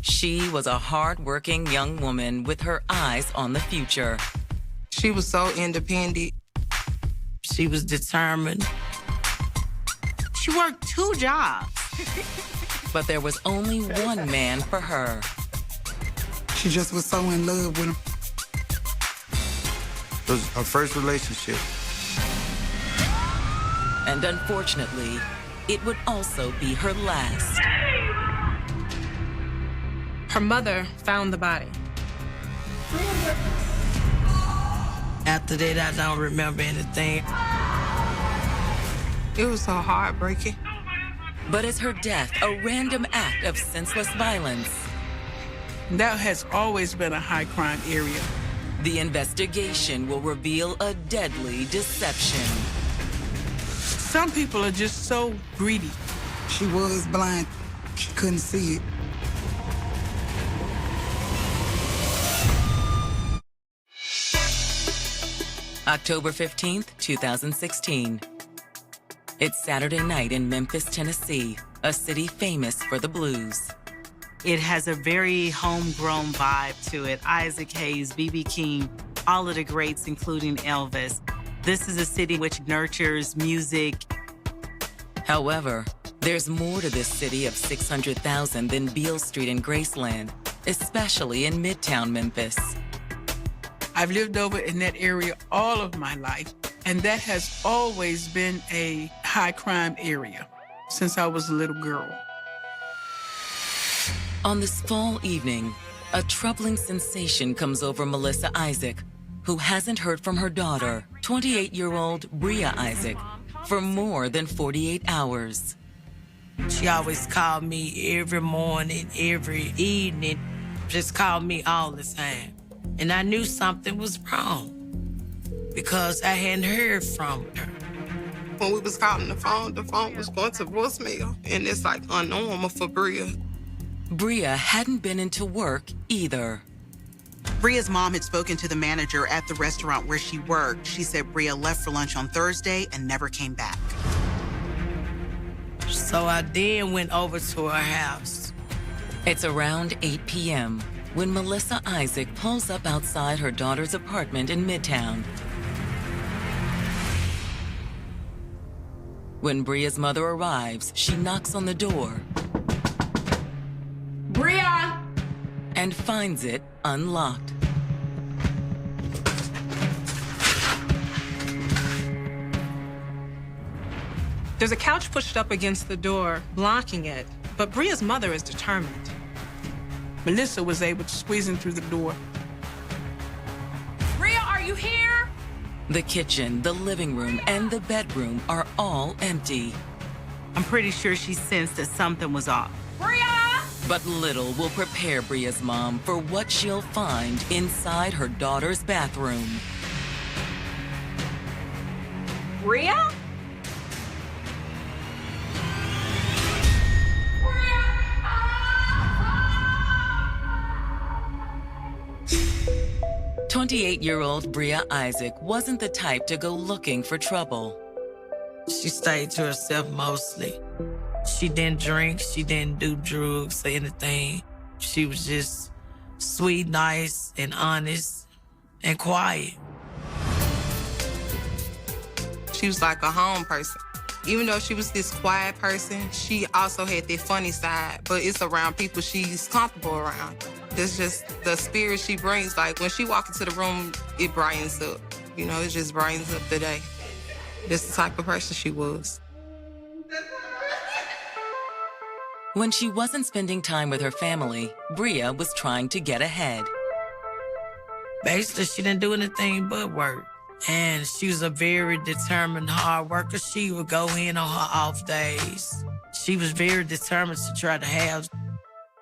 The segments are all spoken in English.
She was a hard-working young woman with her eyes on the future. She was so independent. She was determined. She worked 2 jobs. But there was only one man for her. She just was so in love with him. It was her first relationship. And unfortunately, it would also be her last. Her mother found the body. After that, I don't remember anything. It was so heartbreaking. But is her death a random act of senseless violence? That has always been a high crime area. The investigation will reveal a deadly deception. Some people are just so greedy. She was blind. She couldn't see it. October 15th, 2016. It's Saturday night in Memphis, Tennessee, a city famous for the blues. It has a very homegrown vibe to it. Isaac Hayes, B.B. King, all of the greats, including Elvis. This is a city which nurtures music. However, there's more to this city of 600,000 than Beale Street and Graceland, especially in Midtown Memphis. I've lived over in that area all of my life, and that has always been a high crime area since I was a little girl. On this fall evening, a troubling sensation comes over Melissa Isaac, who hasn't heard from her daughter, 28-year-old Bria Isaac, for more than 48 hours. She always called me every morning, every evening, just called me all the time. And I knew something was wrong because I hadn't heard from her. When we was calling the phone was going to voicemail, and it's like unnormal for Bria. Bria hadn't been into work either. Bria's mom had spoken to the manager at the restaurant where she worked. She said Bria left for lunch on Thursday and never came back. So I then went over to her house. It's around 8 p.m. when Melissa Isaac pulls up outside her daughter's apartment in Midtown. When Bria's mother arrives, she knocks on the door. Bria! And finds it unlocked. There's a couch pushed up against the door, blocking it, but Bria's mother is determined. Melissa was able to squeeze in through the door. Bria, are you here? The kitchen, the living room, and the bedroom are all empty. I'm pretty sure she sensed that something was off. Bria! But little will prepare Bria's mom for what she'll find inside her daughter's bathroom. Bria? 28-year-old Bria Isaac wasn't the type to go looking for trouble. She stayed to herself mostly. She didn't drink, she didn't do drugs or anything. She was just sweet, nice, and honest, and quiet. She was like a home person. Even though she was this quiet person, she also had that funny side, but it's around people she's comfortable around. It's just the spirit she brings. Like, when she walks into the room, it brightens up. You know, it just brightens up the day. That's the type of person she was. When she wasn't spending time with her family, Bria was trying to get ahead. Basically, she didn't do anything but work. And she was a very determined hard worker. She would go in on her off days. She was very determined to try to have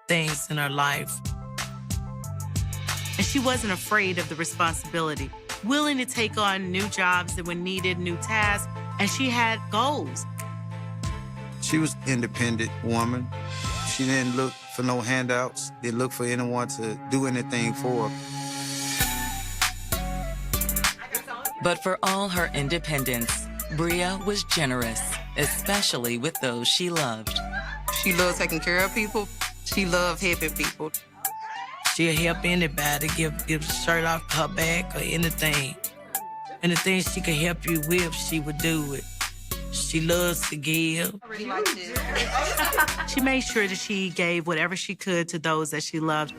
things in her life. And she wasn't afraid of the responsibility, willing to take on new jobs that when needed, new tasks, and she had goals. She was an independent woman. She didn't look for no handouts. Didn't look for anyone to do anything for her. But for all her independence, Bria was generous, especially with those she loved. She loved taking care of people. She loved helping people. She'll help anybody, give a shirt off her back or anything. Anything she could help you with, she would do it. She loves to give. She made sure that she gave whatever she could to those that she loved.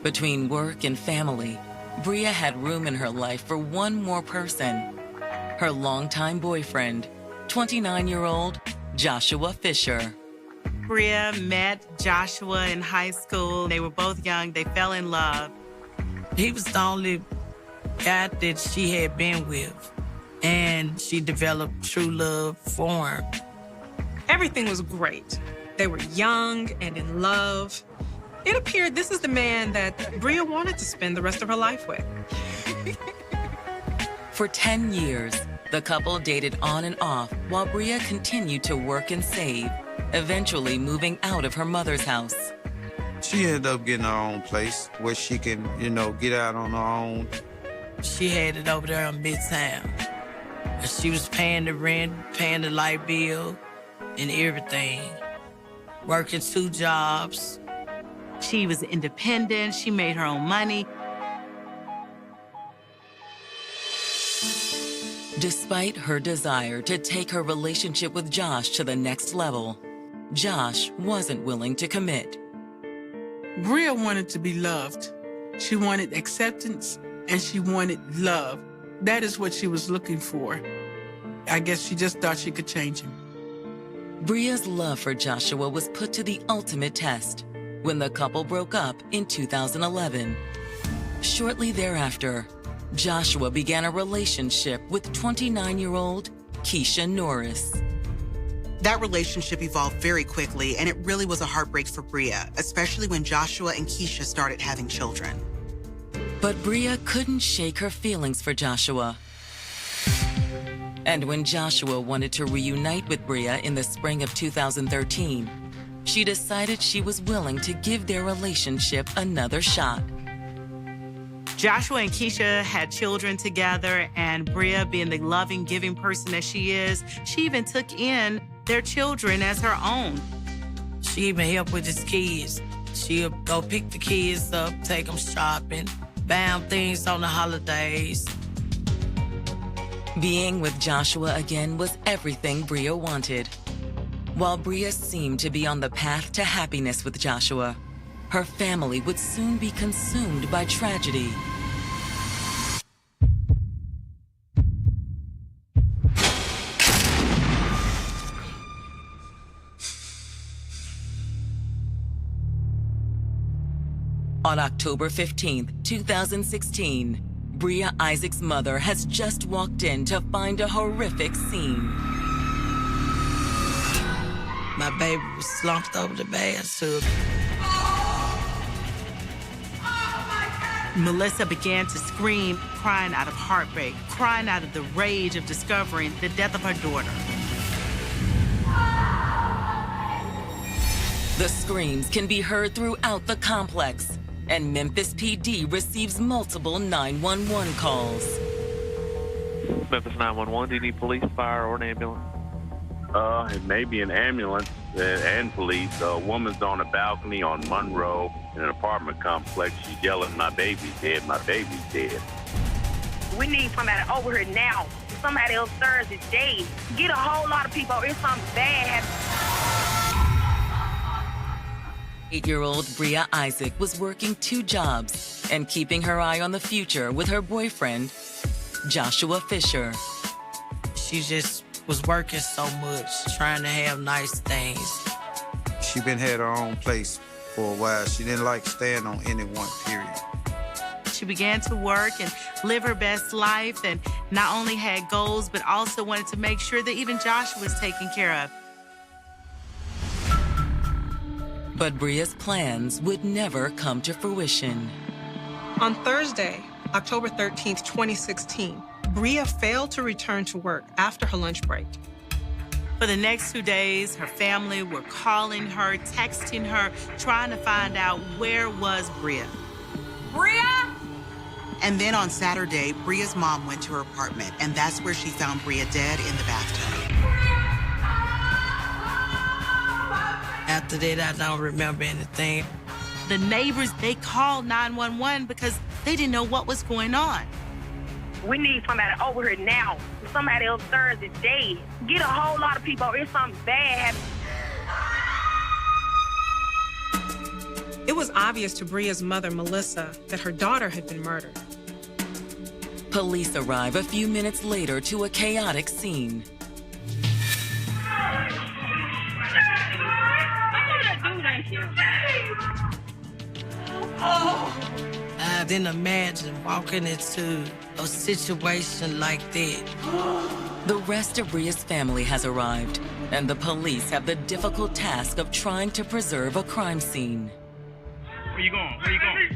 Between work and family, Bria had room in her life for one more person. Her longtime boyfriend, 29-year-old Joshua Fisher. Bria met Joshua in high school. They were both young. They fell in love. He was the only guy that she had been with, and she developed true love for him. Everything was great. They were young and in love. It appeared this is the man that Bria wanted to spend the rest of her life with. For 10 years, the couple dated on and off while Bria continued to work and save, eventually moving out of her mother's house. She ended up getting her own place where she can, get out on her own. She had it over there in Midtown. And she was paying the rent, paying the light bill, and everything. Working 2 jobs. She was independent. She made her own money. Despite her desire to take her relationship with Josh to the next level, Josh wasn't willing to commit. Bria wanted to be loved. She wanted acceptance and she wanted love. That is what she was looking for. I guess she just thought she could change him. Bria's love for Joshua was put to the ultimate test when the couple broke up in 2011. Shortly thereafter, Joshua began a relationship with 29-year-old Keisha Norris. That relationship evolved very quickly, and it really was a heartbreak for Bria, especially when Joshua and Keisha started having children. But Bria couldn't shake her feelings for Joshua. And when Joshua wanted to reunite with Bria in the spring of 2013, she decided she was willing to give their relationship another shot. Joshua and Keisha had children together, and Bria, being the loving, giving person that she is, she even took in their children as her own. She even helped with his kids. She'll go pick the kids up, take them shopping, buy them things on the holidays. Being with Joshua again was everything Bria wanted. While Bria seemed to be on the path to happiness with Joshua, her family would soon be consumed by tragedy. On October 15th, 2016, Bria Isaac's mother has just walked in to find a horrific scene. My baby was slumped over the bathtub. Melissa began to scream, crying out of heartbreak, crying out of the rage of discovering the death of her daughter. The screams can be heard throughout the complex, and Memphis PD receives multiple 911 calls. Memphis 911, do you need police, fire, or an ambulance? It may be an ambulance and police. A woman's on a balcony on Monroe in an apartment complex. She's yelling, "My baby's dead, my baby's dead." We need somebody over here now. Somebody upstairs is dead. Get a whole lot of people. It's something bad happening. 8-year-old Bria Isaac was working 2 jobs and keeping her eye on the future with her boyfriend, Joshua Fisher. She just was working so much, trying to have nice things. She had her own place for a while. She didn't like staying on any one period. She began to work and live her best life, and not only had goals, but also wanted to make sure that even Joshua was taken care of. But Bria's plans would never come to fruition. On Thursday, October 13th, 2016, Bria failed to return to work after her lunch break. For the next 2 days, her family were calling her, texting her, trying to find out where was Bria. Bria? And then on Saturday, Bria's mom went to her apartment, and that's where she found Bria dead in the bathtub. After that, I don't remember anything. The neighbors, they called 911 because they didn't know what was going on. We need somebody over here now. Somebody upstairs is dead. Get a whole lot of people. It's something bad happening. It was obvious to Bria's mother, Melissa, that her daughter had been murdered. Police arrive a few minutes later to a chaotic scene. I didn't imagine walking into a situation like that. The rest of Bria's family has arrived, and the police have the difficult task of trying to preserve a crime scene. Where you going? Where you going?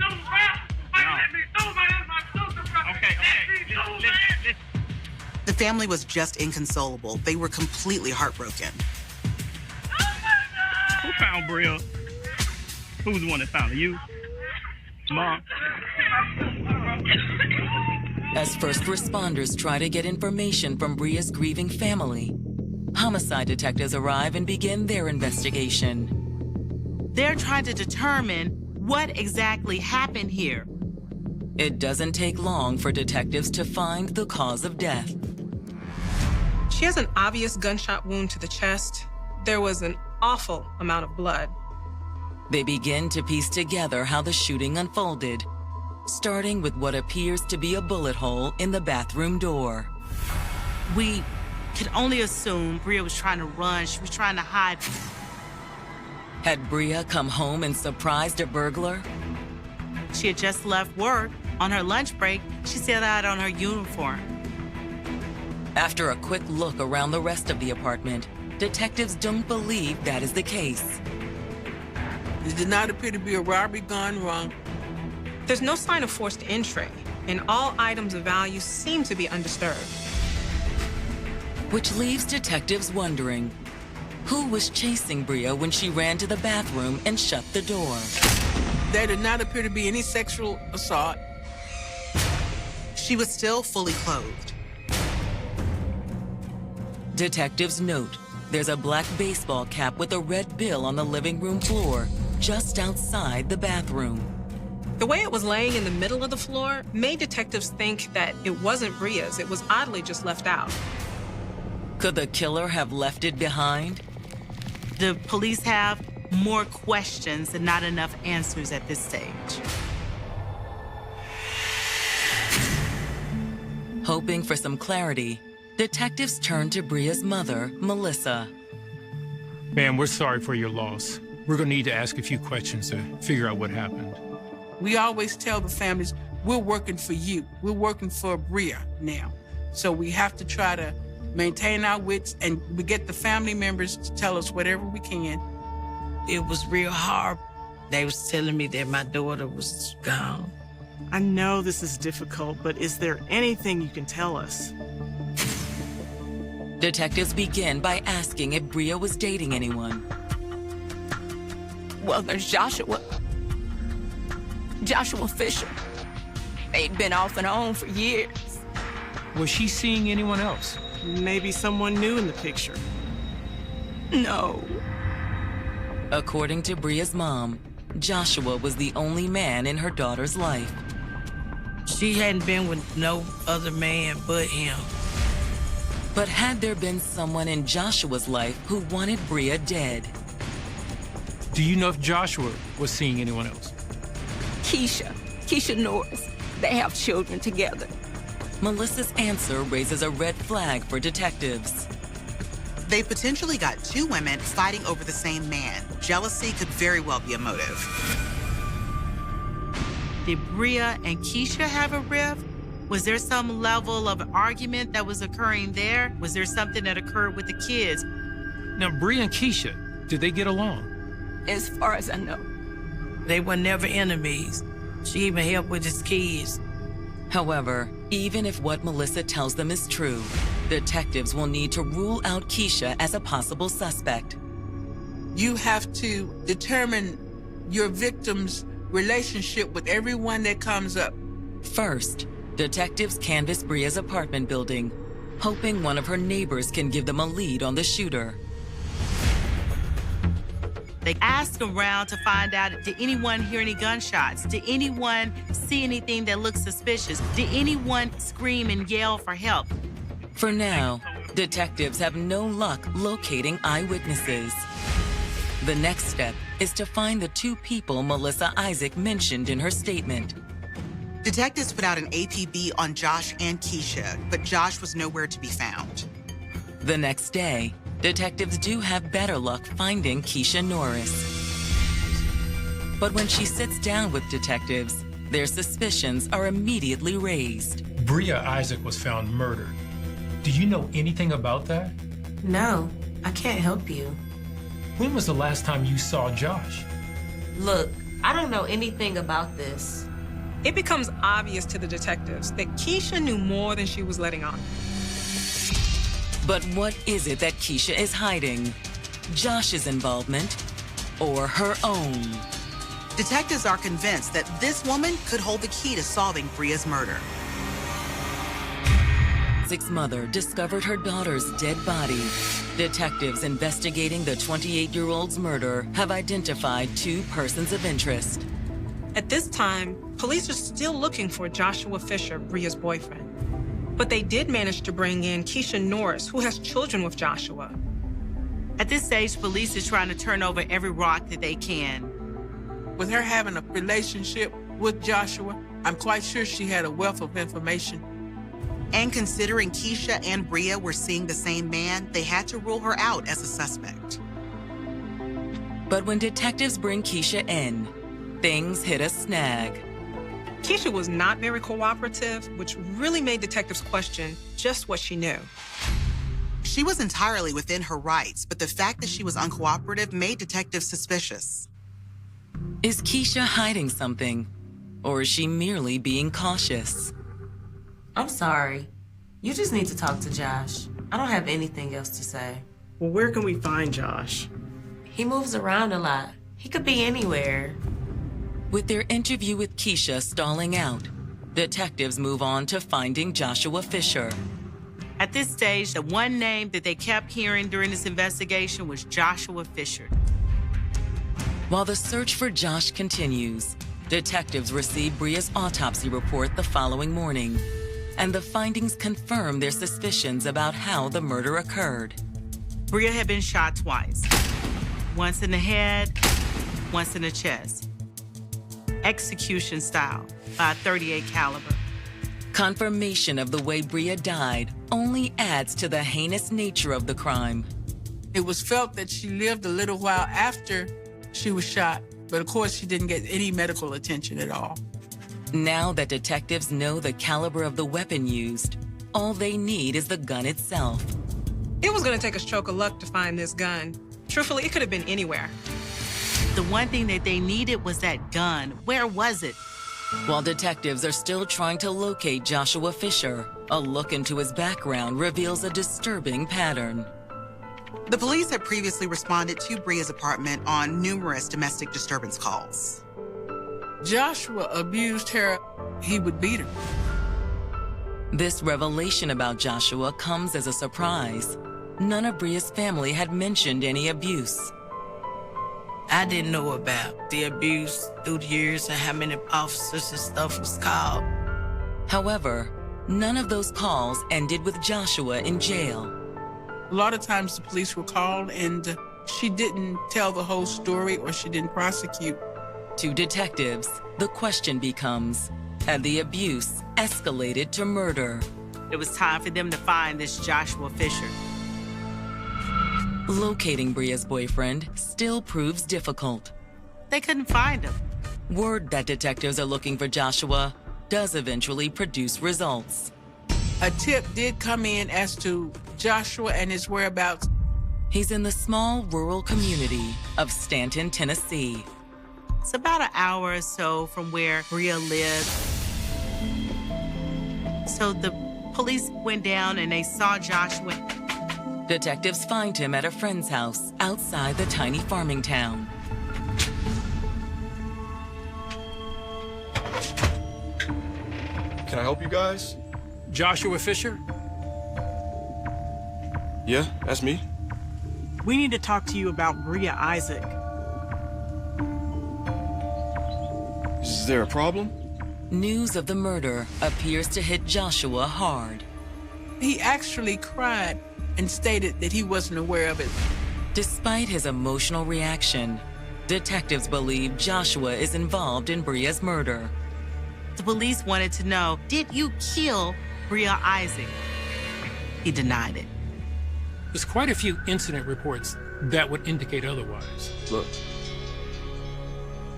Okay. Listen. The family was just inconsolable. They were completely heartbroken. Who found Bria? Who was the one that found her? You? Mom? As first responders try to get information from Bria's grieving family, homicide detectives arrive and begin their investigation. They're trying to determine what exactly happened here. It doesn't take long for detectives to find the cause of death. She has an obvious gunshot wound to the chest. There was an awful amount of blood. They begin to piece together how the shooting unfolded, starting with what appears to be a bullet hole in the bathroom door. We can only assume Bria was trying to run. She was trying to hide. Had Bria come home and surprised a burglar? She had just left work. On her lunch break, she set out on her uniform. After a quick look around the rest of the apartment, detectives don't believe that is the case. It did not appear to be a robbery gone wrong. There's no sign of forced entry, and all items of value seem to be undisturbed. Which leaves detectives wondering, who was chasing Bria when she ran to the bathroom and shut the door? There did not appear to be any sexual assault. She was still fully clothed. Detectives note there's a black baseball cap with a red bill on the living room floor, just outside the bathroom. The way it was laying in the middle of the floor made detectives think that it wasn't Bria's. It was oddly just left out. Could the killer have left it behind? The police have more questions and not enough answers at this stage. Hoping for some clarity, detectives turn to Bria's mother, Melissa. Ma'am, we're sorry for your loss. We're gonna need to ask a few questions to figure out what happened. We always tell the families, we're working for you. We're working for Bria now. So we have to try to maintain our wits, and we get the family members to tell us whatever we can. It was real hard. They was telling me that my daughter was gone. I know this is difficult, but is there anything you can tell us? Detectives begin by asking if Bria was dating anyone. Well, there's Joshua Fisher. They'd been off and on for years. Was she seeing anyone else? Maybe someone new in the picture. No. According to Bria's mom, Joshua was the only man in her daughter's life. She hadn't been with no other man but him. But had there been someone in Joshua's life who wanted Bria dead? Do you know if Joshua was seeing anyone else? Keisha Norris. They have children together. Melissa's answer raises a red flag for detectives. They potentially got two women fighting over the same man. Jealousy could very well be a motive. Did Bria and Keisha have a rift? Was there some level of argument that was occurring there? Was there something that occurred with the kids? Now, Bria and Keisha, did they get along? As far as I know. They were never enemies. She even helped with his kids. However, even if what Melissa tells them is true, detectives will need to rule out Keisha as a possible suspect. You have to determine your victim's relationship with everyone that comes up. First, detectives canvass Bria's apartment building, hoping one of her neighbors can give them a lead on the shooter. They asked around to find out, did anyone hear any gunshots? Did anyone see anything that looked suspicious? Did anyone scream and yell for help? For now, detectives have no luck locating eyewitnesses. The next step is to find the two people Melissa Isaac mentioned in her statement. Detectives put out an APB on Josh and Keisha, but Josh was nowhere to be found. The next day, detectives do have better luck finding Keisha Norris. But when she sits down with detectives, their suspicions are immediately raised. Bria Isaac was found murdered. Do you know anything about that? No, I can't help you. When was the last time you saw Josh? Look, I don't know anything about this. It becomes obvious to the detectives that Keisha knew more than she was letting on. But what is it that Keisha is hiding? Josh's involvement or her own? Detectives are convinced that this woman could hold the key to solving Bria's murder. Isaac's mother discovered her daughter's dead body. Detectives investigating the 28-year-old's murder have identified two persons of interest. At this time, police are still looking for Joshua Fisher, Bria's boyfriend. But they did manage to bring in Keisha Norris, who has children with Joshua. At this stage, police are trying to turn over every rock that they can. With her having a relationship with Joshua, I'm quite sure she had a wealth of information. And considering Keisha and Bria were seeing the same man, they had to rule her out as a suspect. But when detectives bring Keisha in, things hit a snag. Keisha was not very cooperative, which really made detectives question just what she knew. She was entirely within her rights, but the fact that she was uncooperative made detectives suspicious. Is Keisha hiding something, or is she merely being cautious? I'm sorry. You just need to talk to Josh. I don't have anything else to say. Well, where can we find Josh? He moves around a lot. He could be anywhere. With their interview with Keisha stalling out, detectives move on to finding Joshua Fisher. At this stage, the one name that they kept hearing during this investigation was Joshua Fisher. While the search for Josh continues, detectives receive Bria's autopsy report the following morning, and the findings confirm their suspicions about how the murder occurred. Bria had been shot twice. Once in the head, once in the chest. Execution style by a .38 caliber. Confirmation of the way Bria died only adds to the heinous nature of the crime. It was felt that she lived a little while after she was shot, but of course she didn't get any medical attention at all. Now that detectives know the caliber of the weapon used, all they need is the gun itself. It was going to take a stroke of luck to find this gun. Truthfully, it could have been anywhere. The one thing that they needed was that gun. Where was it? While detectives are still trying to locate Joshua Fisher, a look into his background reveals a disturbing pattern. The police had previously responded to Bria's apartment on numerous domestic disturbance calls. Joshua abused her. He would beat her. This revelation about Joshua comes as a surprise. None of Bria's family had mentioned any abuse. I didn't know about the abuse through the years and how many officers and stuff was called. However, none of those calls ended with Joshua in jail. A lot of times the police were called and she didn't tell the whole story or she didn't prosecute. To detectives, the question becomes, had the abuse escalated to murder? It was time for them to find this Joshua Fisher. Locating Bria's boyfriend still proves difficult. They couldn't find him. Word that detectives are looking for Joshua does eventually produce results. A tip did come in as to Joshua and his whereabouts. He's in the small rural community of Stanton, Tennessee. It's about an hour or so from where Bria lived. So the police went down and they saw Joshua. Detectives find him at a friend's house outside the tiny farming town. Can I help you guys? Joshua Fisher? Yeah, that's me. We need to talk to you about Bria Isaac. Is there a problem? News of the murder appears to hit Joshua hard. He actually cried and stated that he wasn't aware of it. Despite his emotional reaction, detectives believe Joshua is involved in Bria's murder. The police wanted to know, did you kill Bria Isaac? He denied it. There's quite a few incident reports that would indicate otherwise. Look,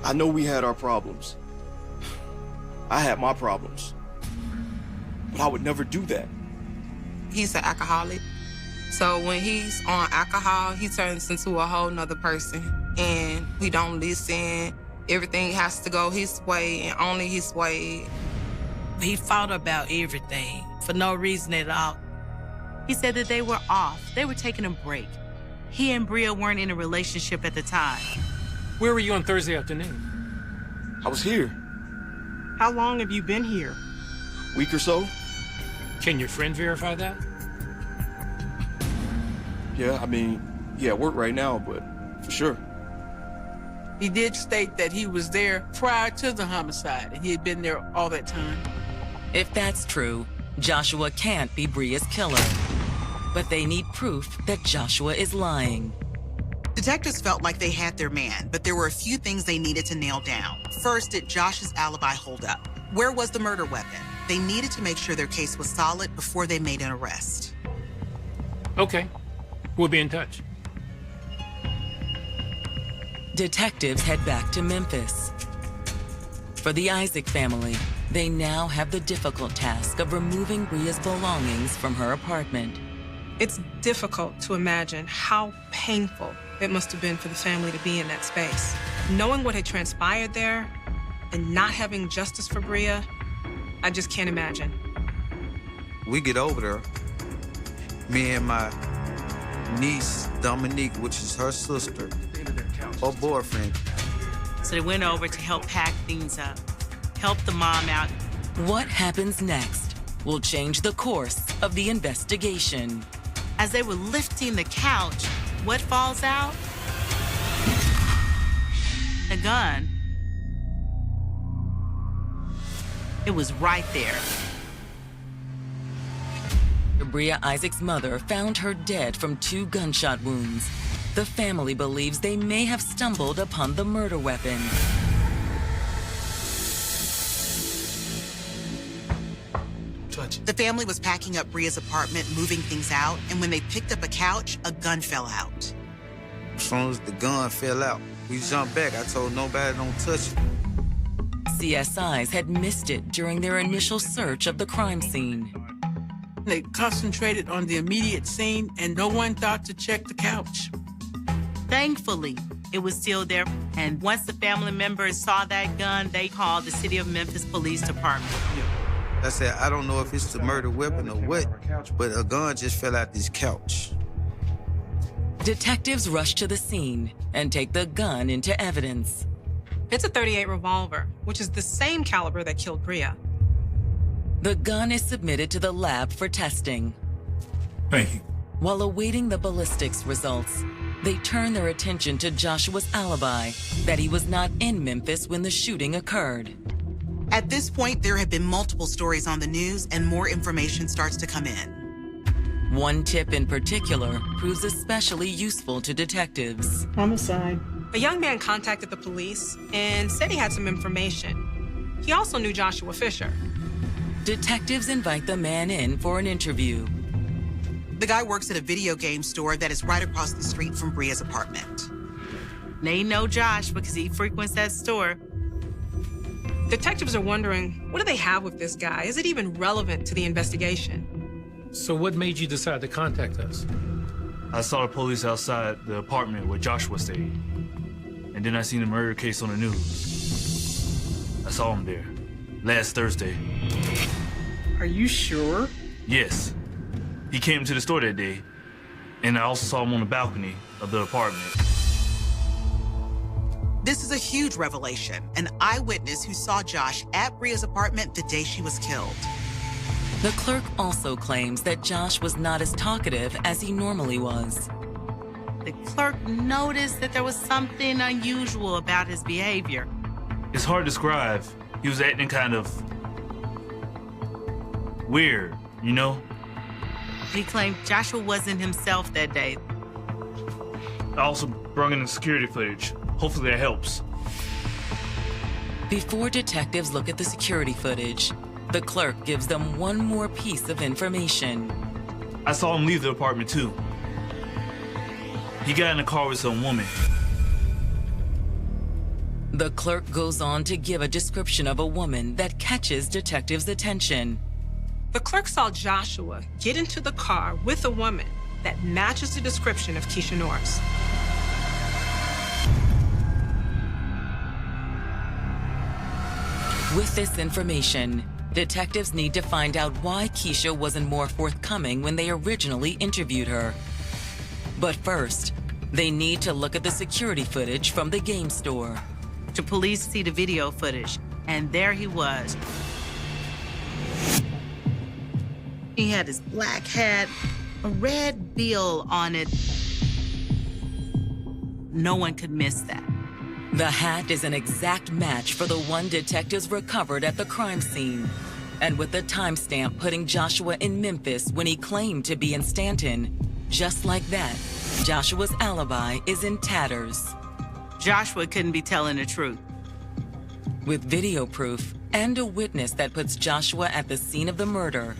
I know we had our problems. I had my problems. But I would never do that. He's an alcoholic. So when he's on alcohol, he turns into a whole nother person. And we don't listen. Everything has to go his way and only his way. He fought about everything for no reason at all. He said that they were off. They were taking a break. He and Bria weren't in a relationship at the time. Where were you on Thursday afternoon? I was here. How long have you been here? Week or so? Can your friend verify that? Yeah, I mean, yeah, at work right now, but for sure. He did state that he was there prior to the homicide, and he had been there all that time. If that's true, Joshua can't be Bria's killer. But they need proof that Joshua is lying. Detectives felt like they had their man, but there were a few things they needed to nail down. First, did Josh's alibi hold up? Where was the murder weapon? They needed to make sure their case was solid before they made an arrest. Okay, we'll be in touch. Detectives head back to Memphis. For the Isaac family, they now have the difficult task of removing Bria's belongings from her apartment. It's difficult to imagine how painful it must have been for the family to be in that space. Knowing what had transpired there and not having justice for Bria, I just can't imagine. We get over there, me and my niece, Dominique, which is her sister, her boyfriend. So they went over to help pack things up, help the mom out. What happens next will change the course of the investigation. As they were lifting the couch, what falls out? The gun. It was right there. Bria Isaac's mother found her dead from 2 gunshot wounds. The family believes they may have stumbled upon the murder weapon. The family was packing up Bria's apartment, moving things out, and when they picked up a couch, a gun fell out. As soon as the gun fell out, we jumped back. I told nobody don't touch it. CSIs had missed it during their initial search of the crime scene. They concentrated on the immediate scene, and no one thought to check the couch. Thankfully, it was still there. And once the family members saw that gun, they called the City of Memphis Police Department. I said, I don't know if it's the murder weapon or what, but a gun just fell out this couch. Detectives rush to the scene and take the gun into evidence. It's a .38 revolver, which is the same caliber that killed Bria. The gun is submitted to the lab for testing. Thank you. While awaiting the ballistics results, they turn their attention to Joshua's alibi, that he was not in Memphis when the shooting occurred. At this point, there have been multiple stories on the news, and more information starts to come in. One tip in particular proves especially useful to detectives. Homicide. A young man contacted the police and said he had some information. He also knew Joshua Fisher. Detectives invite the man in for an interview. The guy works at a video game store that is right across the street from Bria's apartment. They know Josh because he frequents that store. Detectives are wondering, what do they have with this guy? Is it even relevant to the investigation? So what made you decide to contact us? I saw the police outside the apartment where Joshua stayed. And then I seen the murder case on the news. I saw him there last Thursday. Are you sure? Yes. He came to the store that day, and I also saw him on the balcony of the apartment. This is a huge revelation. An eyewitness who saw Josh at Bria's apartment the day she was killed. The clerk also claims that Josh was not as talkative as he normally was. The clerk noticed that there was something unusual about his behavior. It's hard to describe. He was acting kind of weird, you know? He claimed Joshua wasn't himself that day. I also brought in the security footage. Hopefully that helps. Before detectives look at the security footage, the clerk gives them one more piece of information. I saw him leave the apartment too. He got in a car with some woman. The clerk goes on to give a description of a woman that catches detectives' attention. The clerk saw Joshua get into the car with a woman that matches the description of Keisha Norris. With this information, detectives need to find out why Keisha wasn't more forthcoming when they originally interviewed her. But first, they need to look at the security footage from the game store. The police see the video footage, and there he was. He had his black hat, a red bill on it. No one could miss that. The hat is an exact match for the one detectives recovered at the crime scene. And with the timestamp putting Joshua in Memphis when he claimed to be in Stanton, just like that, Joshua's alibi is in tatters. Joshua couldn't be telling the truth. With video proof and a witness that puts Joshua at the scene of the murder,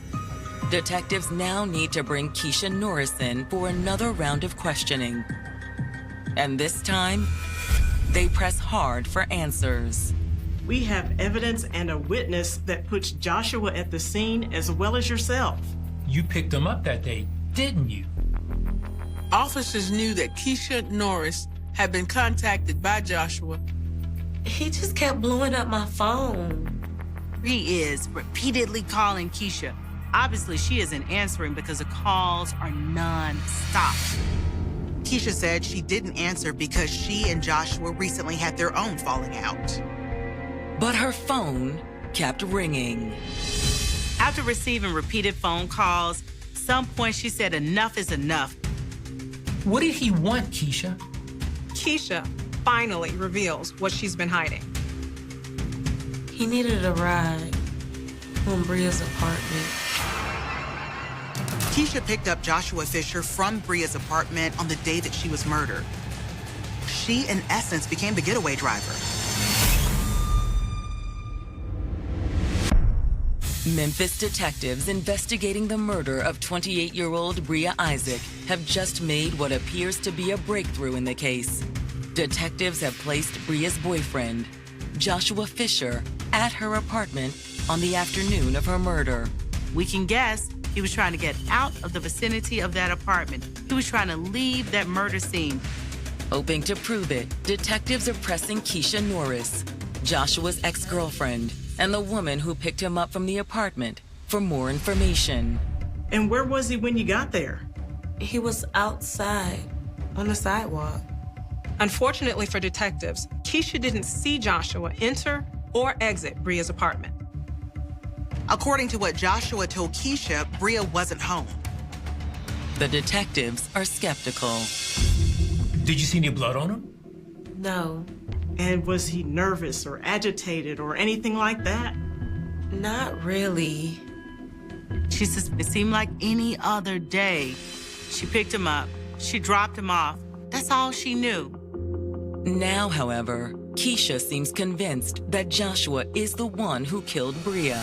detectives now need to bring Keisha Norris in for another round of questioning. And this time, they press hard for answers. We have evidence and a witness that puts Joshua at the scene as well as yourself. You picked him up that day, didn't you? Officers knew that Keisha Norris had been contacted by Joshua. He just kept blowing up my phone. He is repeatedly calling Keisha. Obviously, she isn't answering because the calls are non-stop. Keisha said she didn't answer because she and Joshua recently had their own falling out. But her phone kept ringing. After receiving repeated phone calls, some point she said enough is enough. What did he want, Keisha? Keisha finally reveals what she's been hiding. He needed a ride from Bria's apartment. Keisha picked up Joshua Fisher from Bria's apartment on the day that she was murdered. She, in essence, became the getaway driver. Memphis detectives investigating the murder of 28-year-old Bria Isaac have just made what appears to be a breakthrough in the case. Detectives have placed Bria's boyfriend, Joshua Fisher, at her apartment on the afternoon of her murder. We can guess he was trying to get out of the vicinity of that apartment. He was trying to leave that murder scene. Hoping to prove it, detectives are pressing Keisha Norris, Joshua's ex-girlfriend, and the woman who picked him up from the apartment for more information. And where was he when you got there? He was outside on the sidewalk. Unfortunately for detectives, Keisha didn't see Joshua enter or exit Bria's apartment. According to what Joshua told Keisha, Bria wasn't home. The detectives are skeptical. Did you see any blood on him? No. And was he nervous or agitated or anything like that? Not really. She says it seemed like any other day. She picked him up. She dropped him off. That's all she knew. Now, however, Keisha seems convinced that Joshua is the one who killed Bria.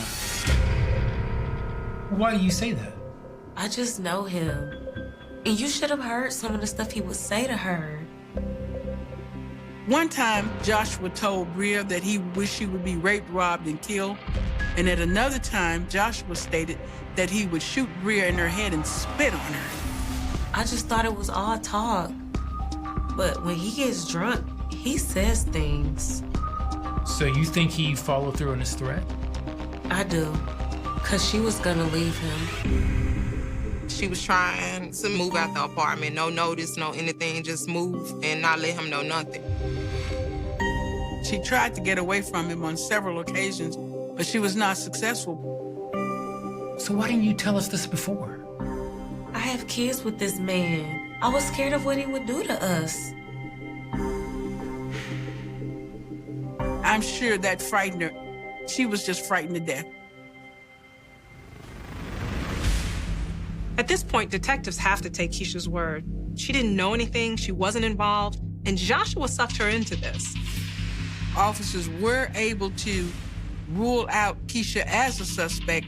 Why do you say that? I just know him. And you should have heard some of the stuff he would say to her. One time, Joshua told Bria that he wished she would be raped, robbed, and killed. And at another time, Joshua stated that he would shoot Bria in her head and spit on her. I just thought it was all talk. But when he gets drunk, he says things. So you think he followed through on his threat? I do. Because she was gonna leave him. She was trying to move out the apartment. No notice, no anything, just move and not let him know nothing. She tried to get away from him on several occasions, but she was not successful. So why didn't you tell us this before? I have kids with this man. I was scared of what he would do to us. I I'm sure that frightened her. She was just frightened to death. At this point, detectives have to take Keisha's word. She didn't know anything, she wasn't involved, and Joshua sucked her into this. Officers were able to rule out Keisha as a suspect.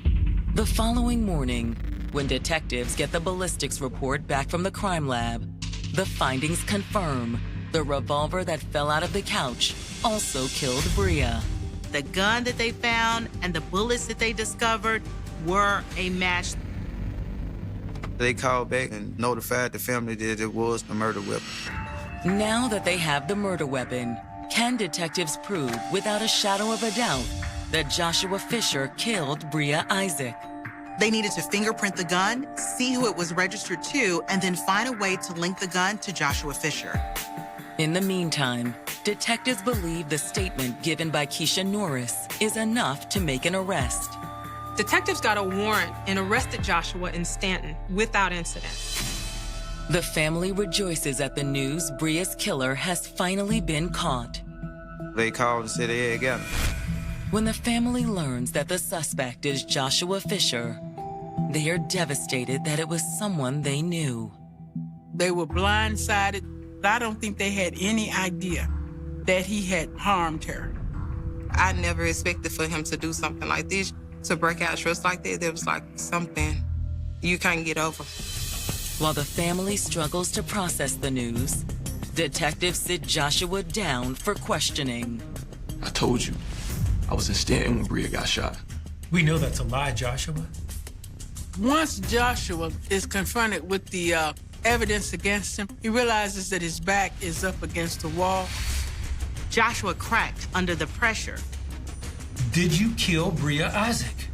The following morning, when detectives get the ballistics report back from the crime lab, the findings confirm the revolver that fell out of the couch also killed Bria. The gun that they found and the bullets that they discovered were a match. They called back and notified the family that it was the murder weapon. Now that they have the murder weapon, can detectives prove without a shadow of a doubt that Joshua Fisher killed Bria Isaac? They needed to fingerprint the gun, see who it was registered to, and then find a way to link the gun to Joshua Fisher. In the meantime, detectives believe the statement given by Keisha Norris is enough to make an arrest. Detectives got a warrant and arrested Joshua in Stanton without incident. The family rejoices at the news Bria's killer has finally been caught. They called and said they had got him. When the family learns that the suspect is Joshua Fisher, they are devastated that it was someone they knew. They were blindsided. I don't think they had any idea that he had harmed her. I never expected for him to do something like this, to break out trust like that. There was like something you can't get over. While the family struggles to process the news, detectives sit Joshua down for questioning. I told you, I was in Stanton when Bria got shot. We know that's a lie, Joshua. Once Joshua is confronted with the evidence against him, he realizes that his back is up against the wall. Joshua cracked under the pressure. Did you kill Bria Isaac?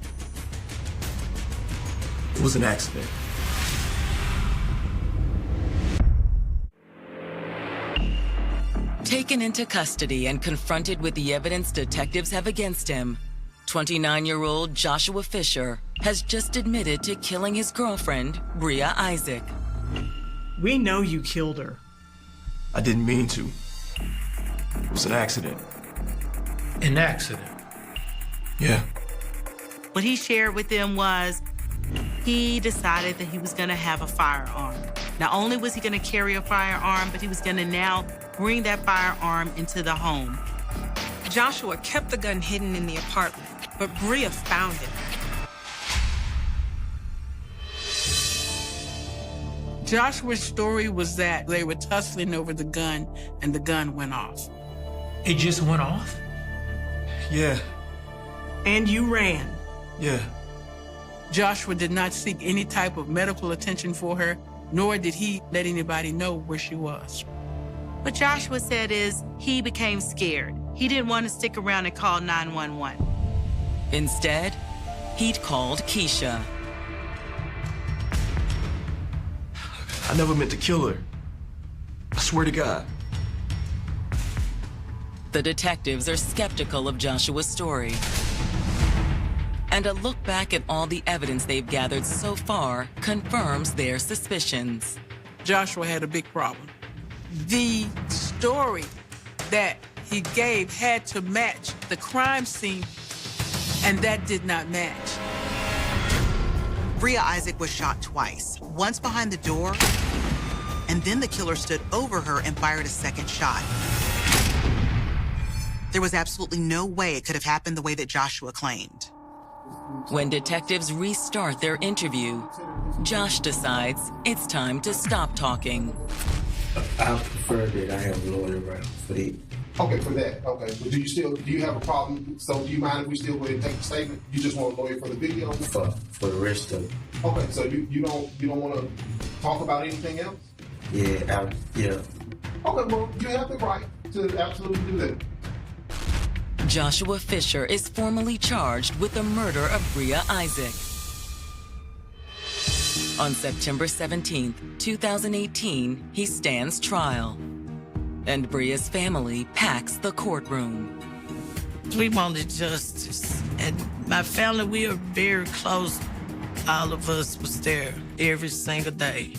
It was an accident. Taken into custody and confronted with the evidence detectives have against him, 29-year-old Joshua Fisher has just admitted to killing his girlfriend, Bria Isaac. We know you killed her. I didn't mean to. It was an accident. An accident? Yeah. What he shared with them was he decided that he was gonna have a firearm. Not only was he gonna carry a firearm, but he was gonna now bring that firearm into the home. Joshua kept the gun hidden in the apartment, but Bria found it. Joshua's story was that they were tussling over the gun and the gun went off. It just went off? Yeah. And you ran. Yeah. Joshua did not seek any type of medical attention for her, nor did he let anybody know where she was. What Joshua said is he became scared. He didn't want to stick around and call 911. Instead, he'd called Keisha. I never meant to kill her. I swear to God. The detectives are skeptical of Joshua's story. And a look back at all the evidence they've gathered so far confirms their suspicions. Joshua had a big problem. The story that he gave had to match the crime scene, and that did not match. Bria Isaac was shot twice, once behind the door, and then the killer stood over her and fired a second shot. There was absolutely no way it could have happened the way that Joshua claimed. When detectives restart their interview, Josh decides it's time to stop talking. I prefer that I have a lawyer around for the... Okay, for that. Okay. But do you have a problem? So do you mind if we still go ahead and take the statement? You just want a lawyer for the video? For the rest of it. Okay, so you don't want to talk about anything else? Yeah, yeah. Okay, well, you have the right to absolutely do that. Joshua Fisher is formally charged with the murder of Bria Isaac. On September 17th, 2018, he stands trial. And Bria's family packs the courtroom. We wanted justice. And my family, we are very close. All of us was there every single day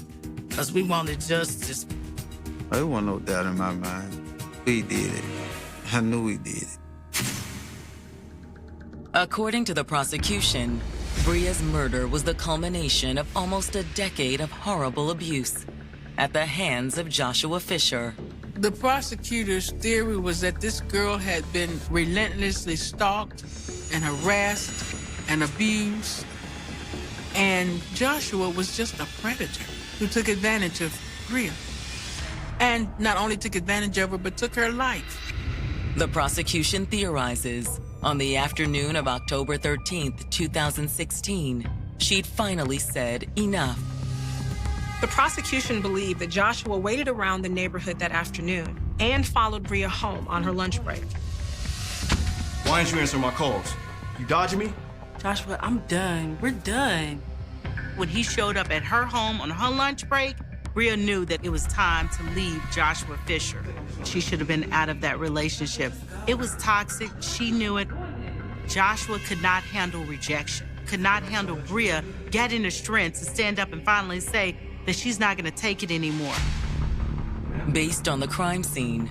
because we wanted justice. There wasn't no doubt in my mind. We did it. I knew we did it. According to the prosecution, Bria's murder was the culmination of almost a decade of horrible abuse at the hands of Joshua Fisher. The prosecutor's theory was that this girl had been relentlessly stalked and harassed and abused, and Joshua was just a predator who took advantage of Bria. And not only took advantage of her, but took her life. The prosecution theorizes on the afternoon of October 13th, 2016, she'd finally said enough. The prosecution believed that Joshua waited around the neighborhood that afternoon and followed Bria home on her lunch break. Why didn't you answer my calls? You dodging me? Joshua, I'm done. We're done. When he showed up at her home on her lunch break, Bria knew that it was time to leave Joshua Fisher. She should have been out of that relationship. It was toxic. She knew it. Joshua could not handle rejection, could not handle Bria getting the strength to stand up and finally say that she's not going to take it anymore. Based on the crime scene,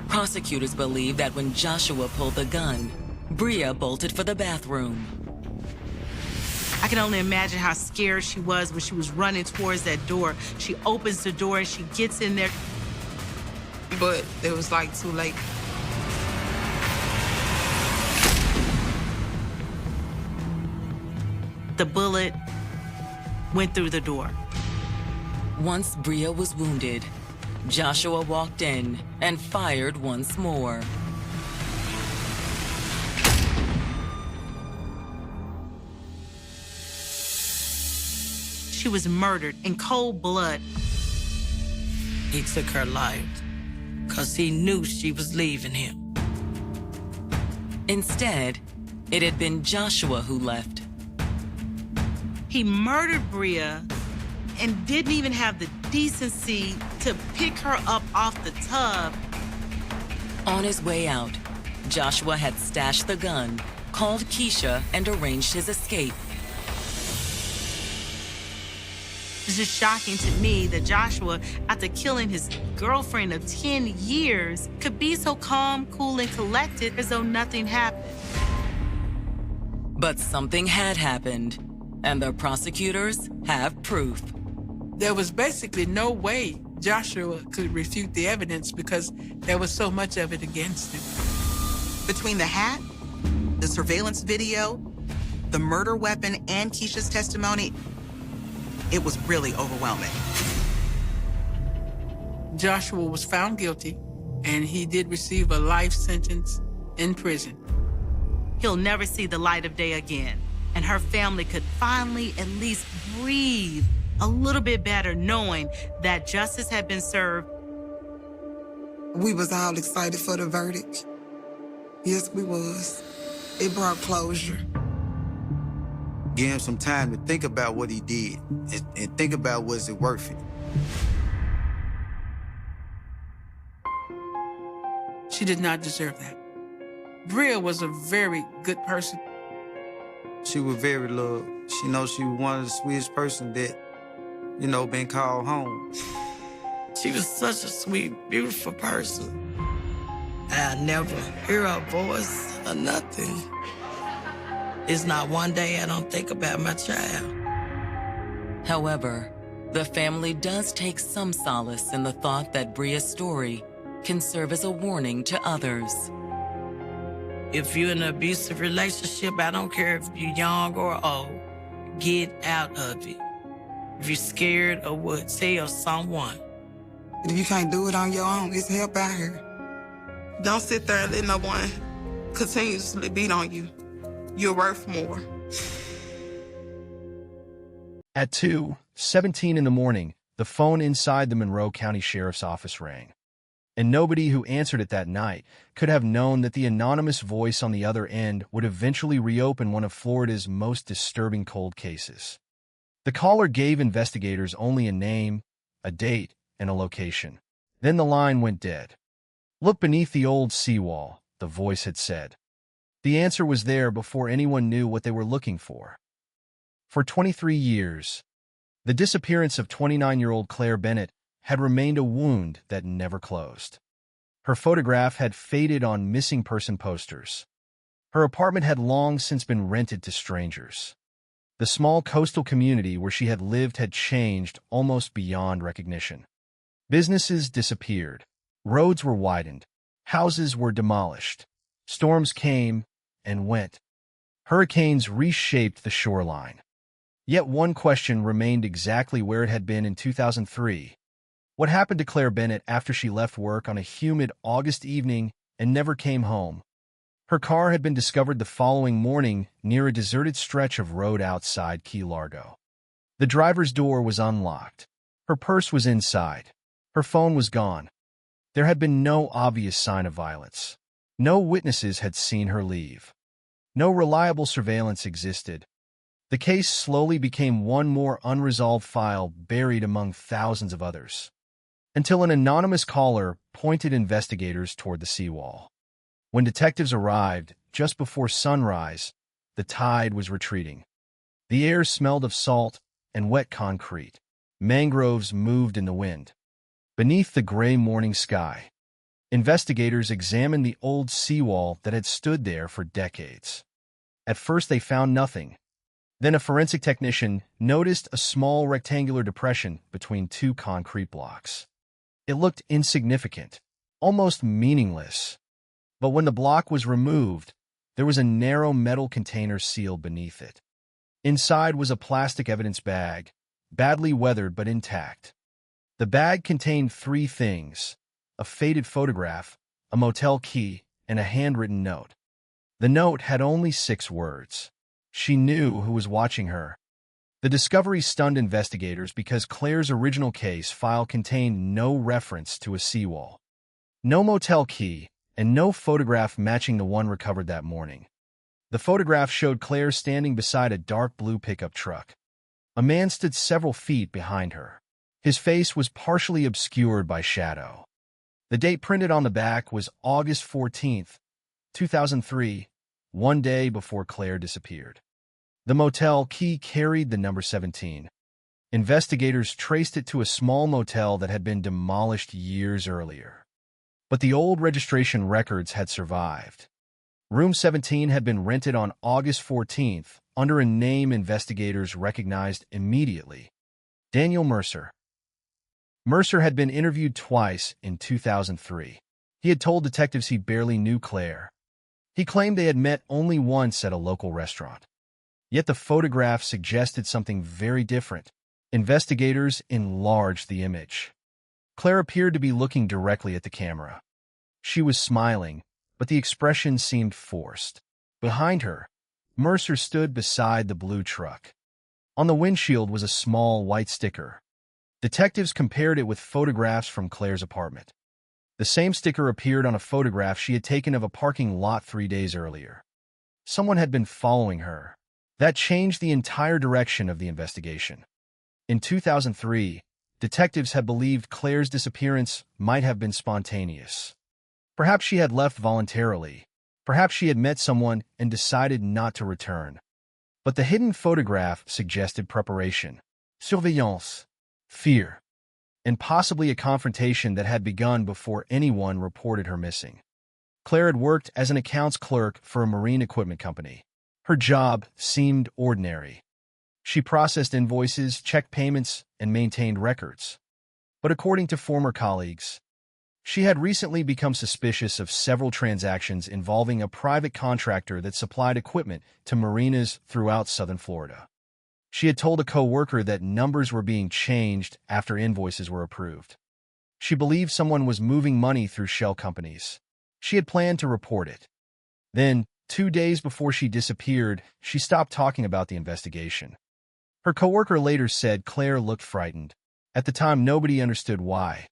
prosecutors believe that when Joshua pulled the gun, Bria bolted for the bathroom. I can only imagine how scared she was when she was running towards that door. She opens the door and she gets in there. But it was like too late. The bullet went through the door. Once Bria was wounded, Joshua walked in and fired once more. She was murdered in cold blood. He took her life because he knew she was leaving him. Instead, it had been Joshua who left. He murdered Bria and didn't even have the decency to pick her up off the tub. On his way out, Joshua had stashed the gun, called Keisha, and arranged his escape. It's just shocking to me that Joshua, after killing his girlfriend of 10 years, could be so calm, cool, and collected as though nothing happened. But something had happened, and the prosecutors have proof. There was basically no way Joshua could refute the evidence because there was so much of it against him. Between the hat, the surveillance video, the murder weapon, and Keisha's testimony, it was really overwhelming. Joshua was found guilty, and he did receive a life sentence in prison. He'll never see the light of day again, and her family could finally at least breathe a little bit better knowing that justice had been served. We was all excited for the verdict. Yes, we was. It brought closure. Give him some time to think about what he did and think about was it worth it. She did not deserve that. Bria was a very good person. She was very loved. She knows she was one of the sweetest person that, been called home. She was such a sweet, beautiful person. I never hear her voice or nothing. It's not one day I don't think about my child. However, the family does take some solace in the thought that Bria's story can serve as a warning to others. If you're in an abusive relationship, I don't care if you're young or old, get out of it. If you're scared or what, tell someone. If you can't do it on your own, it's help out here. Don't sit there and let no one continuously beat on you. You're worth more. At 2:17 in the morning, the phone inside the Monroe County Sheriff's Office rang. And nobody who answered it that night could have known that the anonymous voice on the other end would eventually reopen one of Florida's most disturbing cold cases. The caller gave investigators only a name, a date, and a location. Then the line went dead. "Look beneath the old seawall," the voice had said. The answer was there before anyone knew what they were looking for. For 23 years, the disappearance of 29-year-old Claire Bennett had remained a wound that never closed. Her photograph had faded on missing person posters. Her apartment had long since been rented to strangers. The small coastal community where she had lived had changed almost beyond recognition. Businesses disappeared. Roads were widened. Houses were demolished. Storms came and went. Hurricanes reshaped the shoreline. Yet one question remained exactly where it had been in 2003. What happened to Claire Bennett after she left work on a humid August evening and never came home? Her car had been discovered the following morning near a deserted stretch of road outside Key Largo. The driver's door was unlocked. Her purse was inside. Her phone was gone. There had been no obvious sign of violence. No witnesses had seen her leave. No reliable surveillance existed. The case slowly became one more unresolved file buried among thousands of others, until an anonymous caller pointed investigators toward the seawall. When detectives arrived, just before sunrise, the tide was retreating. The air smelled of salt and wet concrete. Mangroves moved in the wind. Beneath the gray morning sky, investigators examined the old seawall that had stood there for decades. At first they found nothing. Then a forensic technician noticed a small rectangular depression between two concrete blocks. It looked insignificant, almost meaningless. But when the block was removed, there was a narrow metal container sealed beneath it. Inside was a plastic evidence bag, badly weathered but intact. The bag contained three things: a faded photograph, a motel key, and a handwritten note. The note had only 6 words. She knew who was watching her. The discovery stunned investigators because Claire's original case file contained no reference to a seawall, no motel key, and no photograph matching the one recovered that morning. The photograph showed Claire standing beside a dark blue pickup truck. A man stood several feet behind her. His face was partially obscured by shadow. The date printed on the back was August 14th, 2003, one day before Claire disappeared. The motel key carried the number 17. Investigators traced it to a small motel that had been demolished years earlier. But the old registration records had survived. Room 17 had been rented on August 14th under a name investigators recognized immediately: Daniel Mercer. Mercer had been interviewed twice in 2003. He had told detectives he barely knew Claire. He claimed they had met only once at a local restaurant. Yet the photograph suggested something very different. Investigators enlarged the image. Claire appeared to be looking directly at the camera. She was smiling, but the expression seemed forced. Behind her, Mercer stood beside the blue truck. On the windshield was a small white sticker. Detectives compared it with photographs from Claire's apartment. The same sticker appeared on a photograph she had taken of a parking lot 3 days earlier. Someone had been following her. That changed the entire direction of the investigation. In 2003, detectives had believed Claire's disappearance might have been spontaneous. Perhaps she had left voluntarily. Perhaps she had met someone and decided not to return. But the hidden photograph suggested preparation, surveillance, fear, and possibly a confrontation that had begun before anyone reported her missing. Claire had worked as an accounts clerk for a marine equipment company. Her job seemed ordinary. She processed invoices, checked payments, and maintained records. But according to former colleagues, she had recently become suspicious of several transactions involving a private contractor that supplied equipment to marinas throughout southern Florida. She had told a co-worker that numbers were being changed after invoices were approved. She believed someone was moving money through shell companies. She had planned to report it. Then, 2 days before she disappeared, she stopped talking about the investigation. Her coworker later said Claire looked frightened. At the time, nobody understood why.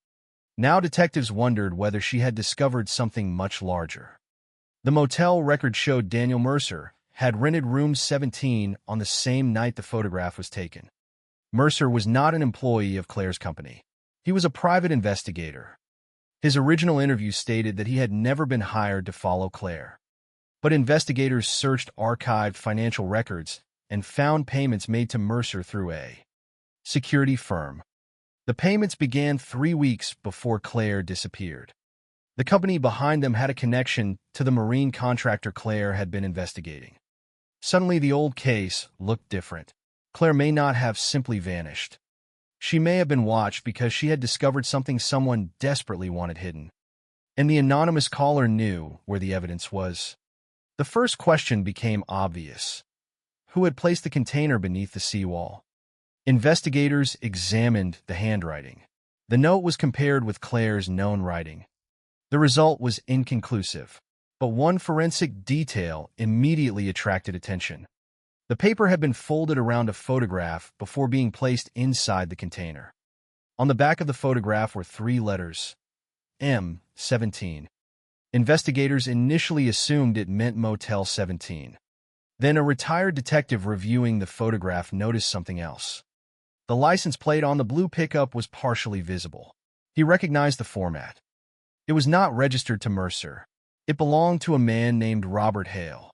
Now detectives wondered whether she had discovered something much larger. The motel record showed Daniel Mercer had rented room 17 on the same night the photograph was taken. Mercer was not an employee of Claire's company. He was a private investigator. His original interview stated that he had never been hired to follow Claire. But investigators searched archived financial records and found payments made to Mercer through a security firm. The payments began 3 weeks before Claire disappeared. The company behind them had a connection to the marine contractor Claire had been investigating. Suddenly, the old case looked different. Claire may not have simply vanished. She may have been watched because she had discovered something someone desperately wanted hidden. And the anonymous caller knew where the evidence was. The first question became obvious. Who had placed the container beneath the seawall? Investigators examined the handwriting. The note was compared with Claire's known writing. The result was inconclusive, but one forensic detail immediately attracted attention. The paper had been folded around a photograph before being placed inside the container. On the back of the photograph were 3 letters, M17. Investigators initially assumed it meant Motel 17. Then a retired detective reviewing the photograph noticed something else. The license plate on the blue pickup was partially visible. He recognized the format. It was not registered to Mercer. It belonged to a man named Robert Hale.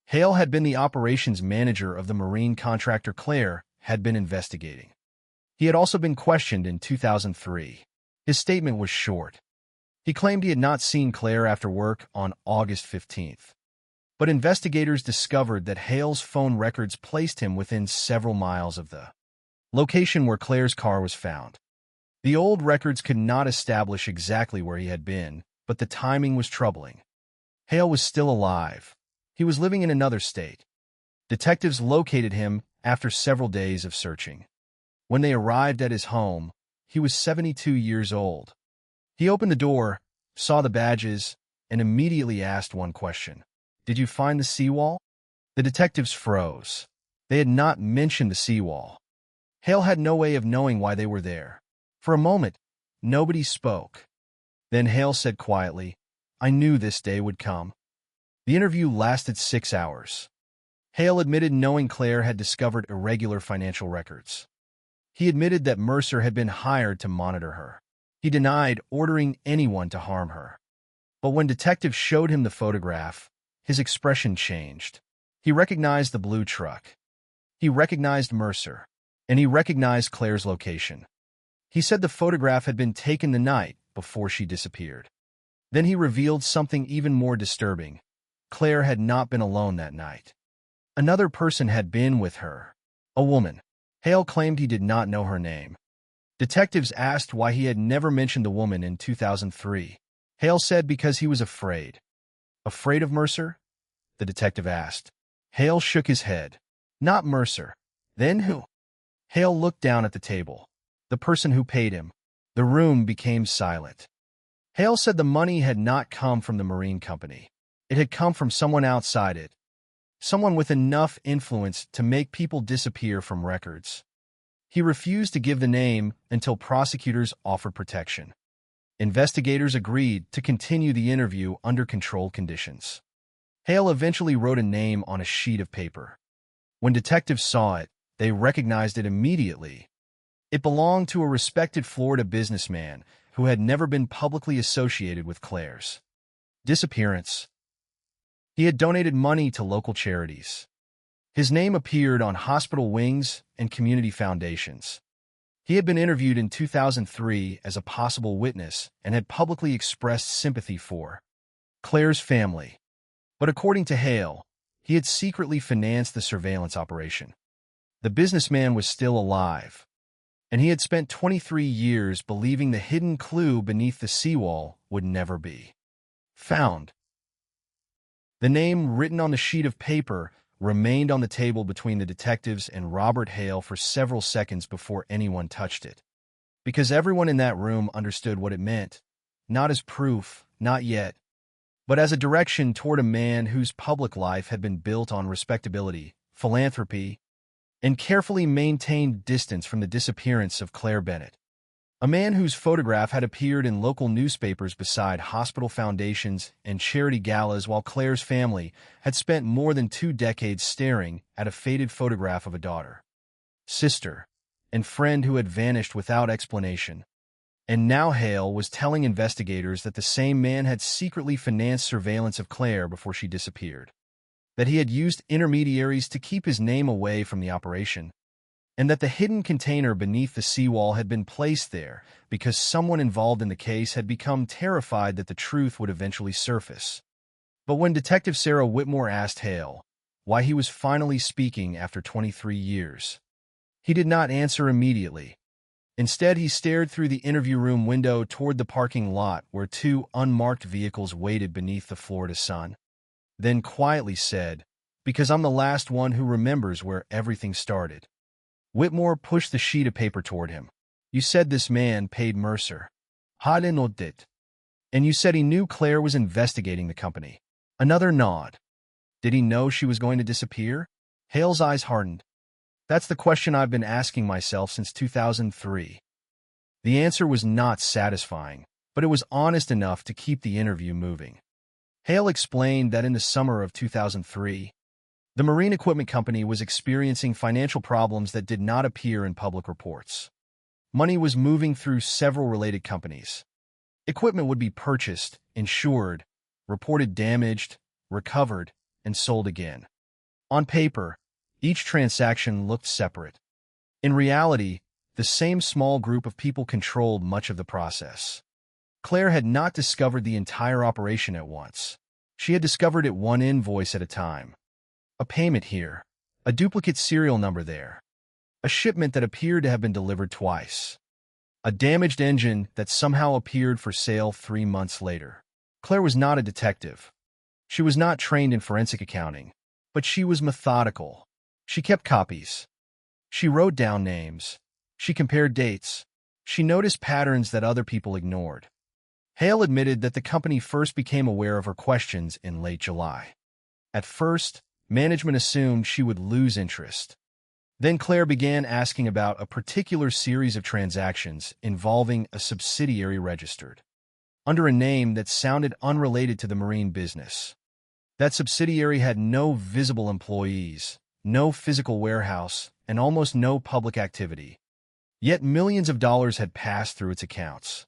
Hale had been the operations manager of the marine contractor Claire had been investigating. He had also been questioned in 2003. His statement was short. He claimed he had not seen Claire after work on August 15th. But investigators discovered that Hale's phone records placed him within several miles of the location where Claire's car was found. The old records could not establish exactly where he had been, but the timing was troubling. Hale was still alive. He was living in another state. Detectives located him after several days of searching. When they arrived at his home, he was 72 years old. He opened the door, saw the badges, and immediately asked one question. "Did you find the seawall?" The detectives froze. They had not mentioned the seawall. Hale had no way of knowing why they were there. For a moment, nobody spoke. Then Hale said quietly, "I knew this day would come." The interview lasted 6 hours. Hale admitted knowing Claire had discovered irregular financial records. He admitted that Mercer had been hired to monitor her. He denied ordering anyone to harm her. But when detectives showed him the photograph, his expression changed. He recognized the blue truck. He recognized Mercer. And he recognized Claire's location. He said the photograph had been taken the night before she disappeared. Then he revealed something even more disturbing. Claire had not been alone that night. Another person had been with her. A woman. Hale claimed he did not know her name. Detectives asked why he had never mentioned the woman in 2003. Hale said because he was afraid. Afraid of Mercer? The detective asked. Hale shook his head. Not Mercer. Then who? Hale looked down at the table. The person who paid him. The room became silent. Hale said the money had not come from the marine company. It had come from someone outside it. Someone with enough influence to make people disappear from records. He refused to give the name until prosecutors offered protection. Investigators agreed to continue the interview under controlled conditions. Hale eventually wrote a name on a sheet of paper. When detectives saw it, they recognized it immediately. It belonged to a respected Florida businessman who had never been publicly associated with Claire's disappearance. He had donated money to local charities. His name appeared on hospital wings and community foundations. He had been interviewed in 2003 as a possible witness and had publicly expressed sympathy for Claire's family. But according to Hale, he had secretly financed the surveillance operation. The businessman was still alive, and he had spent 23 years believing the hidden clue beneath the seawall would never be found. The name written on the sheet of paper remained on the table between the detectives and Robert Hale for several seconds before anyone touched it. Because everyone in that room understood what it meant, not as proof, not yet, but as a direction toward a man whose public life had been built on respectability, philanthropy, and carefully maintained distance from the disappearance of Claire Bennett. A man whose photograph had appeared in local newspapers beside hospital foundations and charity galas while Claire's family had spent more than 2 decades staring at a faded photograph of a daughter, sister, and friend who had vanished without explanation. And now Hale was telling investigators that the same man had secretly financed surveillance of Claire before she disappeared, that he had used intermediaries to keep his name away from the operation, and that the hidden container beneath the seawall had been placed there because someone involved in the case had become terrified that the truth would eventually surface. But when Detective Sarah Whitmore asked Hale why he was finally speaking after 23 years, he did not answer immediately. Instead, he stared through the interview room window toward the parking lot where two unmarked vehicles waited beneath the Florida sun, then quietly said, "Because I'm the last one who remembers where everything started." Whitmore pushed the sheet of paper toward him. "You said this man paid Mercer. Hade nodded. And you said he knew Claire was investigating the company." Another nod. Did he know she was going to disappear? Hale's eyes hardened. "That's the question I've been asking myself since 2003. The answer was not satisfying, but it was honest enough to keep the interview moving. Hale explained that in the summer of 2003, the marine equipment company was experiencing financial problems that did not appear in public reports. Money was moving through several related companies. Equipment would be purchased, insured, reported damaged, recovered, and sold again. On paper, each transaction looked separate. In reality, the same small group of people controlled much of the process. Claire had not discovered the entire operation at once. She had discovered it one invoice at a time. A payment here, a duplicate serial number there, a shipment that appeared to have been delivered twice, a damaged engine that somehow appeared for sale 3 months later. Claire was not a detective. She was not trained in forensic accounting, but she was methodical. She kept copies. She wrote down names. She compared dates. She noticed patterns that other people ignored. Hale admitted that the company first became aware of her questions in late July. At first, management assumed she would lose interest. Then Claire began asking about a particular series of transactions involving a subsidiary registered under a name that sounded unrelated to the marine business. That subsidiary had no visible employees, no physical warehouse, and almost no public activity. Yet millions of dollars had passed through its accounts.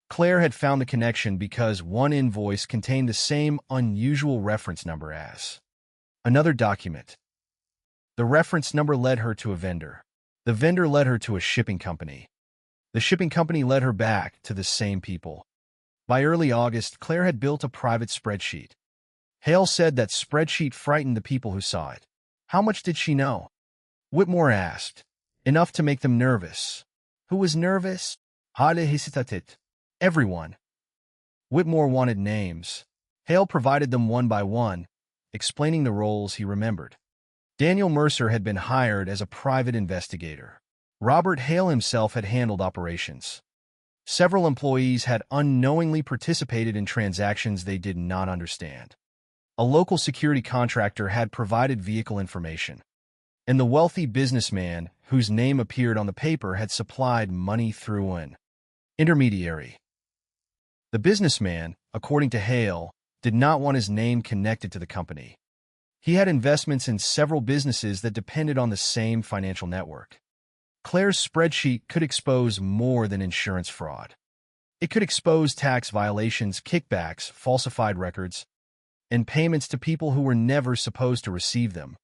Claire had found the connection because one invoice contained the same unusual reference number as another document. The reference number led her to a vendor. The vendor led her to a shipping company. The shipping company led her back to the same people. By early August, Claire had built a private spreadsheet. Hale said that spreadsheet frightened the people who saw it. How much did she know? Whitmore asked. Enough to make them nervous. Who was nervous? Hade hesitated. Everyone. Whitmore wanted names. Hale provided them one by one, explaining the roles he remembered. Daniel Mercer had been hired as a private investigator. Robert Hale himself had handled operations. Several employees had unknowingly participated in transactions they did not understand. A local security contractor had provided vehicle information, and the wealthy businessman whose name appeared on the paper had supplied money through an intermediary. The businessman, according to Hale, did not want his name connected to the company. He had investments in several businesses that depended on the same financial network. Claire's spreadsheet could expose more than insurance fraud. It could expose tax violations, kickbacks, falsified records, and payments to people who were never supposed to receive them.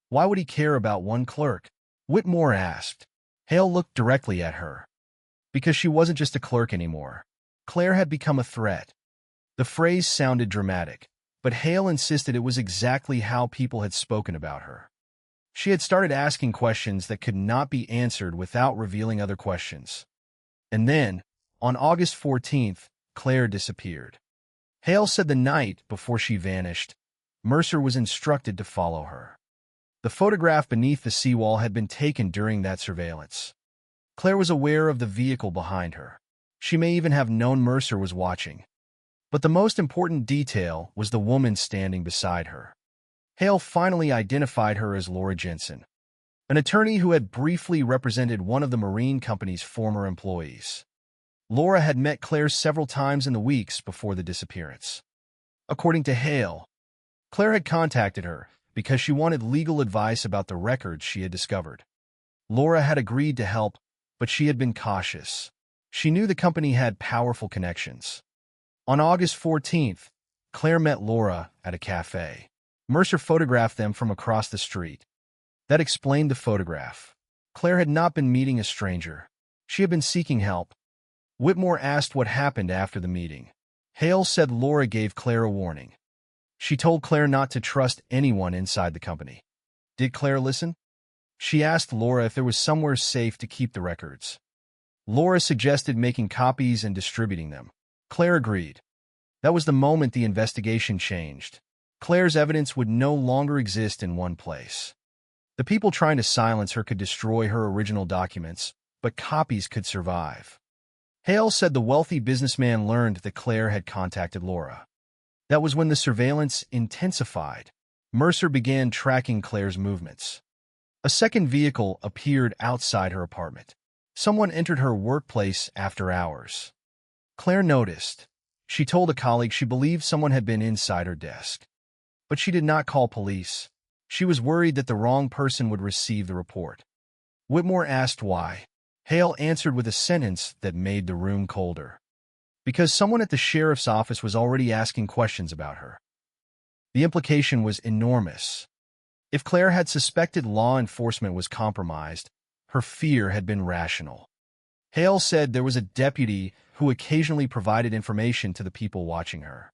Why would he care about one clerk? Whitmore asked. Hale looked directly at her. Because she wasn't just a clerk anymore. Claire had become a threat. The phrase sounded dramatic, but Hale insisted it was exactly how people had spoken about her. She had started asking questions that could not be answered without revealing other questions. And then, on August 14th, Claire disappeared. Hale said the night before she vanished, Mercer was instructed to follow her. The photograph beneath the seawall had been taken during that surveillance. Claire was aware of the vehicle behind her. She may even have known Mercer was watching. But the most important detail was the woman standing beside her. Hale finally identified her as Laura Jensen, an attorney who had briefly represented one of the marine company's former employees. Laura had met Claire several times in the weeks before the disappearance. According to Hale, Claire had contacted her because she wanted legal advice about the records she had discovered. Laura had agreed to help, but she had been cautious. She knew the company had powerful connections. On August 14th, Claire met Laura at a cafe. Mercer photographed them from across the street. That explained the photograph. Claire had not been meeting a stranger. She had been seeking help. Whitmore asked what happened after the meeting. Hale said Laura gave Claire a warning. She told Claire not to trust anyone inside the company. Did Claire listen? She asked Laura if there was somewhere safe to keep the records. Laura suggested making copies and distributing them. Claire agreed. That was the moment the investigation changed. Claire's evidence would no longer exist in one place. The people trying to silence her could destroy her original documents, but copies could survive. Hale said the wealthy businessman learned that Claire had contacted Laura. That was when the surveillance intensified. Mercer began tracking Claire's movements. A second vehicle appeared outside her apartment. Someone entered her workplace after hours. Claire noticed. She told a colleague she believed someone had been inside her desk. But she did not call police. She was worried that the wrong person would receive the report. Whitmore asked why. Hale answered with a sentence that made the room colder. Because someone at the sheriff's office was already asking questions about her. The implication was enormous. If Claire had suspected law enforcement was compromised, her fear had been rational. Hale said there was a deputy who occasionally provided information to the people watching her.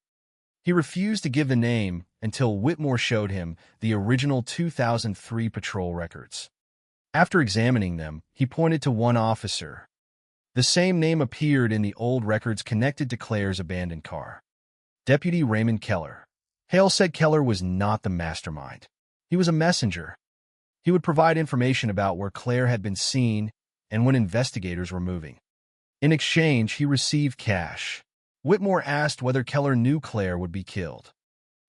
He refused to give the name until Whitmore showed him the original 2003 patrol records. After examining them, he pointed to one officer. The same name appeared in the old records connected to Claire's abandoned car. Deputy Raymond Keller. Hale said Keller was not the mastermind. He was a messenger. He would provide information about where Claire had been seen and when investigators were moving. In exchange, he received cash. Whitmore asked whether Keller knew Claire would be killed.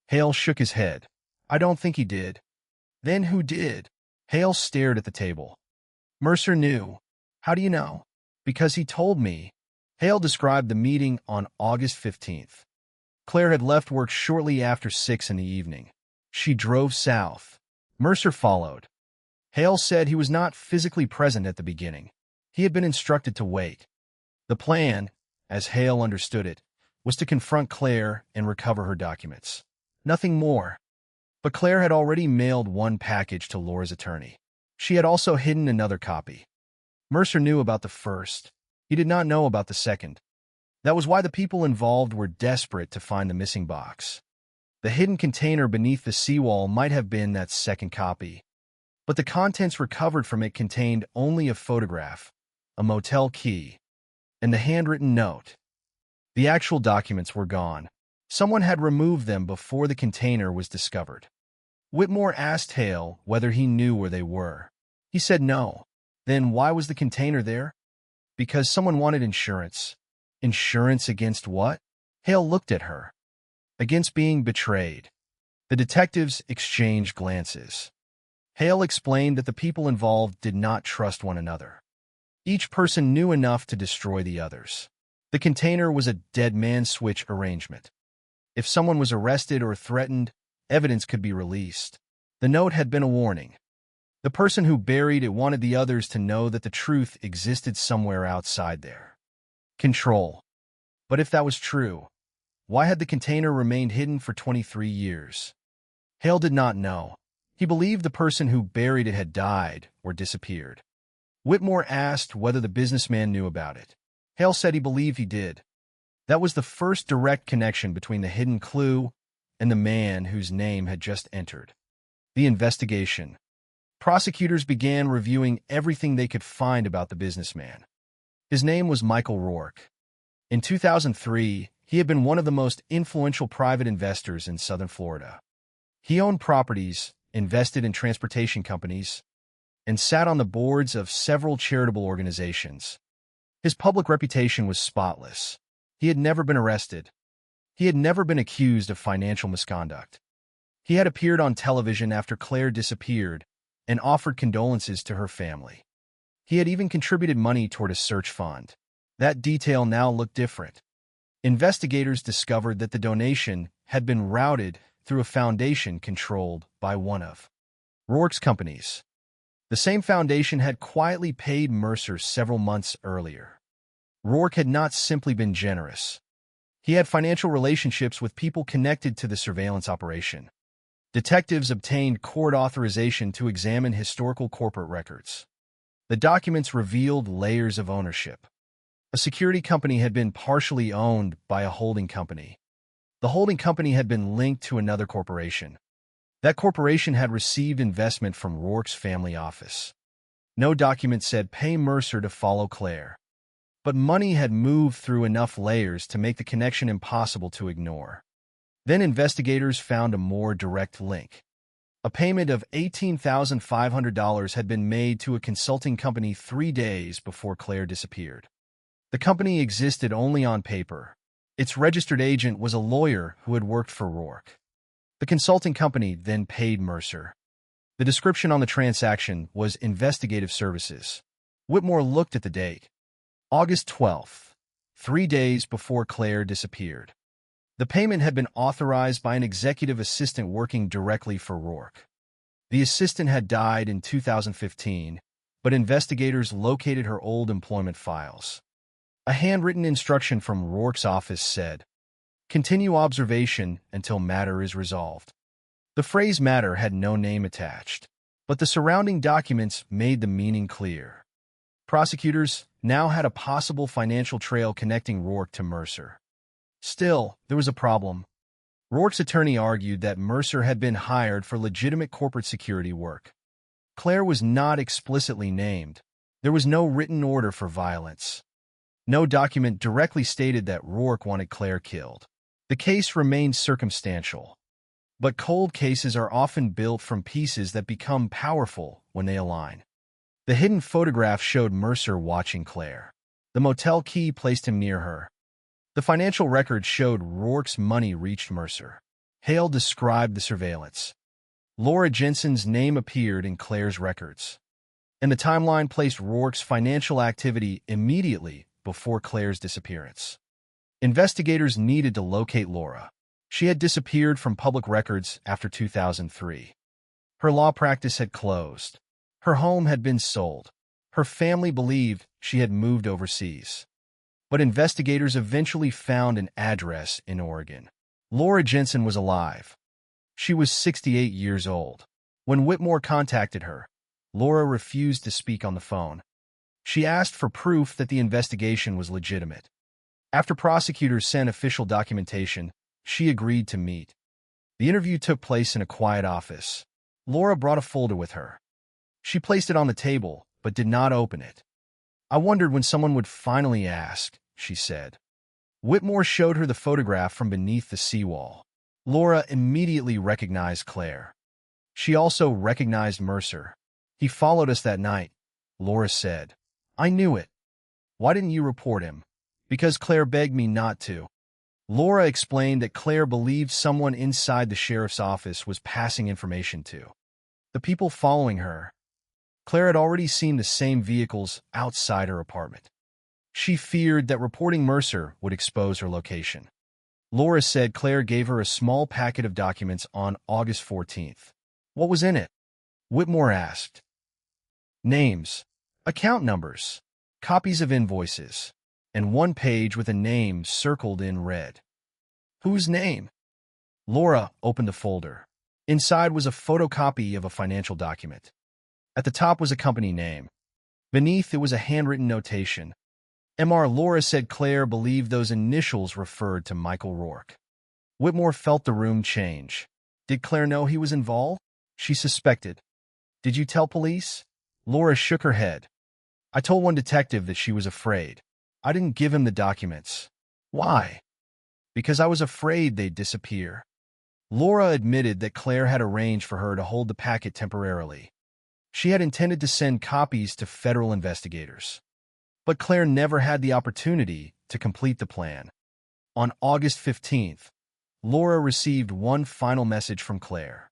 Hale shook his head. I don't think he did. Then who did? Hale stared at the table. Mercer knew. How do you know? Because he told me. Hale described the meeting on August 15th. Claire had left work shortly after 6 in the evening. She drove south. Mercer followed. Hale said he was not physically present at the beginning. He had been instructed to wait. The plan, as Hale understood it, was to confront Claire and recover her documents. Nothing more. But Claire had already mailed one package to Laura's attorney. She had also hidden another copy. Mercer knew about the first. He did not know about the second. That was why the people involved were desperate to find the missing box. The hidden container beneath the seawall might have been that second copy. But the contents recovered from it contained only a photograph, a motel key, and the handwritten note. The actual documents were gone. Someone had removed them before the container was discovered. Whitmore asked Hale whether he knew where they were. He said no. Then why was the container there? Because someone wanted insurance. Insurance against what? Hale looked at her. Against being betrayed. The detectives exchanged glances. Hale explained that the people involved did not trust one another. Each person knew enough to destroy the others. The container was a dead man switch arrangement. If someone was arrested or threatened, evidence could be released. The note had been a warning. The person who buried it wanted the others to know that the truth existed somewhere outside there. Control. But if that was true, why had the container remained hidden for 23 years? Hale did not know. He believed the person who buried it had died or disappeared. Whitmore asked whether the businessman knew about it. Hale said he believed he did. That was the first direct connection between the hidden clue and the man whose name had just entered. The investigation. Prosecutors began reviewing everything they could find about the businessman. His name was Michael Rourke. In 2003, he had been one of the most influential private investors in southern Florida. He owned properties, invested in transportation companies, and sat on the boards of several charitable organizations. His public reputation was spotless. He had never been arrested. He had never been accused of financial misconduct. He had appeared on television after Claire disappeared and offered condolences to her family. He had even contributed money toward a search fund. That detail now looked different. Investigators discovered that the donation had been routed through a foundation controlled by one of Rourke's companies. The same foundation had quietly paid Mercer several months earlier. Rourke had not simply been generous. He had financial relationships with people connected to the surveillance operation. Detectives obtained court authorization to examine historical corporate records. The documents revealed layers of ownership. A security company had been partially owned by a holding company. The holding company had been linked to another corporation. That corporation had received investment from Rourke's family office. No document said pay Mercer to follow Claire. But money had moved through enough layers to make the connection impossible to ignore. Then investigators found a more direct link. A payment of $18,500 had been made to a consulting company 3 days before Claire disappeared. The company existed only on paper. Its registered agent was a lawyer who had worked for Rourke. The consulting company then paid Mercer. The description on the transaction was investigative services. Whitmore looked at the date. August 12th, 3 days before Claire disappeared. The payment had been authorized by an executive assistant working directly for Rourke. The assistant had died in 2015, but investigators located her old employment files. A handwritten instruction from Rourke's office said, "Continue observation until matter is resolved." The phrase matter had no name attached, but the surrounding documents made the meaning clear. Prosecutors now had a possible financial trail connecting Rourke to Mercer. Still, there was a problem. Rourke's attorney argued that Mercer had been hired for legitimate corporate security work. Claire was not explicitly named. There was no written order for violence. No document directly stated that Rourke wanted Claire killed. The case remained circumstantial. But cold cases are often built from pieces that become powerful when they align. The hidden photograph showed Mercer watching Claire. The motel key placed him near her. The financial records showed Rourke's money reached Mercer. Hale described the surveillance. Laura Jensen's name appeared in Claire's records. And the timeline placed Rourke's financial activity immediately before Claire's disappearance. Investigators needed to locate Laura. She had disappeared from public records after 2003. Her law practice had closed. Her home had been sold. Her family believed she had moved overseas. But investigators eventually found an address in Oregon. Laura Jensen was alive. She was 68 years old. When Whitmore contacted her, Laura refused to speak on the phone. She asked for proof that the investigation was legitimate. After prosecutors sent official documentation, she agreed to meet. The interview took place in a quiet office. Laura brought a folder with her. She placed it on the table, but did not open it. "I wondered when someone would finally ask," she said. Whitmore showed her the photograph from beneath the seawall. Laura immediately recognized Claire. She also recognized Mercer. "He followed us that night," Laura said. "I knew it." "Why didn't you report him?" "Because Claire begged me not to." Laura explained that Claire believed someone inside the sheriff's office was passing information to the people following her. Claire had already seen the same vehicles outside her apartment. She feared that reporting Mercer would expose her location. Laura said Claire gave her a small packet of documents on August 14th. "What was in it?" Whitmore asked. "Names, account numbers, copies of invoices, and one page with a name circled in red." "Whose name?" Laura opened the folder. Inside was a photocopy of a financial document. At the top was a company name. Beneath it was a handwritten notation. Mr. Laura said Claire believed those initials referred to Michael Rourke. Whitmore felt the room change. Did Claire know he was involved? She suspected. "Did you tell police?" Laura shook her head. "I told one detective that she was afraid. I didn't give him the documents." "Why?" "Because I was afraid they'd disappear." Laura admitted that Claire had arranged for her to hold the packet temporarily. She had intended to send copies to federal investigators. But Claire never had the opportunity to complete the plan. On August 15th, Laura received one final message from Claire.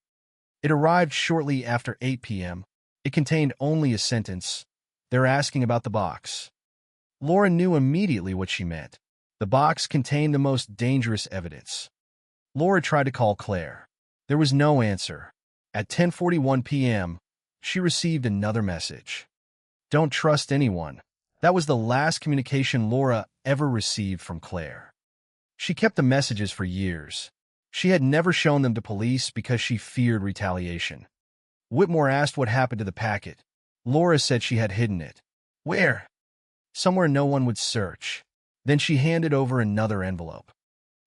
It arrived shortly after 8 p.m. It contained only a sentence. "They're asking about the box." Laura knew immediately what she meant. The box contained the most dangerous evidence. Laura tried to call Claire. There was no answer. At 10:41 p.m., she received another message. "Don't trust anyone." That was the last communication Laura ever received from Claire. She kept the messages for years. She had never shown them to police because she feared retaliation. Whitmore asked what happened to the packet. Laura said she had hidden it. Where? Somewhere no one would search. Then she handed over another envelope.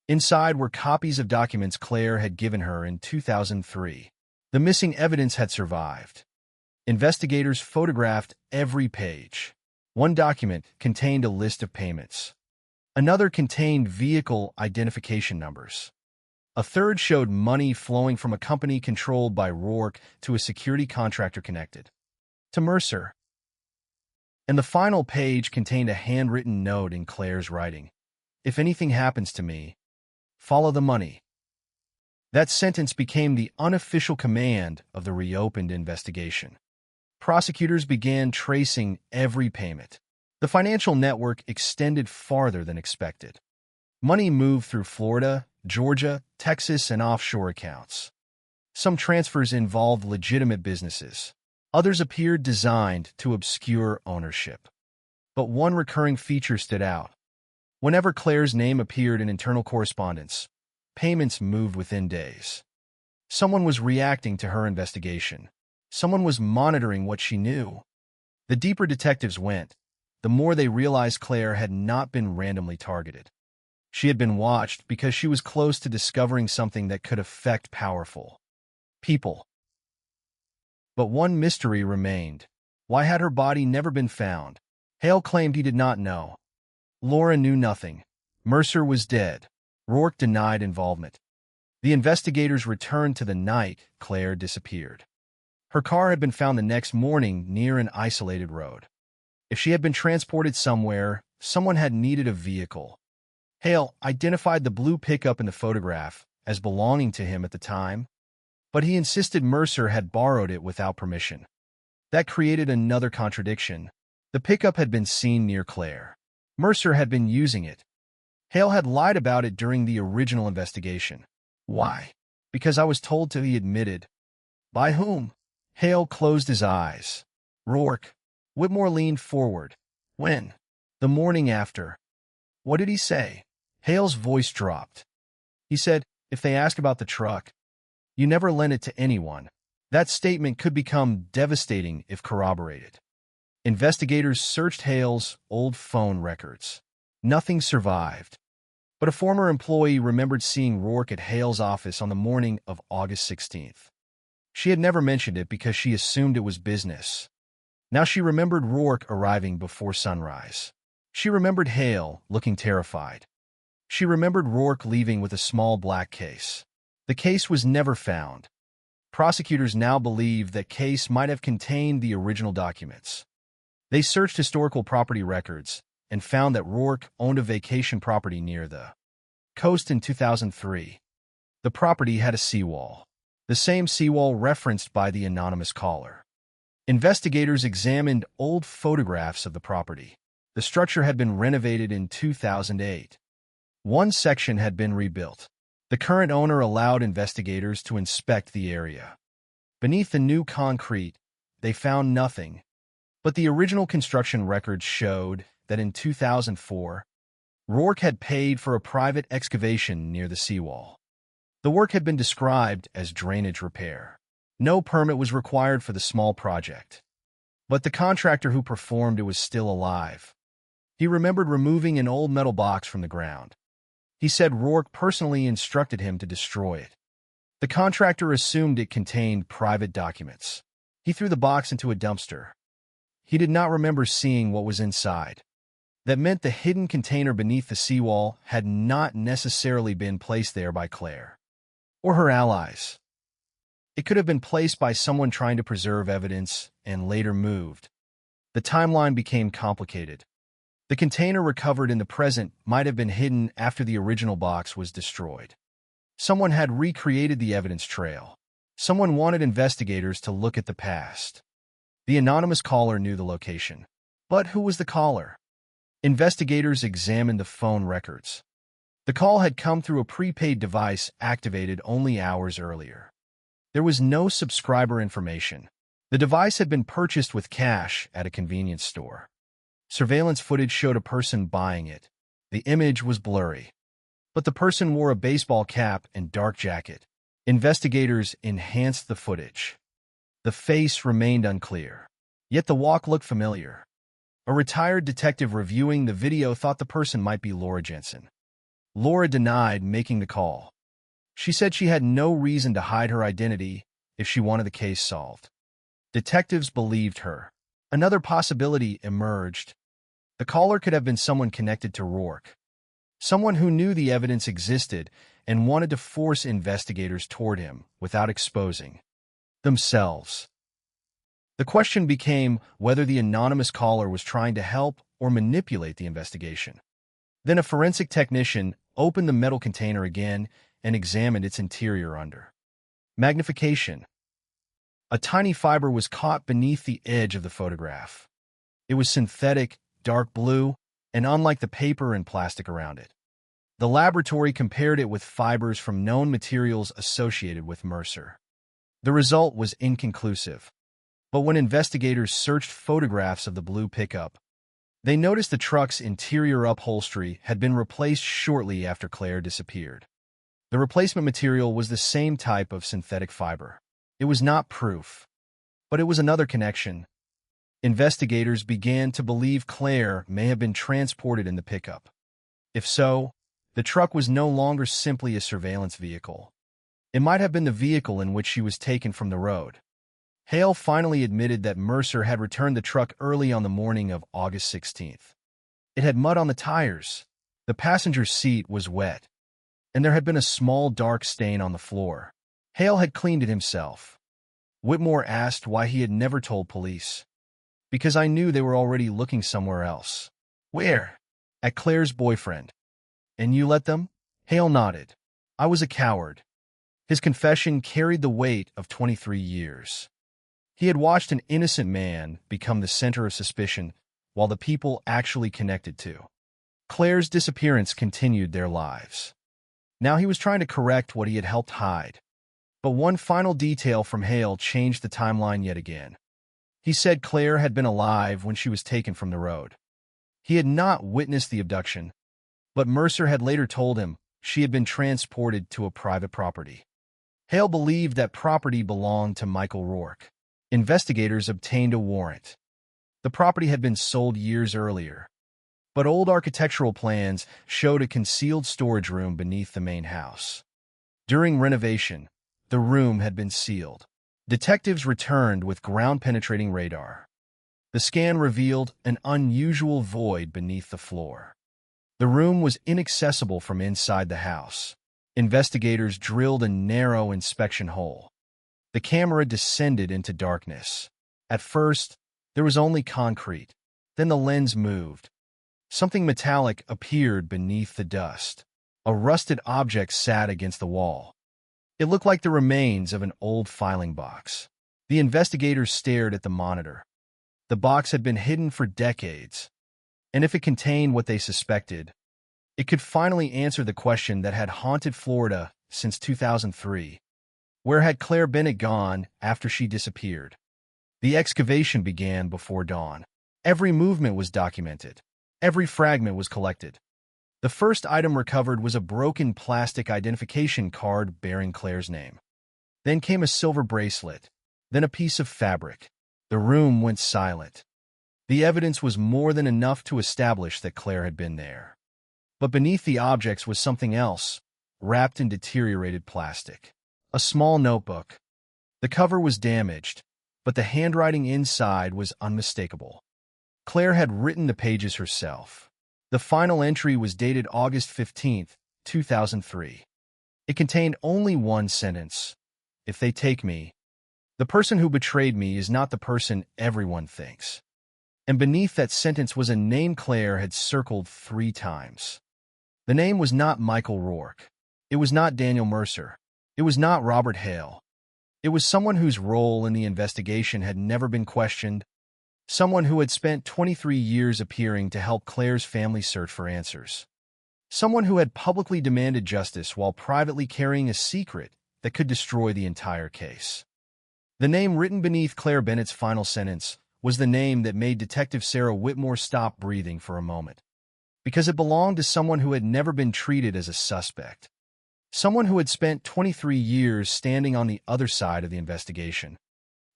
Inside were copies of documents Claire had given her in 2003. The missing evidence had survived. Investigators photographed every page. One document contained a list of payments. Another contained vehicle identification numbers. A third showed money flowing from a company controlled by Rourke to a security contractor connected to Mercer. And the final page contained a handwritten note in Claire's writing. If anything happens to me, follow the money. That sentence became the unofficial command of the reopened investigation. Prosecutors began tracing every payment. The financial network extended farther than expected. Money moved through Florida, Georgia, Texas, and offshore accounts. Some transfers involved legitimate businesses. Others appeared designed to obscure ownership. But one recurring feature stood out. Whenever Claire's name appeared in internal correspondence, payments moved within days. Someone was reacting to her investigation. Someone was monitoring what she knew. The deeper detectives went, the more they realized Claire had not been randomly targeted. She had been watched because she was close to discovering something that could affect powerful people. But one mystery remained. Why had her body never been found? Hale claimed he did not know. Laura knew nothing. Mercer was dead. Rourke denied involvement. The investigators returned to the night Claire disappeared. Her car had been found the next morning near an isolated road. If she had been transported somewhere, someone had needed a vehicle. Hale identified the blue pickup in the photograph as belonging to him at the time, but he insisted Mercer had borrowed it without permission. That created another contradiction. The pickup had been seen near Claire. Mercer had been using it. Hale had lied about it during the original investigation. Why? Because I was told to, he admitted. By whom? Hale closed his eyes. Rourke. Whitmore leaned forward. When? The morning after. What did he say? Hale's voice dropped. He said, if they ask about the truck, you never lent it to anyone. That statement could become devastating if corroborated. Investigators searched Hale's old phone records. Nothing survived. But a former employee remembered seeing Rourke at Hale's office on the morning of August 16th. She had never mentioned it because she assumed it was business. Now she remembered Rourke arriving before sunrise. She remembered Hale looking terrified. She remembered Rourke leaving with a small black case. The case was never found. Prosecutors now believe that case might have contained the original documents. They searched historical property records and found that Rourke owned a vacation property near the coast in 2003. The property had a seawall, the same seawall referenced by the anonymous caller. Investigators examined old photographs of the property. The structure had been renovated in 2008. One section had been rebuilt. The current owner allowed investigators to inspect the area. Beneath the new concrete, they found nothing, but the original construction records showed that in 2004, Rourke had paid for a private excavation near the seawall. The work had been described as drainage repair. No permit was required for the small project. But the contractor who performed it was still alive. He remembered removing an old metal box from the ground. He said Rourke personally instructed him to destroy it. The contractor assumed it contained private documents. He threw the box into a dumpster. He did not remember seeing what was inside. That meant the hidden container beneath the seawall had not necessarily been placed there by Claire or her allies. It could have been placed by someone trying to preserve evidence and later moved. The timeline became complicated. The container recovered in the present might have been hidden after the original box was destroyed. Someone had recreated the evidence trail. Someone wanted investigators to look at the past. The anonymous caller knew the location. But who was the caller? Investigators examined the phone records. The call had come through a prepaid device activated only hours earlier. There was no subscriber information. The device had been purchased with cash at a convenience store. Surveillance footage showed a person buying it. The image was blurry, but the person wore a baseball cap and dark jacket. Investigators enhanced the footage. The face remained unclear. Yet the walk looked familiar. A retired detective reviewing the video thought the person might be Laura Jensen. Laura denied making the call. She said she had no reason to hide her identity if she wanted the case solved. Detectives believed her. Another possibility emerged. The caller could have been someone connected to Rourke. Someone who knew the evidence existed and wanted to force investigators toward him without exposing themselves. The question became whether the anonymous caller was trying to help or manipulate the investigation. Then a forensic technician opened the metal container again and examined its interior under magnification. A tiny fiber was caught beneath the edge of the photograph. It was synthetic, dark blue, and unlike the paper and plastic around it. The laboratory compared it with fibers from known materials associated with Mercer. The result was inconclusive. But when investigators searched photographs of the blue pickup, they noticed the truck's interior upholstery had been replaced shortly after Claire disappeared. The replacement material was the same type of synthetic fiber. It was not proof, but it was another connection. Investigators began to believe Claire may have been transported in the pickup. If so, the truck was no longer simply a surveillance vehicle. It might have been the vehicle in which she was taken from the road. Hale finally admitted that Mercer had returned the truck early on the morning of August 16th. It had mud on the tires, the passenger seat was wet, and there had been a small dark stain on the floor. Hale had cleaned it himself. Whitmore asked why he had never told police. Because I knew they were already looking somewhere else. Where? At Claire's boyfriend. And you let them? Hale nodded. I was a coward. His confession carried the weight of 23 years. He had watched an innocent man become the center of suspicion while the people actually connected to Claire's disappearance continued their lives. Now he was trying to correct what he had helped hide. But one final detail from Hale changed the timeline yet again. He said Claire had been alive when she was taken from the road. He had not witnessed the abduction, but Mercer had later told him she had been transported to a private property. Hale believed that property belonged to Michael Rourke. Investigators obtained a warrant. The property had been sold years earlier, but old architectural plans showed a concealed storage room beneath the main house. During renovation, the room had been sealed. Detectives returned with ground-penetrating radar. The scan revealed an unusual void beneath the floor. The room was inaccessible from inside the house. Investigators drilled a narrow inspection hole. The camera descended into darkness. At first, there was only concrete. Then the lens moved. Something metallic appeared beneath the dust. A rusted object sat against the wall. It looked like the remains of an old filing box. The investigators stared at the monitor. The box had been hidden for decades, and if it contained what they suspected, it could finally answer the question that had haunted Florida since 2003. Where had Claire Bennett gone after she disappeared? The excavation began before dawn. Every movement was documented. Every fragment was collected. The first item recovered was a broken plastic identification card bearing Claire's name. Then came a silver bracelet, then a piece of fabric. The room went silent. The evidence was more than enough to establish that Claire had been there. But beneath the objects was something else, wrapped in deteriorated plastic. A small notebook. The cover was damaged, but the handwriting inside was unmistakable. Claire had written the pages herself. The final entry was dated August 15, 2003. It contained only one sentence. If they take me, the person who betrayed me is not the person everyone thinks. And beneath that sentence was a name Claire had circled 3 times. The name was not Michael Rourke. It was not Daniel Mercer. It was not Robert Hale. It was someone whose role in the investigation had never been questioned, someone who had spent 23 years appearing to help Claire's family search for answers, someone who had publicly demanded justice while privately carrying a secret that could destroy the entire case. The name written beneath Claire Bennett's final sentence was the name that made Detective Sarah Whitmore stop breathing for a moment, because it belonged to someone who had never been treated as a suspect. Someone who had spent 23 years standing on the other side of the investigation.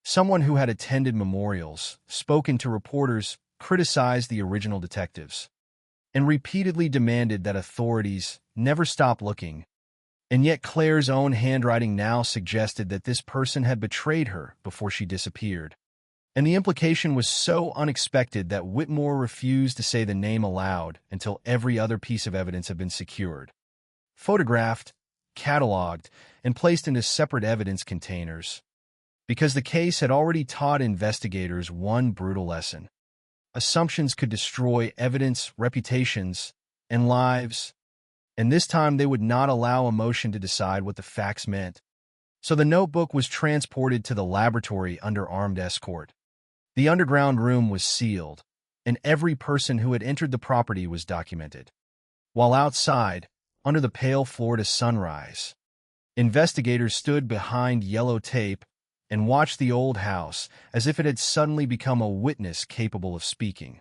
Someone who had attended memorials, spoken to reporters, criticized the original detectives, and repeatedly demanded that authorities never stop looking. And yet Claire's own handwriting now suggested that this person had betrayed her before she disappeared. And the implication was so unexpected that Whitmore refused to say the name aloud until every other piece of evidence had been secured, photographed, cataloged, and placed into separate evidence containers. Because the case had already taught investigators one brutal lesson. Assumptions could destroy evidence, reputations, and lives. And this time they would not allow emotion to decide what the facts meant. So the notebook was transported to the laboratory under armed escort. The underground room was sealed, and every person who had entered the property was documented. While outside, under the pale Florida sunrise, investigators stood behind yellow tape and watched the old house as if it had suddenly become a witness capable of speaking.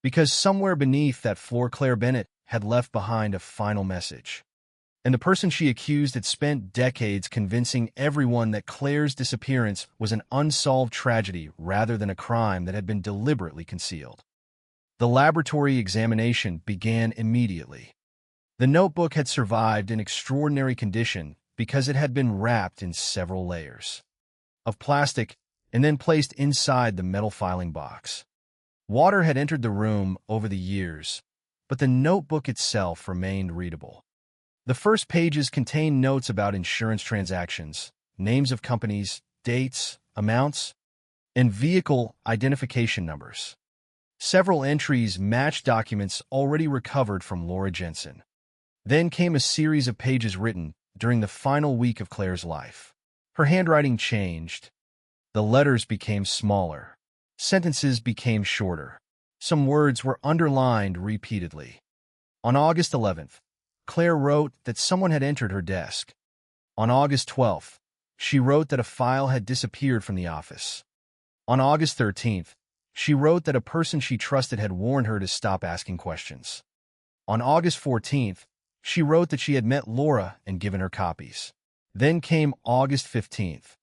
Because somewhere beneath that floor Claire Bennett had left behind a final message. And the person she accused had spent decades convincing everyone that Claire's disappearance was an unsolved tragedy rather than a crime that had been deliberately concealed. The laboratory examination began immediately. The notebook had survived in extraordinary condition because it had been wrapped in several layers of plastic and then placed inside the metal filing box. Water had entered the room over the years, but the notebook itself remained readable. The first pages contained notes about insurance transactions, names of companies, dates, amounts, and vehicle identification numbers. Several entries matched documents already recovered from Laura Jensen. Then came a series of pages written during the final week of Claire's life. Her handwriting changed. The letters became smaller. Sentences became shorter. Some words were underlined repeatedly. On August 11th, Claire wrote that someone had entered her desk. On August 12th, she wrote that a file had disappeared from the office. On August 13th, she wrote that a person she trusted had warned her to stop asking questions. On August 14th, she wrote that she had met Laura and given her copies. Then came August 15th.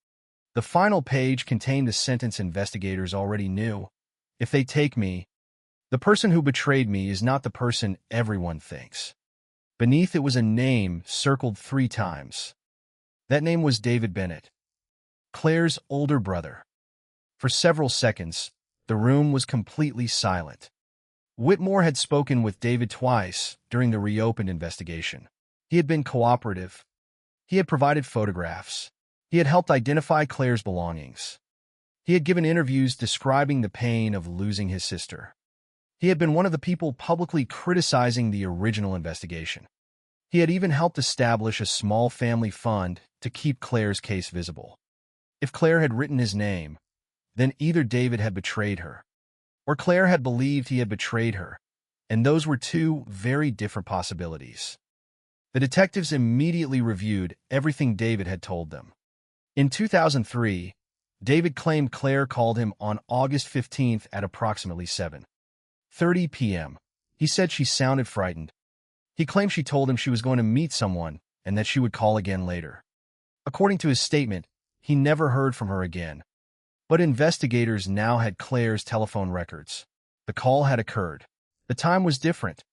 The final page contained the sentence investigators already knew. If they take me, the person who betrayed me is not the person everyone thinks. Beneath it was a name circled 3 times. That name was David Bennett, Claire's older brother. For several seconds, the room was completely silent. Whitmore had spoken with David twice during the reopened investigation. He had been cooperative. He had provided photographs. He had helped identify Claire's belongings. He had given interviews describing the pain of losing his sister. He had been one of the people publicly criticizing the original investigation. He had even helped establish a small family fund to keep Claire's case visible. If Claire had written his name, then either David had betrayed her, or Claire had believed he had betrayed her, and those were 2 very different possibilities. The detectives immediately reviewed everything David had told them. In 2003, David claimed Claire called him on August 15th at approximately 7:30 p.m. He said she sounded frightened. He claimed she told him she was going to meet someone and that she would call again later. According to his statement, he never heard from her again. But investigators now had Claire's telephone records. The call had occurred. The time was different.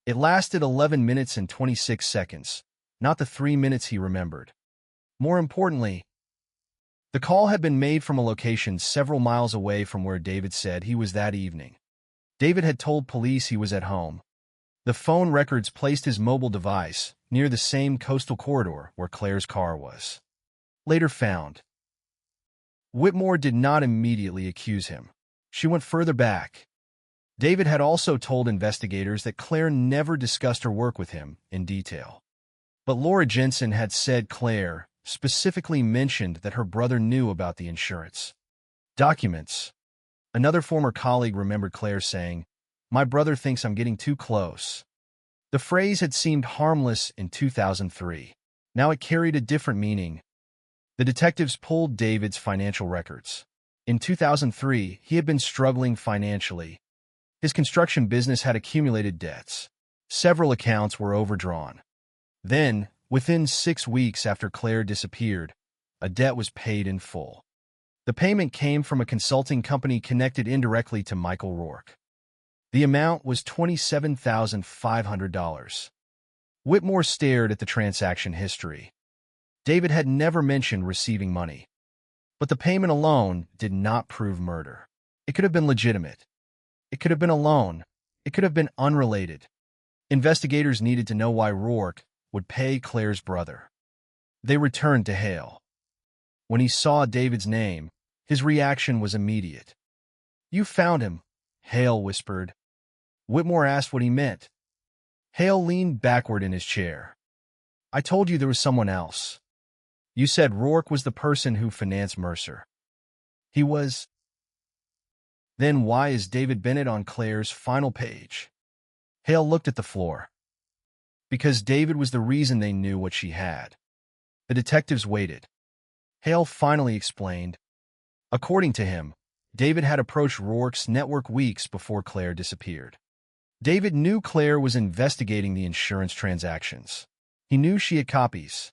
It lasted 11 minutes and 26 seconds, not the 3 minutes he remembered. More importantly, the call had been made from a location several miles away from where David said he was that evening. David had told police he was at home. The phone records placed his mobile device near the same coastal corridor where Claire's car was later found. Whitmore did not immediately accuse him. She went further back. David had also told investigators that Claire never discussed her work with him in detail. But Laura Jensen had said Claire specifically mentioned that her brother knew about the insurance documents. Another former colleague remembered Claire saying, "My brother thinks I'm getting too close." The phrase had seemed harmless in 2003. Now it carried a different meaning. The detectives pulled David's financial records. In 2003, he had been struggling financially. His construction business had accumulated debts. Several accounts were overdrawn. Then, within 6 weeks after Claire disappeared, a debt was paid in full. The payment came from a consulting company connected indirectly to Michael Rourke. The amount was $27,500. Whitmore stared at the transaction history. David had never mentioned receiving money. But the payment alone did not prove murder. It could have been legitimate. It could have been a loan. It could have been unrelated. Investigators needed to know why Rourke would pay Claire's brother. They returned to Hale. When he saw David's name, his reaction was immediate. "You found him," Hale whispered. Whitmore asked what he meant. Hale leaned backward in his chair. "I told you there was someone else. You said Rourke was the person who financed Mercer. He was. Then why is David Bennett on Claire's final page?" Hale looked at the floor. "Because David was the reason they knew what she had." The detectives waited. Hale finally explained. According to him, David had approached Rourke's network weeks before Claire disappeared. David knew Claire was investigating the insurance transactions. He knew she had copies,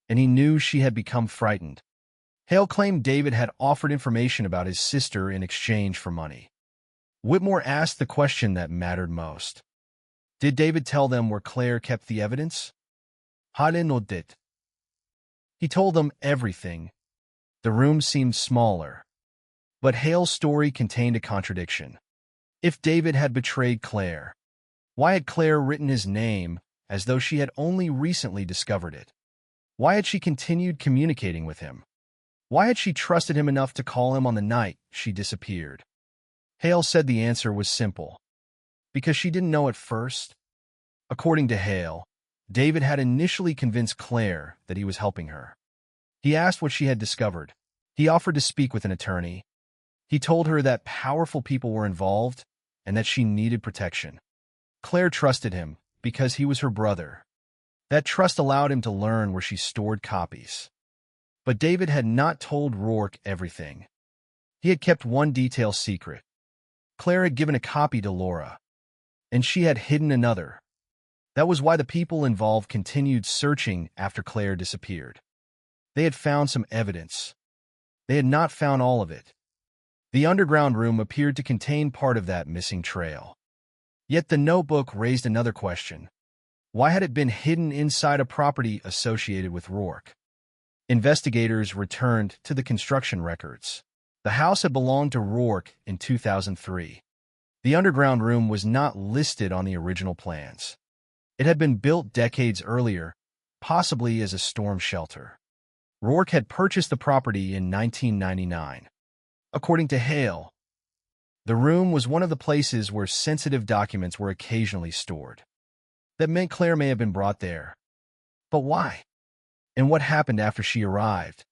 and he knew she had become frightened. Hale claimed David had offered information about his sister in exchange for money. Whitmore asked the question that mattered most. Did David tell them where Claire kept the evidence? Hale nodded. He told them everything. The room seemed smaller. But Hale's story contained a contradiction. If David had betrayed Claire, why had Claire written his name as though she had only recently discovered it? Why had she continued communicating with him? Why had she trusted him enough to call him on the night she disappeared? Hale said the answer was simple. Because she didn't know at first. According to Hale, David had initially convinced Claire that he was helping her. He asked what she had discovered. He offered to speak with an attorney. He told her that powerful people were involved and that she needed protection. Claire trusted him because he was her brother. That trust allowed him to learn where she stored copies. But David had not told Rourke everything. He had kept one detail secret. Claire had given a copy to Laura, and she had hidden another. That was why the people involved continued searching after Claire disappeared. They had found some evidence. They had not found all of it. The underground room appeared to contain part of that missing trail. Yet the notebook raised another question. Why had it been hidden inside a property associated with Rourke? Investigators returned to the construction records. The house had belonged to Rourke in 2003. The underground room was not listed on the original plans. It had been built decades earlier, possibly as a storm shelter. Rourke had purchased the property in 1999. According to Hale, the room was one of the places where sensitive documents were occasionally stored. That meant Claire may have been brought there. But why? And what happened after she arrived?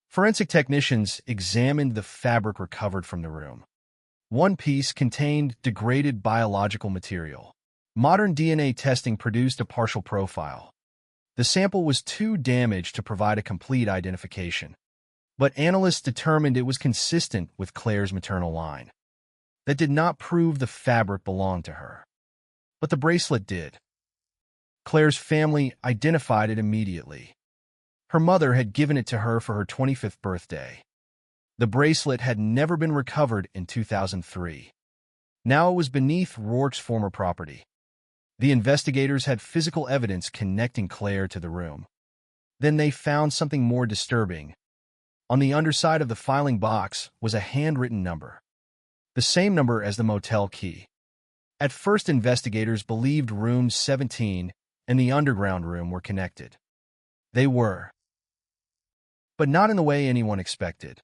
Forensic technicians examined the fabric recovered from the room. One piece contained degraded biological material. Modern DNA testing produced a partial profile. The sample was too damaged to provide a complete identification, but analysts determined it was consistent with Claire's maternal line. That did not prove the fabric belonged to her. But the bracelet did. Claire's family identified it immediately. Her mother had given it to her for her 25th birthday. The bracelet had never been recovered in 2003. Now it was beneath Rourke's former property. The investigators had physical evidence connecting Claire to the room. Then they found something more disturbing. On the underside of the filing box was a handwritten number. The same number as the motel key. At first, investigators believed room 17 and the underground room were connected. They were. But not in the way anyone expected.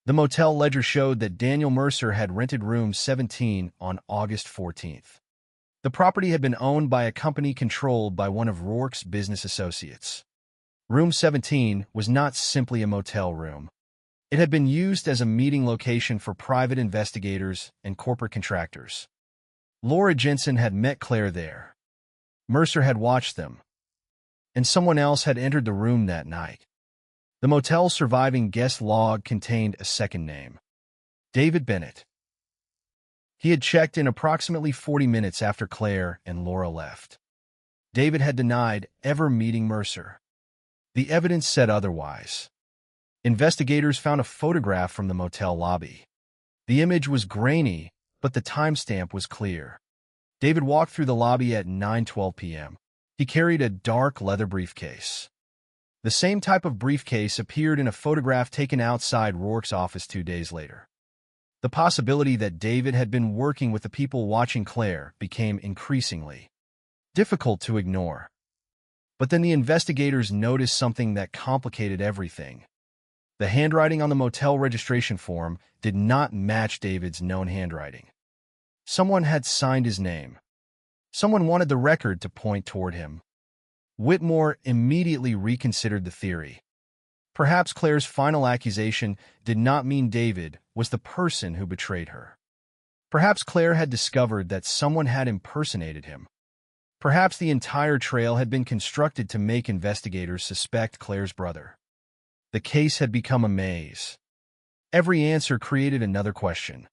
The motel ledger showed that Daniel Mercer had rented room 17 on August 14th. The property had been owned by a company controlled by one of Rourke's business associates. Room 17 was not simply a motel room. It had been used as a meeting location for private investigators and corporate contractors. Laura Jensen had met Claire there. Mercer had watched them. And someone else had entered the room that night. The motel's surviving guest log contained a second name. David Bennett. He had checked in approximately 40 minutes after Claire and Laura left. David had denied ever meeting Mercer. The evidence said otherwise. Investigators found a photograph from the motel lobby. The image was grainy, but the timestamp was clear. David walked through the lobby at 9:12 p.m. He carried a dark leather briefcase. The same type of briefcase appeared in a photograph taken outside Rourke's office 2 days later. The possibility that David had been working with the people watching Claire became increasingly difficult to ignore. But then the investigators noticed something that complicated everything. The handwriting on the motel registration form did not match David's known handwriting. Someone had signed his name. Someone wanted the record to point toward him. Whitmore immediately reconsidered the theory. Perhaps Claire's final accusation did not mean David was the person who betrayed her. Perhaps Claire had discovered that someone had impersonated him. Perhaps the entire trail had been constructed to make investigators suspect Claire's brother. The case had become a maze. Every answer created another question.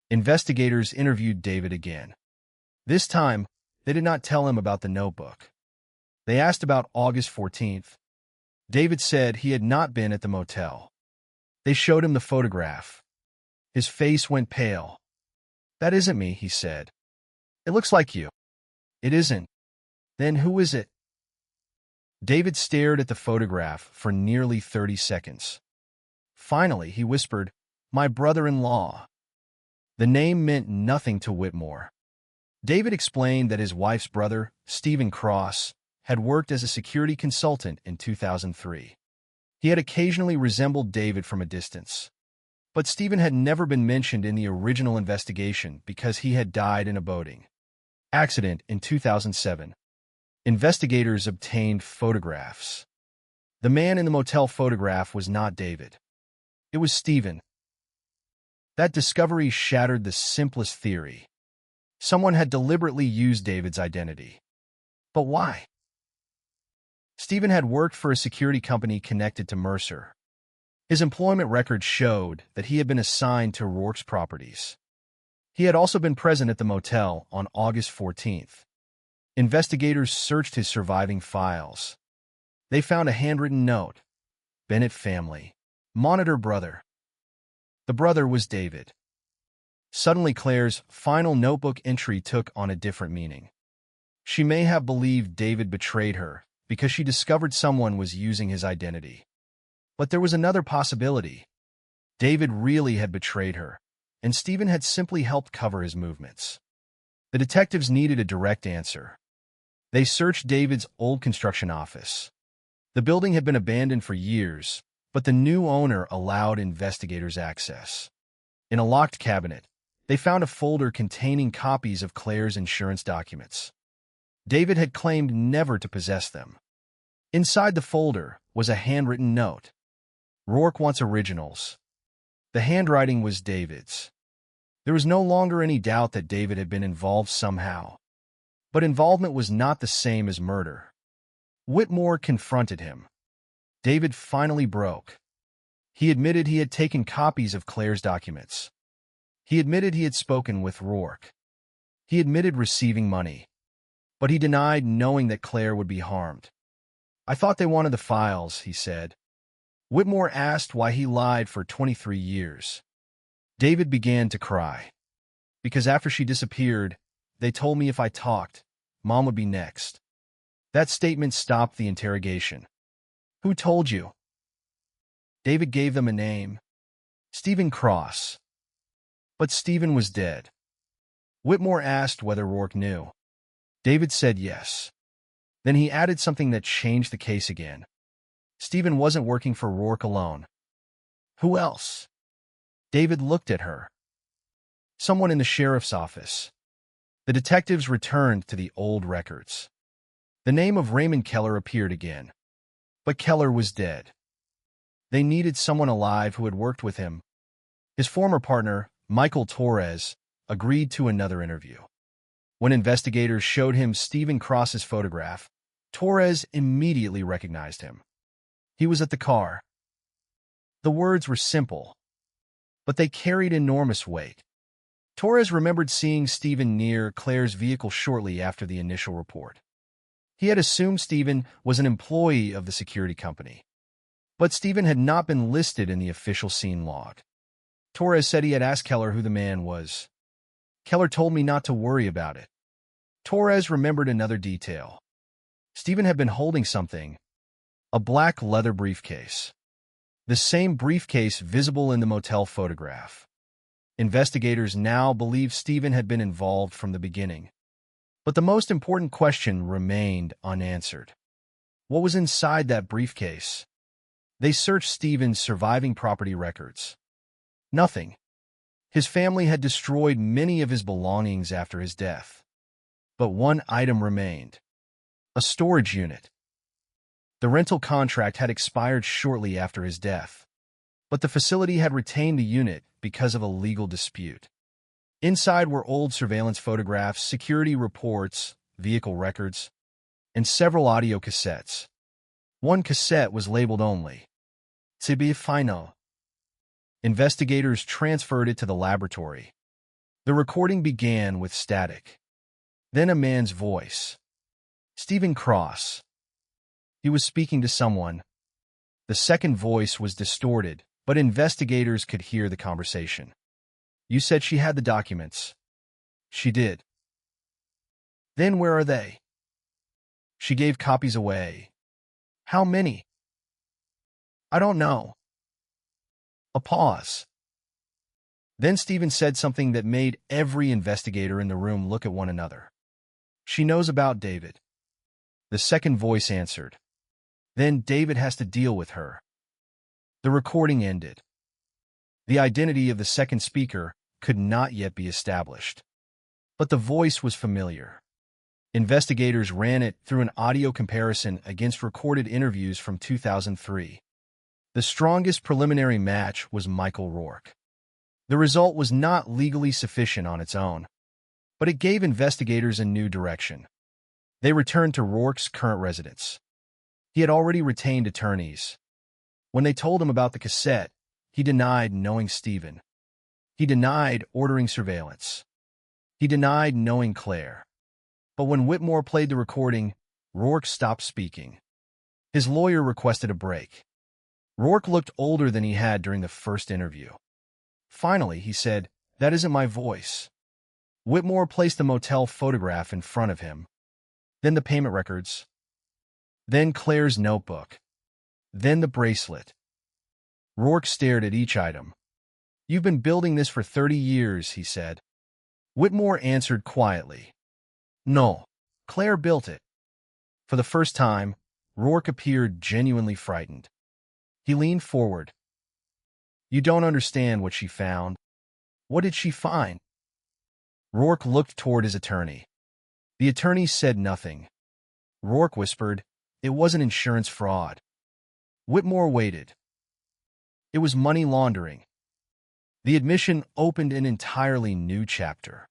Investigators interviewed David again. This time, they did not tell him about the notebook. They asked about August 14th. David said he had not been at the motel. They showed him the photograph. His face went pale. "That isn't me," he said. "It looks like you." "It isn't." "Then who is it?" David stared at the photograph for nearly 30 seconds. Finally, he whispered, "My brother-in-law." The name meant nothing to Whitmore. David explained that his wife's brother, Stephen Cross, had worked as a security consultant in 2003. He had occasionally resembled David from a distance. But Stephen had never been mentioned in the original investigation because he had died in a boating accident in 2007. Investigators obtained photographs. The man in the motel photograph was not David. It was Stephen. That discovery shattered the simplest theory. Someone had deliberately used David's identity. But why? Stephen had worked for a security company connected to Mercer. His employment records showed that he had been assigned to Rourke's properties. He had also been present at the motel on August 14th. Investigators searched his surviving files. They found a handwritten note. Bennett family. Monitor brother. The brother was David. Suddenly, Claire's final notebook entry took on a different meaning. She may have believed David betrayed her because she discovered someone was using his identity. But there was another possibility. David really had betrayed her, and Stephen had simply helped cover his movements. The detectives needed a direct answer. They searched David's old construction office. The building had been abandoned for years, but the new owner allowed investigators access. In a locked cabinet, they found a folder containing copies of Claire's insurance documents. David had claimed never to possess them. Inside the folder was a handwritten note. Rourke wants originals. The handwriting was David's. There was no longer any doubt that David had been involved somehow. But involvement was not the same as murder. Whitmore confronted him. David finally broke. He admitted he had taken copies of Claire's documents. He admitted he had spoken with Rourke. He admitted receiving money. But he denied knowing that Claire would be harmed. "I thought they wanted the files," he said. Whitmore asked why he lied for 23 years. David began to cry. "Because after she disappeared, they told me if I talked, Mom would be next." That statement stopped the interrogation. "Who told you?" David gave them a name. Stephen Cross. But Stephen was dead. Whitmore asked whether Rourke knew. David said yes. Then he added something that changed the case again. Stephen wasn't working for Rourke alone. Who else? David looked at her. Someone in the sheriff's office. The detectives returned to the old records. The name of Raymond Keller appeared again. But Keller was dead. They needed someone alive who had worked with him. His former partner, Michael Torres, agreed to another interview. When investigators showed him Stephen Cross's photograph, Torres immediately recognized him. He was at the car. The words were simple, but they carried enormous weight. Torres remembered seeing Stephen near Claire's vehicle shortly after the initial report. He had assumed Stephen was an employee of the security company. But Stephen had not been listed in the official scene log. Torres said he had asked Keller who the man was. Keller told me not to worry about it. Torres remembered another detail. Stephen had been holding something, a black leather briefcase. The same briefcase visible in the motel photograph. Investigators now believe Stephen had been involved from the beginning. But the most important question remained unanswered. What was inside that briefcase? They searched Stephen's surviving property records. Nothing. His family had destroyed many of his belongings after his death. But one item remained. A storage unit. The rental contract had expired shortly after his death. But the facility had retained the unit because of a legal dispute. Inside were old surveillance photographs, security reports, vehicle records, and several audio cassettes. One cassette was labeled only "To be final." Investigators transferred it to the laboratory. The recording began with static. Then a man's voice. Stephen Cross. He was speaking to someone. The second voice was distorted, but investigators could hear the conversation. You said she had the documents. She did. Then where are they? She gave copies away. How many? I don't know. A pause. Then Stephen said something that made every investigator in the room look at one another. She knows about David. The second voice answered. Then David has to deal with her. The recording ended. The identity of the second speaker could not yet be established. But the voice was familiar. Investigators ran it through an audio comparison against recorded interviews from 2003. The strongest preliminary match was Michael Rourke. The result was not legally sufficient on its own, but it gave investigators a new direction. They returned to Rourke's current residence. He had already retained attorneys. When they told him about the cassette, he denied knowing Stephen. He denied ordering surveillance. He denied knowing Claire. But when Whitmore played the recording, Rourke stopped speaking. His lawyer requested a break. Rourke looked older than he had during the first interview. Finally, he said, "That isn't my voice." Whitmore placed the motel photograph in front of him. Then the payment records. Then Claire's notebook. Then the bracelet. Rourke stared at each item. "You've been building this for 30 years, he said. Whitmore answered quietly. "No, Claire built it." For the first time, Rourke appeared genuinely frightened. He leaned forward. "You don't understand what she found." "What did she find?" Rourke looked toward his attorney. The attorney said nothing. Rourke whispered, "It wasn't insurance fraud." Whitmore waited. It was money laundering. The admission opened an entirely new chapter.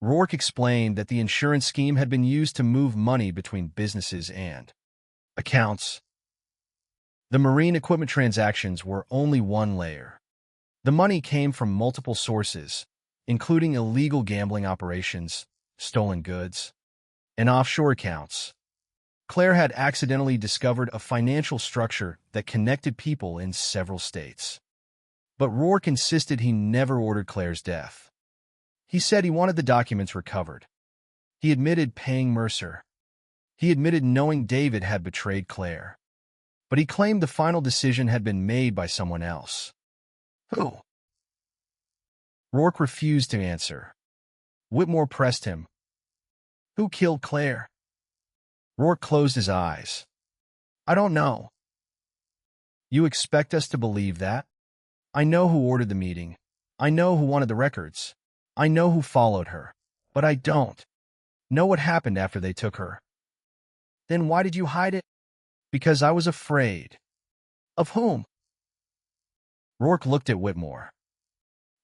Rourke explained that the insurance scheme had been used to move money between businesses and accounts. The marine equipment transactions were only one layer. The money came from multiple sources, including illegal gambling operations, stolen goods, and offshore accounts. Claire had accidentally discovered a financial structure that connected people in several states. But Rourke insisted he never ordered Claire's death. He said he wanted the documents recovered. He admitted paying Mercer. He admitted knowing David had betrayed Claire. But he claimed the final decision had been made by someone else. Who? Rourke refused to answer. Whitmore pressed him. Who killed Claire? Rourke closed his eyes. I don't know. You expect us to believe that? I know who ordered the meeting. I know who wanted the records. I know who followed her. But I don't know what happened after they took her. Then why did you hide it? Because I was afraid. Of whom? Rourke looked at Whitmore.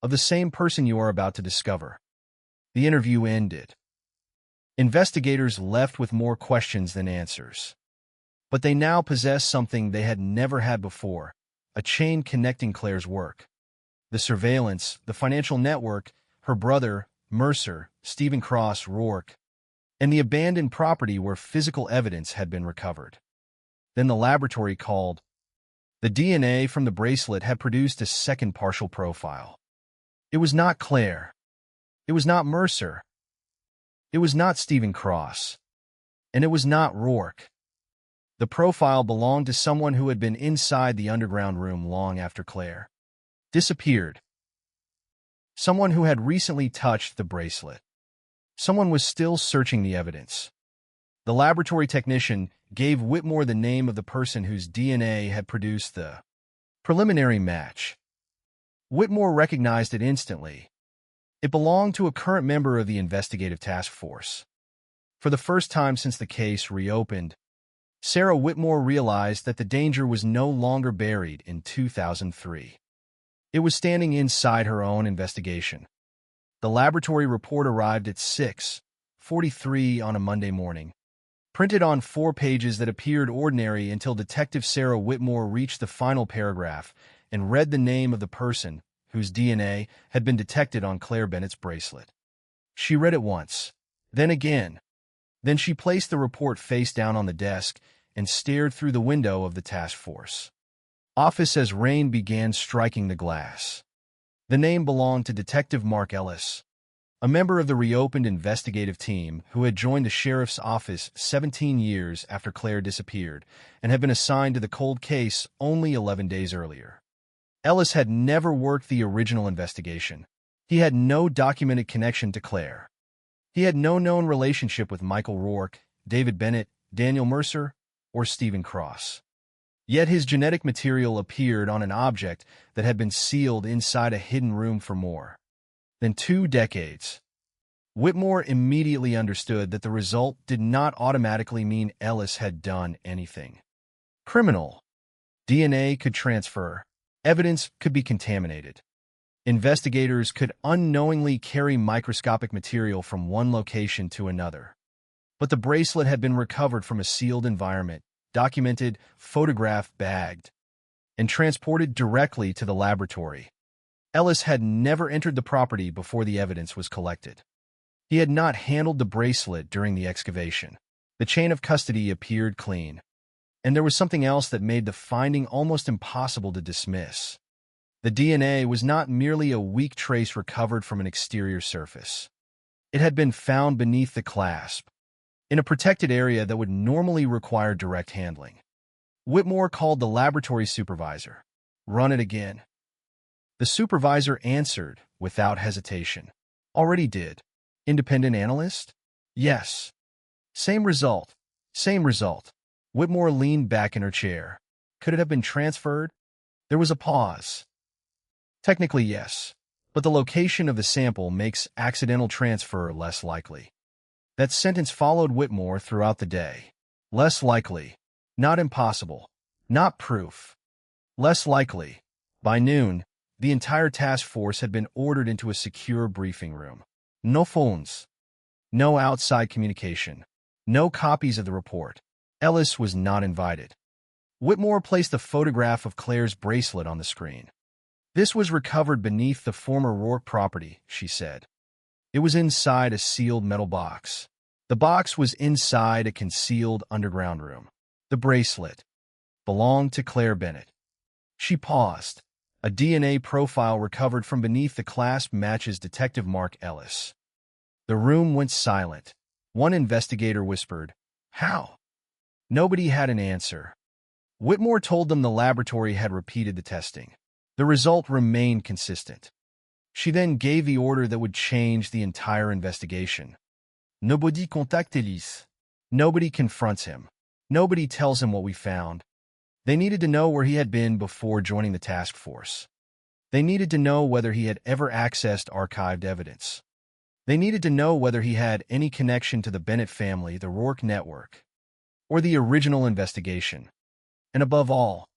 Of the same person you are about to discover. The interview ended. Investigators left with more questions than answers. But they now possessed something they had never had before, a chain connecting Claire's work. The surveillance, the financial network, her brother, Mercer, Stephen Cross, Rourke, and the abandoned property where physical evidence had been recovered. Then the laboratory called. The DNA from the bracelet had produced a second partial profile. It was not Claire. It was not Mercer. It was not Stephen Cross. And it was not Rourke. The profile belonged to someone who had been inside the underground room long after Claire disappeared. Someone who had recently touched the bracelet. Someone was still searching the evidence. The laboratory technician gave Whitmore the name of the person whose DNA had produced the preliminary match. Whitmore recognized it instantly. It belonged to a current member of the investigative task force. For the first time since the case reopened, Sarah Whitmore realized that the danger was no longer buried in 2003. It was standing inside her own investigation. The laboratory report arrived at 6:43 on a Monday morning, printed on 4 pages that appeared ordinary until Detective Sarah Whitmore reached the final paragraph and read the name of the person whose DNA had been detected on Claire Bennett's bracelet. She read it once, then again. Then she placed the report face down on the desk and stared through the window of the task force office as rain began striking the glass. The name belonged to Detective Mark Ellis, a member of the reopened investigative team who had joined the sheriff's office 17 years after Claire disappeared and had been assigned to the cold case only 11 days earlier. Ellis had never worked the original investigation. He had no documented connection to Claire. He had no known relationship with Michael Rourke, David Bennett, Daniel Mercer, or Stephen Cross. Yet his genetic material appeared on an object that had been sealed inside a hidden room for more than 2 decades. Whitmore immediately understood that the result did not automatically mean Ellis had done anything criminal. DNA could transfer. Evidence could be contaminated. Investigators could unknowingly carry microscopic material from one location to another. But the bracelet had been recovered from a sealed environment, documented, photographed, bagged, and transported directly to the laboratory. Ellis had never entered the property before the evidence was collected. He had not handled the bracelet during the excavation. The chain of custody appeared clean. And there was something else that made the finding almost impossible to dismiss. The DNA was not merely a weak trace recovered from an exterior surface. It had been found beneath the clasp, in a protected area that would normally require direct handling. Whitmore called the laboratory supervisor. "Run it again." The supervisor answered without hesitation. "Already did. Independent analyst?" "Yes." "Same result. Same result." Whitmore leaned back in her chair. "Could it have been transferred?" There was a pause. "Technically, yes, but the location of the sample makes accidental transfer less likely." That sentence followed Whitmore throughout the day. Less likely. Not impossible. Not proof. Less likely. By noon, the entire task force had been ordered into a secure briefing room. No phones. No outside communication. No copies of the report. Ellis was not invited. Whitmore placed a photograph of Claire's bracelet on the screen. "This was recovered beneath the former Rourke property," she said. It was inside a sealed metal box. The box was inside a concealed underground room. The bracelet belonged to Claire Bennett. She paused. A DNA profile recovered from beneath the clasp matches Detective Mark Ellis. The room went silent. One investigator whispered, "How?" Nobody had an answer. Whitmore told them the laboratory had repeated the testing. The result remained consistent. She then gave the order that would change the entire investigation. Nobody contacte Ellis. Nobody confronts him. Nobody tells him what we found. They needed to know where he had been before joining the task force. They needed to know whether he had ever accessed archived evidence. They needed to know whether he had any connection to the Bennett family, the Rourke network, or the original investigation. And above all,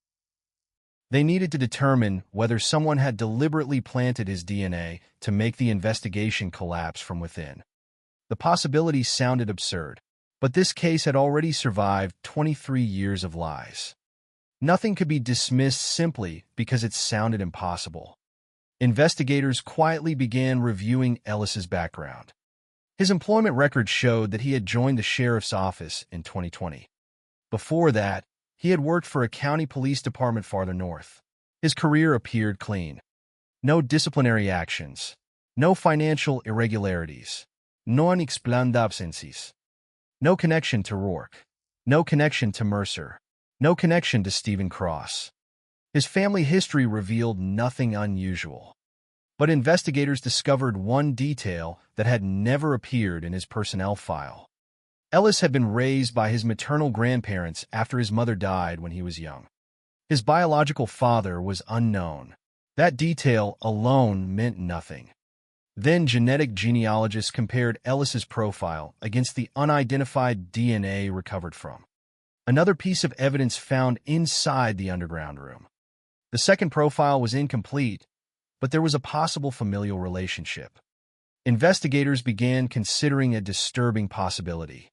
they needed to determine whether someone had deliberately planted his DNA to make the investigation collapse from within. The possibility sounded absurd, but this case had already survived 23 years of lies. Nothing could be dismissed simply because it sounded impossible. Investigators quietly began reviewing Ellis's background. His employment record showed that he had joined the sheriff's office in 2020. Before that, He had worked for a county police department farther north. His career appeared clean. No disciplinary actions. No financial irregularities. No unexplained absences. No connection to Rourke. No connection to Mercer. No connection to Stephen Cross. His family history revealed nothing unusual. But investigators discovered one detail that had never appeared in his personnel file. Ellis had been raised by his maternal grandparents after his mother died when he was young. His biological father was unknown. That detail alone meant nothing. Then genetic genealogists compared Ellis's profile against the unidentified DNA recovered from another piece of evidence found inside the underground room. The second profile was incomplete, but there was a possible familial relationship. Investigators began considering a disturbing possibility.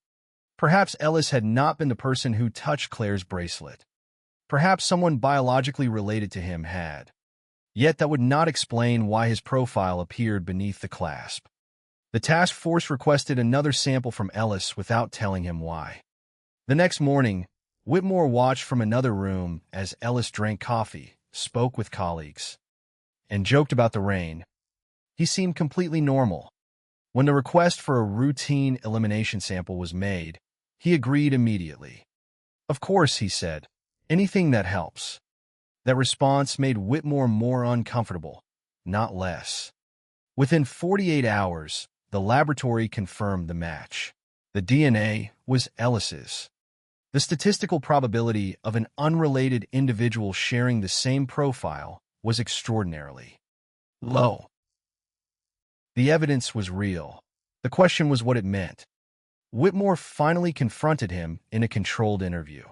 Perhaps Ellis had not been the person who touched Claire's bracelet. Perhaps someone biologically related to him had. Yet that would not explain why his profile appeared beneath the clasp. The task force requested another sample from Ellis without telling him why. The next morning, Whitmore watched from another room as Ellis drank coffee, spoke with colleagues, and joked about the rain. He seemed completely normal. When the request for a routine elimination sample was made, he agreed immediately. "Of course," he said, "anything that helps." That response made Whitmore more uncomfortable, not less. Within 48 hours, the laboratory confirmed the match. The DNA was Ellis's. The statistical probability of an unrelated individual sharing the same profile was extraordinarily low. The evidence was real. The question was what it meant. Whitmore finally confronted him in a controlled interview.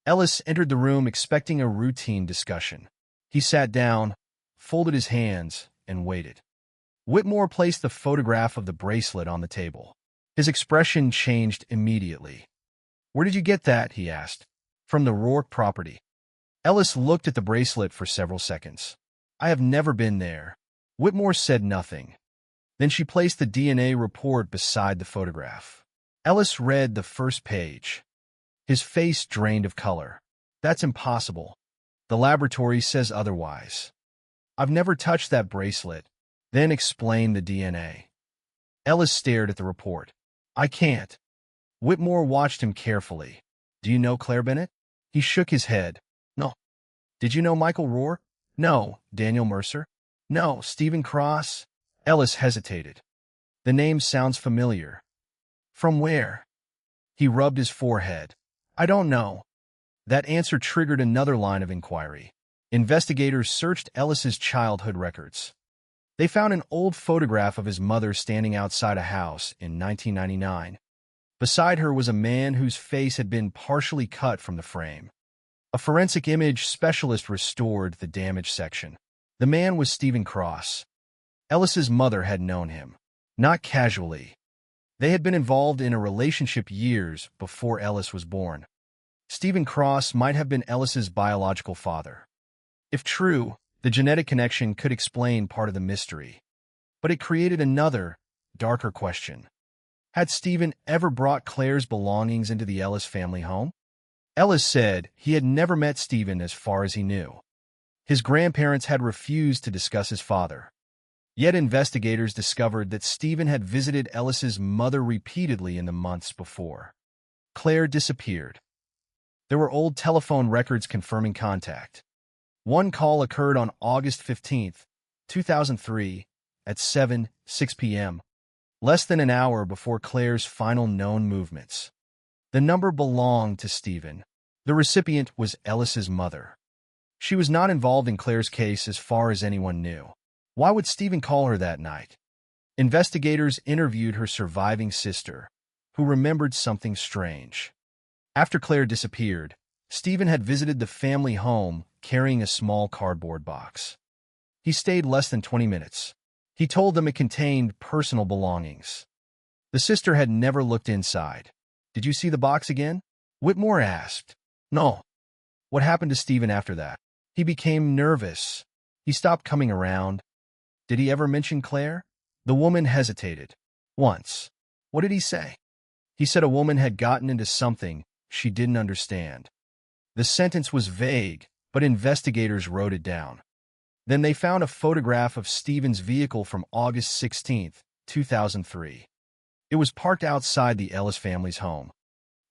Ellis entered the room expecting a routine discussion. He sat down, folded his hands, and waited. Whitmore placed the photograph of the bracelet on the table. His expression changed immediately. "Where did you get that?" he asked. "From the Rourke property." Ellis looked at the bracelet for several seconds. "I have never been there." Whitmore said nothing. Then she placed the DNA report beside the photograph. Ellis read the first page. His face drained of color. "That's impossible. The laboratory says otherwise. I've never touched that bracelet." Then explained the DNA. Ellis stared at the report. "I can't." Whitmore watched him carefully. "Do you know Claire Bennett?" He shook his head. "No." "Did you know Michael Rourke?" "No." "Daniel Mercer?" "No." "Stephen Cross?" Ellis hesitated. "The name sounds familiar." "From where?" He rubbed his forehead. "I don't know." That answer triggered another line of inquiry. Investigators searched Ellis's childhood records. They found an old photograph of his mother standing outside a house in 1999. Beside her was a man whose face had been partially cut from the frame. A forensic image specialist restored the damaged section. The man was Stephen Cross. Ellis's mother had known him. Not casually. They had been involved in a relationship years before Ellis was born. Stephen Cross might have been Ellis's biological father. If true, the genetic connection could explain part of the mystery. But it created another, darker question. Had Stephen ever brought Claire's belongings into the Ellis family home? Ellis said he had never met Stephen as far as he knew. His grandparents had refused to discuss his father. Yet investigators discovered that Stephen had visited Ellis's mother repeatedly in the months before. Claire disappeared. There were old telephone records confirming contact. One call occurred on August 15, 2003, at 7:06 p.m., less than an hour before Claire's final known movements. The number belonged to Stephen. The recipient was Ellis's mother. She was not involved in Claire's case as far as anyone knew. Why would Stephen call her that night? Investigators interviewed her surviving sister, who remembered something strange. After Claire disappeared, Stephen had visited the family home carrying a small cardboard box. He stayed less than 20 minutes. He told them it contained personal belongings. The sister had never looked inside. "Did you see the box again?" Whitmore asked. "No." "What happened to Stephen after that?" "He became nervous. He stopped coming around." "Did he ever mention Claire?" The woman hesitated. "Once." "What did he say?" "He said a woman had gotten into something she didn't understand." The sentence was vague, but investigators wrote it down. Then they found a photograph of Stephen's vehicle from August 16, 2003. It was parked outside the Ellis family's home.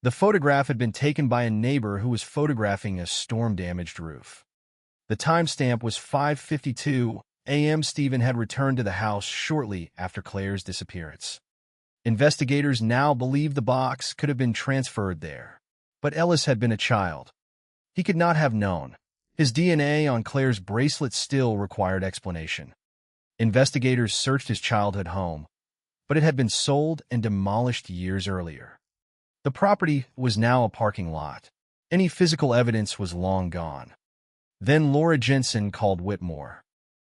The photograph had been taken by a neighbor who was photographing a storm-damaged roof. The timestamp was 5:52 a.m. Stephen had returned to the house shortly after Claire's disappearance. Investigators now believe the box could have been transferred there. But Ellis had been a child. He could not have known. His DNA on Claire's bracelet still required explanation. Investigators searched his childhood home, but it had been sold and demolished years earlier. The property was now a parking lot. Any physical evidence was long gone. Then Laura Jensen called Whitmore.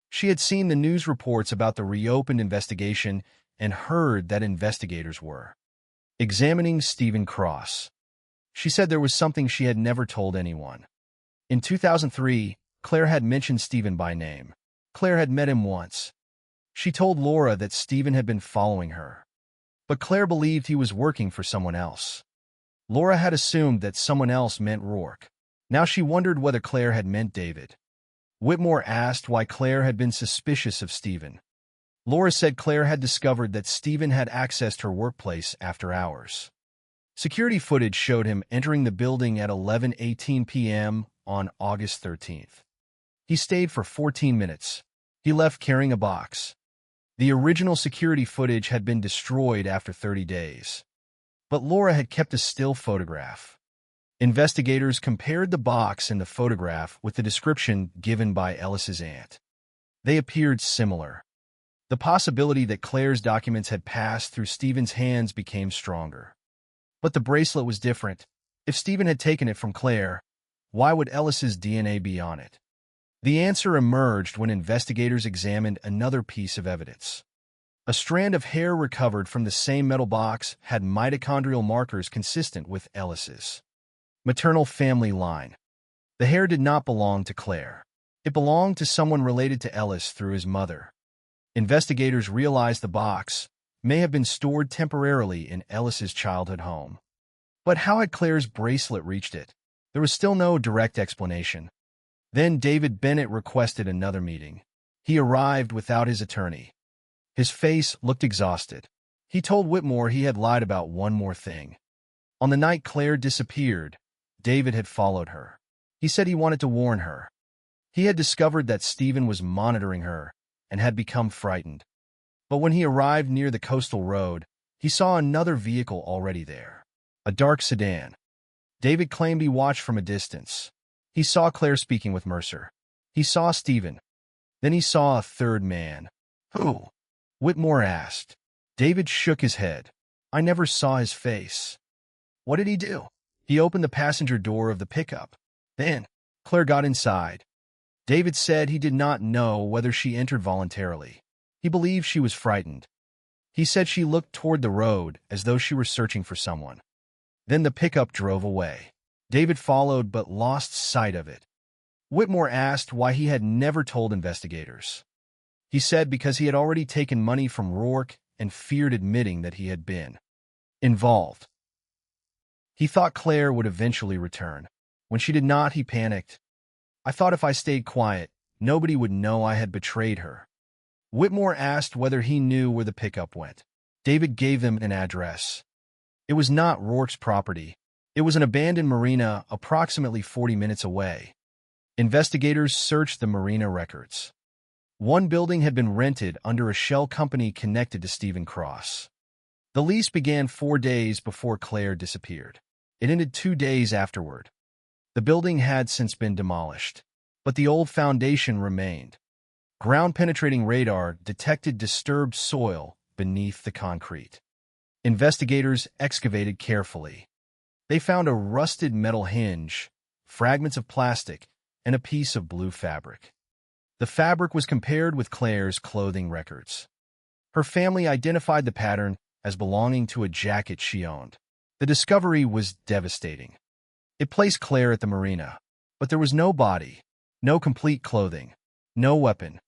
She had seen the news reports about the reopened investigation and heard that investigators were examining Stephen Cross. She said there was something she had never told anyone. In 2003, Claire had mentioned Stephen by name. Claire had met him once. She told Laura that Stephen had been following her. But Claire believed he was working for someone else. Laura had assumed that someone else meant Rourke. Now she wondered whether Claire had meant David. Whitmore asked why Claire had been suspicious of Stephen. Laura said Claire had discovered that Stephen had accessed her workplace after hours. Security footage showed him entering the building at 11:18 p.m. on August 13th. He stayed for 14 minutes. He left carrying a box. The original security footage had been destroyed after 30 days. But Laura had kept a still photograph. Investigators compared the box and the photograph with the description given by Ellis's aunt. They appeared similar. The possibility that Claire's documents had passed through Stephen's hands became stronger. But the bracelet was different. If Stephen had taken it from Claire, why would Ellis's DNA be on it? The answer emerged when investigators examined another piece of evidence. A strand of hair recovered from the same metal box had mitochondrial markers consistent with Ellis's maternal family line. The hair did not belong to Claire. It belonged to someone related to Ellis through his mother. Investigators realized the box may have been stored temporarily in Ellis's childhood home. But how had Claire's bracelet reached it? There was still no direct explanation. Then David Bennett requested another meeting. He arrived without his attorney. His face looked exhausted. He told Whitmore he had lied about one more thing. On the night Claire disappeared, David had followed her. He said he wanted to warn her. He had discovered that Stephen was monitoring her and had become frightened. But when he arrived near the coastal road, he saw another vehicle already there, a dark sedan. David claimed he watched from a distance. He saw Claire speaking with Mercer. He saw Stephen. Then he saw a third man. Who? Whitmore asked. David shook his head. I never saw his face. What did he do? He opened the passenger door of the pickup. Then, Claire got inside. David said he did not know whether she entered voluntarily. He believed she was frightened. He said she looked toward the road as though she were searching for someone. Then the pickup drove away. David followed but lost sight of it. Whitmore asked why he had never told investigators. He said because he had already taken money from Rourke and feared admitting that he had been involved. He thought Claire would eventually return. When she did not, he panicked. I thought if I stayed quiet, nobody would know I had betrayed her. Whitmore asked whether he knew where the pickup went. David gave them an address. It was not Rourke's property. It was an abandoned marina approximately 40 minutes away. Investigators searched the marina records. One building had been rented under a shell company connected to Stephen Cross. The lease began 4 days before Claire disappeared. It ended 2 days afterward. The building had since been demolished, but the old foundation remained. Ground-penetrating radar detected disturbed soil beneath the concrete. Investigators excavated carefully. They found a rusted metal hinge, fragments of plastic, and a piece of blue fabric. The fabric was compared with Claire's clothing records. Her family identified the pattern as belonging to a jacket she owned. The discovery was devastating. It placed Claire at the marina, but there was no body, no complete clothing, no weapon,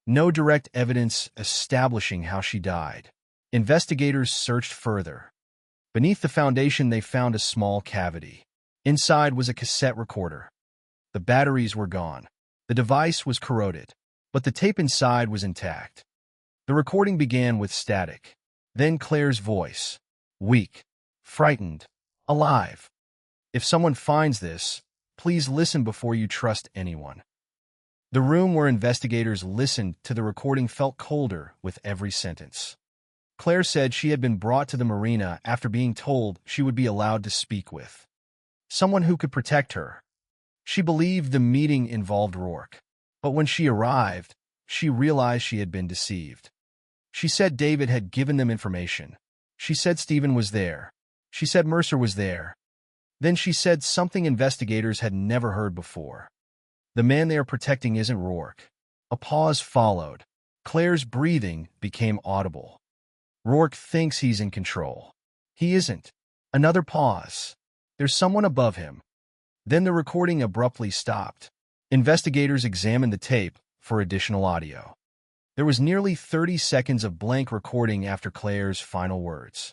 no direct evidence establishing how she died. Investigators searched further. Beneath the foundation, they found a small cavity. Inside was a cassette recorder. The batteries were gone. The device was corroded, but the tape inside was intact. The recording began with static. Then Claire's voice. Weak, frightened, alive. If someone finds this, please listen before you trust anyone. The room where investigators listened to the recording felt colder with every sentence. Claire said she had been brought to the marina after being told she would be allowed to speak with someone who could protect her. She believed the meeting involved Rourke, but when she arrived, she realized she had been deceived. She said David had given them information. She said Stephen was there. She said Mercer was there. Then she said something investigators had never heard before. The man they are protecting isn't Rourke. A pause followed. Claire's breathing became audible. Rourke thinks he's in control. He isn't. Another pause. There's someone above him. Then the recording abruptly stopped. Investigators examined the tape for additional audio. There was nearly 30 seconds of blank recording after Claire's final words.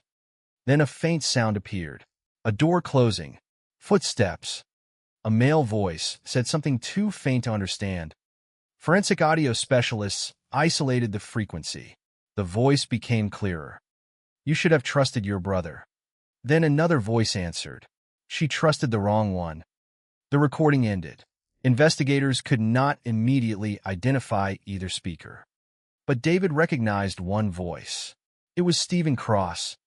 Then a faint sound appeared. A door closing. Footsteps. A male voice said something too faint to understand. Forensic audio specialists isolated the frequency. The voice became clearer. You should have trusted your brother. Then another voice answered. She trusted the wrong one. The recording ended. Investigators could not immediately identify either speaker. But David recognized one voice. It was Stephen Cross.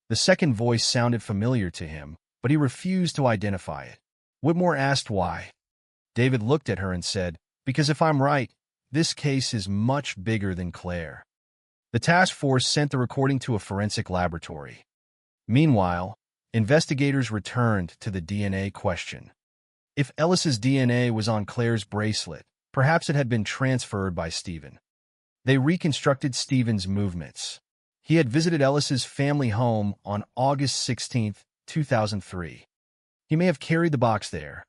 The second voice sounded familiar to him, but he refused to identify it. Whitmore asked why. David looked at her and said, "Because if I'm right, this case is much bigger than Claire." The task force sent the recording to a forensic laboratory. Meanwhile, investigators returned to the DNA question. If Ellis's DNA was on Claire's bracelet, perhaps it had been transferred by Stephen. They reconstructed Stephen's movements. He had visited Ellis's family home on August 16, 2003. He may have carried the box there,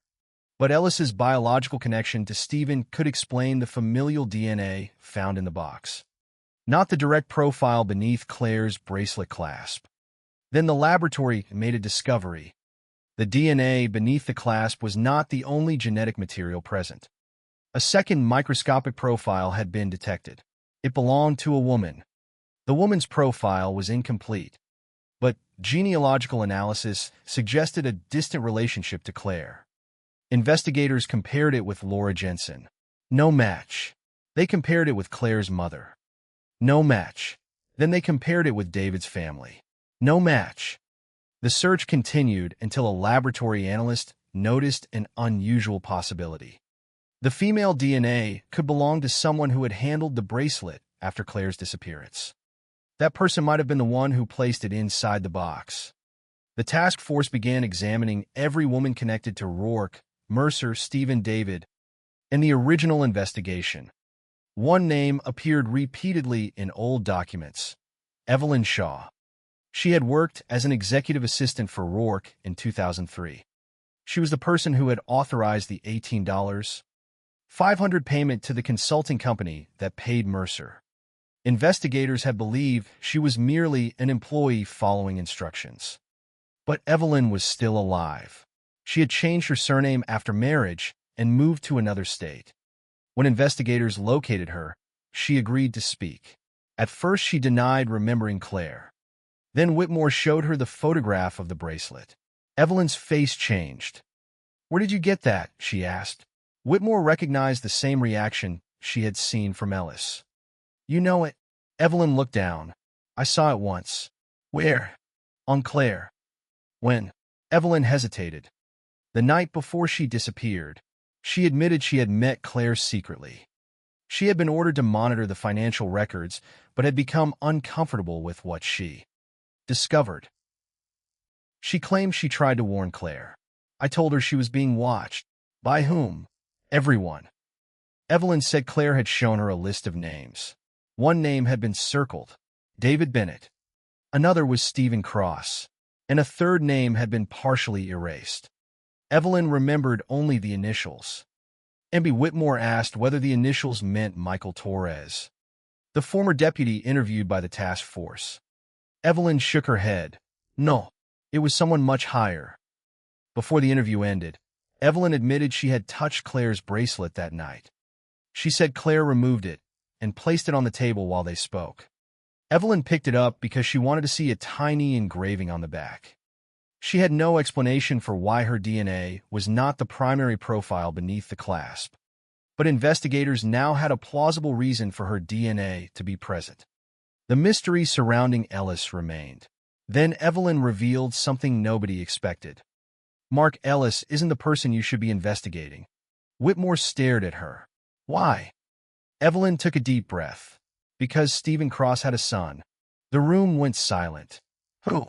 but Ellis's biological connection to Stephen could explain the familial DNA found in the box, not the direct profile beneath Claire's bracelet clasp. Then the laboratory made a discovery. The DNA beneath the clasp was not the only genetic material present. A second microscopic profile had been detected. It belonged to a woman. The woman's profile was incomplete, but genealogical analysis suggested a distant relationship to Claire. Investigators compared it with Laura Jensen. No match. They compared it with Claire's mother. No match. Then they compared it with David's family. No match. The search continued until a laboratory analyst noticed an unusual possibility. The female DNA could belong to someone who had handled the bracelet after Claire's disappearance. That person might have been the one who placed it inside the box. The task force began examining every woman connected to Rourke, Mercer, Stephen, David, and the original investigation. One name appeared repeatedly in old documents: Evelyn Shaw. She had worked as an executive assistant for Rourke in 2003. She was the person who had authorized the $18,500 payment to the consulting company that paid Mercer. Investigators had believed she was merely an employee following instructions. But Evelyn was still alive. She had changed her surname after marriage and moved to another state. When investigators located her, she agreed to speak. At first, she denied remembering Claire. Then Whitmore showed her the photograph of the bracelet. Evelyn's face changed. "Where did you get that?" she asked. Whitmore recognized the same reaction she had seen from Ellis. "You know it." Evelyn looked down. "I saw it once." "Where?" "On Claire." "When?" Evelyn hesitated. "The night before she disappeared." She admitted she had met Claire secretly. She had been ordered to monitor the financial records, but had become uncomfortable with what she discovered. She claimed she tried to warn Claire. "I told her she was being watched." "By whom?" "Everyone." Evelyn said Claire had shown her a list of names. One name had been circled: David Bennett. Another was Stephen Cross. And a third name had been partially erased. Evelyn remembered only the initials. M.B. Whitmore asked whether the initials meant Michael Torres, the former deputy interviewed by the task force. Evelyn shook her head. "No, it was someone much higher." Before the interview ended, Evelyn admitted she had touched Claire's bracelet that night. She said Claire removed it and placed it on the table while they spoke. Evelyn picked it up because she wanted to see a tiny engraving on the back. She had no explanation for why her DNA was not the primary profile beneath the clasp, but investigators now had a plausible reason for her DNA to be present. The mystery surrounding Ellis remained. Then Evelyn revealed something nobody expected. Mark Ellis isn't the person you should be investigating. Whitmore stared at her. Why? Evelyn took a deep breath. Because Stephen Cross had a son. The room went silent. Who?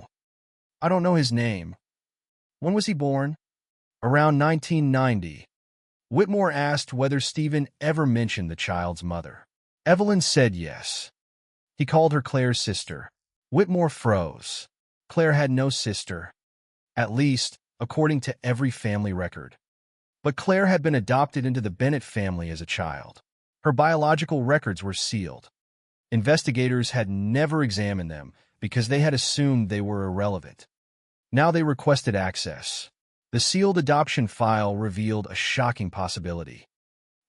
I don't know his name. When was he born? Around 1990. Whitmore asked whether Stephen ever mentioned the child's mother. Evelyn said yes. He called her Claire's sister. Whitmore froze. Claire had no sister. At least, according to every family record. But Claire had been adopted into the Bennett family as a child. Her biological records were sealed. Investigators had never examined them because they had assumed they were irrelevant. Now they requested access. The sealed adoption file revealed a shocking possibility.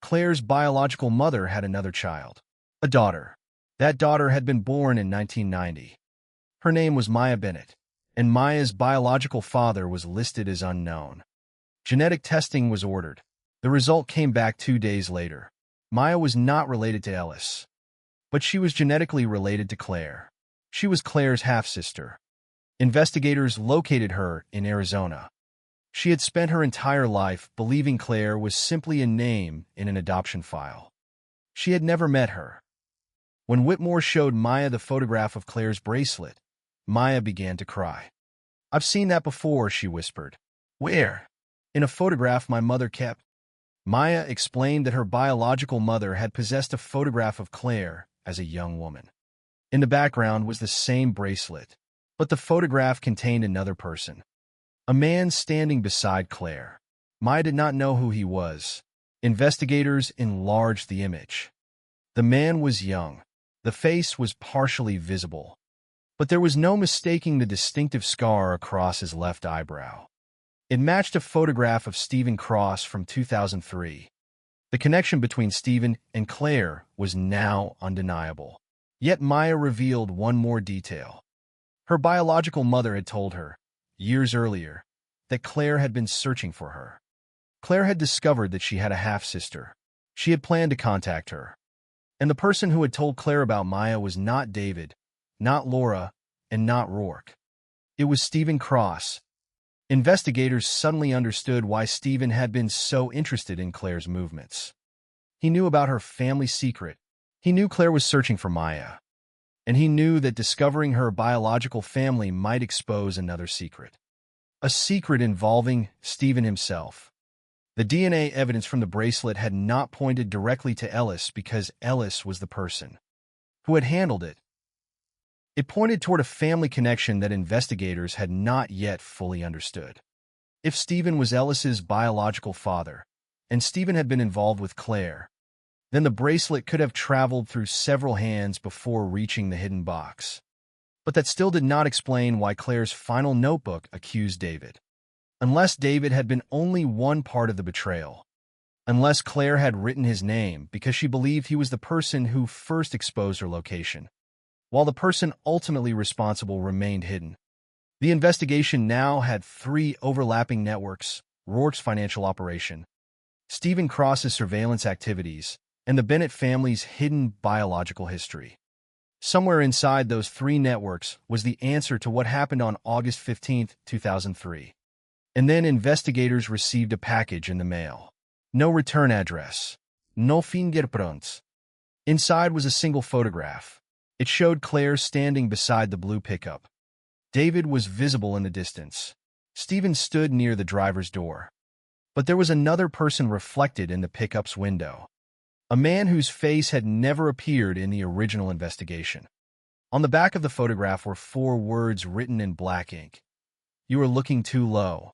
Claire's biological mother had another child, a daughter. That daughter had been born in 1990. Her name was Maya Bennett, and Maya's biological father was listed as unknown. Genetic testing was ordered. The result came back 2 days later. Maya was not related to Ellis, but she was genetically related to Claire. She was Claire's half-sister. Investigators located her in Arizona. She had spent her entire life believing Claire was simply a name in an adoption file. She had never met her. When Whitmore showed Maya the photograph of Claire's bracelet, Maya began to cry. "I've seen that before," she whispered. "Where?" "In a photograph my mother kept." Maya explained that her biological mother had possessed a photograph of Claire as a young woman. In the background was the same bracelet, but the photograph contained another person. A man standing beside Claire. Maya did not know who he was. Investigators enlarged the image. The man was young. The face was partially visible, but there was no mistaking the distinctive scar across his left eyebrow. It matched a photograph of Stephen Cross from 2003. The connection between Stephen and Claire was now undeniable. Yet Maya revealed one more detail. Her biological mother had told her, years earlier, that Claire had been searching for her. Claire had discovered that she had a half-sister. She had planned to contact her. And the person who had told Claire about Maya was not David, not Laura, and not Rourke. It was Stephen Cross. Investigators suddenly understood why Stephen had been so interested in Claire's movements. He knew about her family secret. He knew Claire was searching for Maya. And he knew that discovering her biological family might expose another secret. A secret involving Stephen himself. The DNA evidence from the bracelet had not pointed directly to Ellis because Ellis was the person who had handled it. It pointed toward a family connection that investigators had not yet fully understood. If Stephen was Ellis's biological father, and Stephen had been involved with Claire, then the bracelet could have traveled through several hands before reaching the hidden box. But that still did not explain why Claire's final notebook accused David. Unless David had been only one part of the betrayal. Unless Claire had written his name because she believed he was the person who first exposed her location, while the person ultimately responsible remained hidden. The investigation now had 3 overlapping networks: Rourke's financial operation, Stephen Cross's surveillance activities, and the Bennett family's hidden biological history. Somewhere inside those 3 networks was the answer to what happened on August 15, 2003. And then investigators received a package in the mail. No return address. No fingerprints. Inside was a single photograph. It showed Claire standing beside the blue pickup. David was visible in the distance. Stephen stood near the driver's door. But there was another person reflected in the pickup's window. A man whose face had never appeared in the original investigation. On the back of the photograph were 4 words written in black ink. "You are looking too low."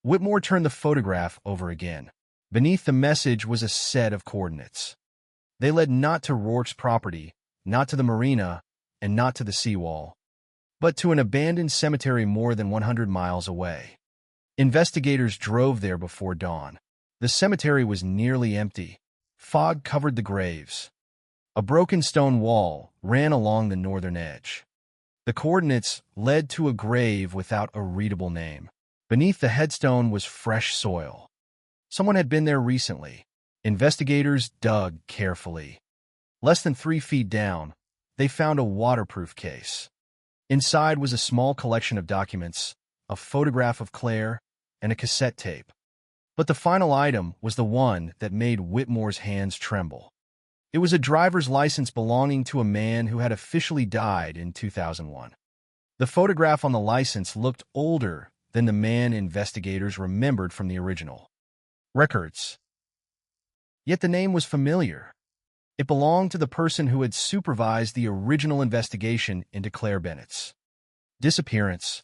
Whitmore turned the photograph over again. Beneath the message was a set of coordinates. They led not to Rourke's property, not to the marina, and not to the seawall, but to an abandoned cemetery more than 100 miles away. Investigators drove there before dawn. The cemetery was nearly empty. Fog covered the graves. A broken stone wall ran along the northern edge. The coordinates led to a grave without a readable name. Beneath the headstone was fresh soil. Someone had been there recently. Investigators dug carefully. Less than 3 feet down, they found a waterproof case. Inside was a small collection of documents, a photograph of Claire, and a cassette tape. But the final item was the one that made Whitmore's hands tremble. It was a driver's license belonging to a man who had officially died in 2001. The photograph on the license looked older than the man investigators remembered from the original records. Yet the name was familiar. It belonged to the person who had supervised the original investigation into Claire Bennett's disappearance.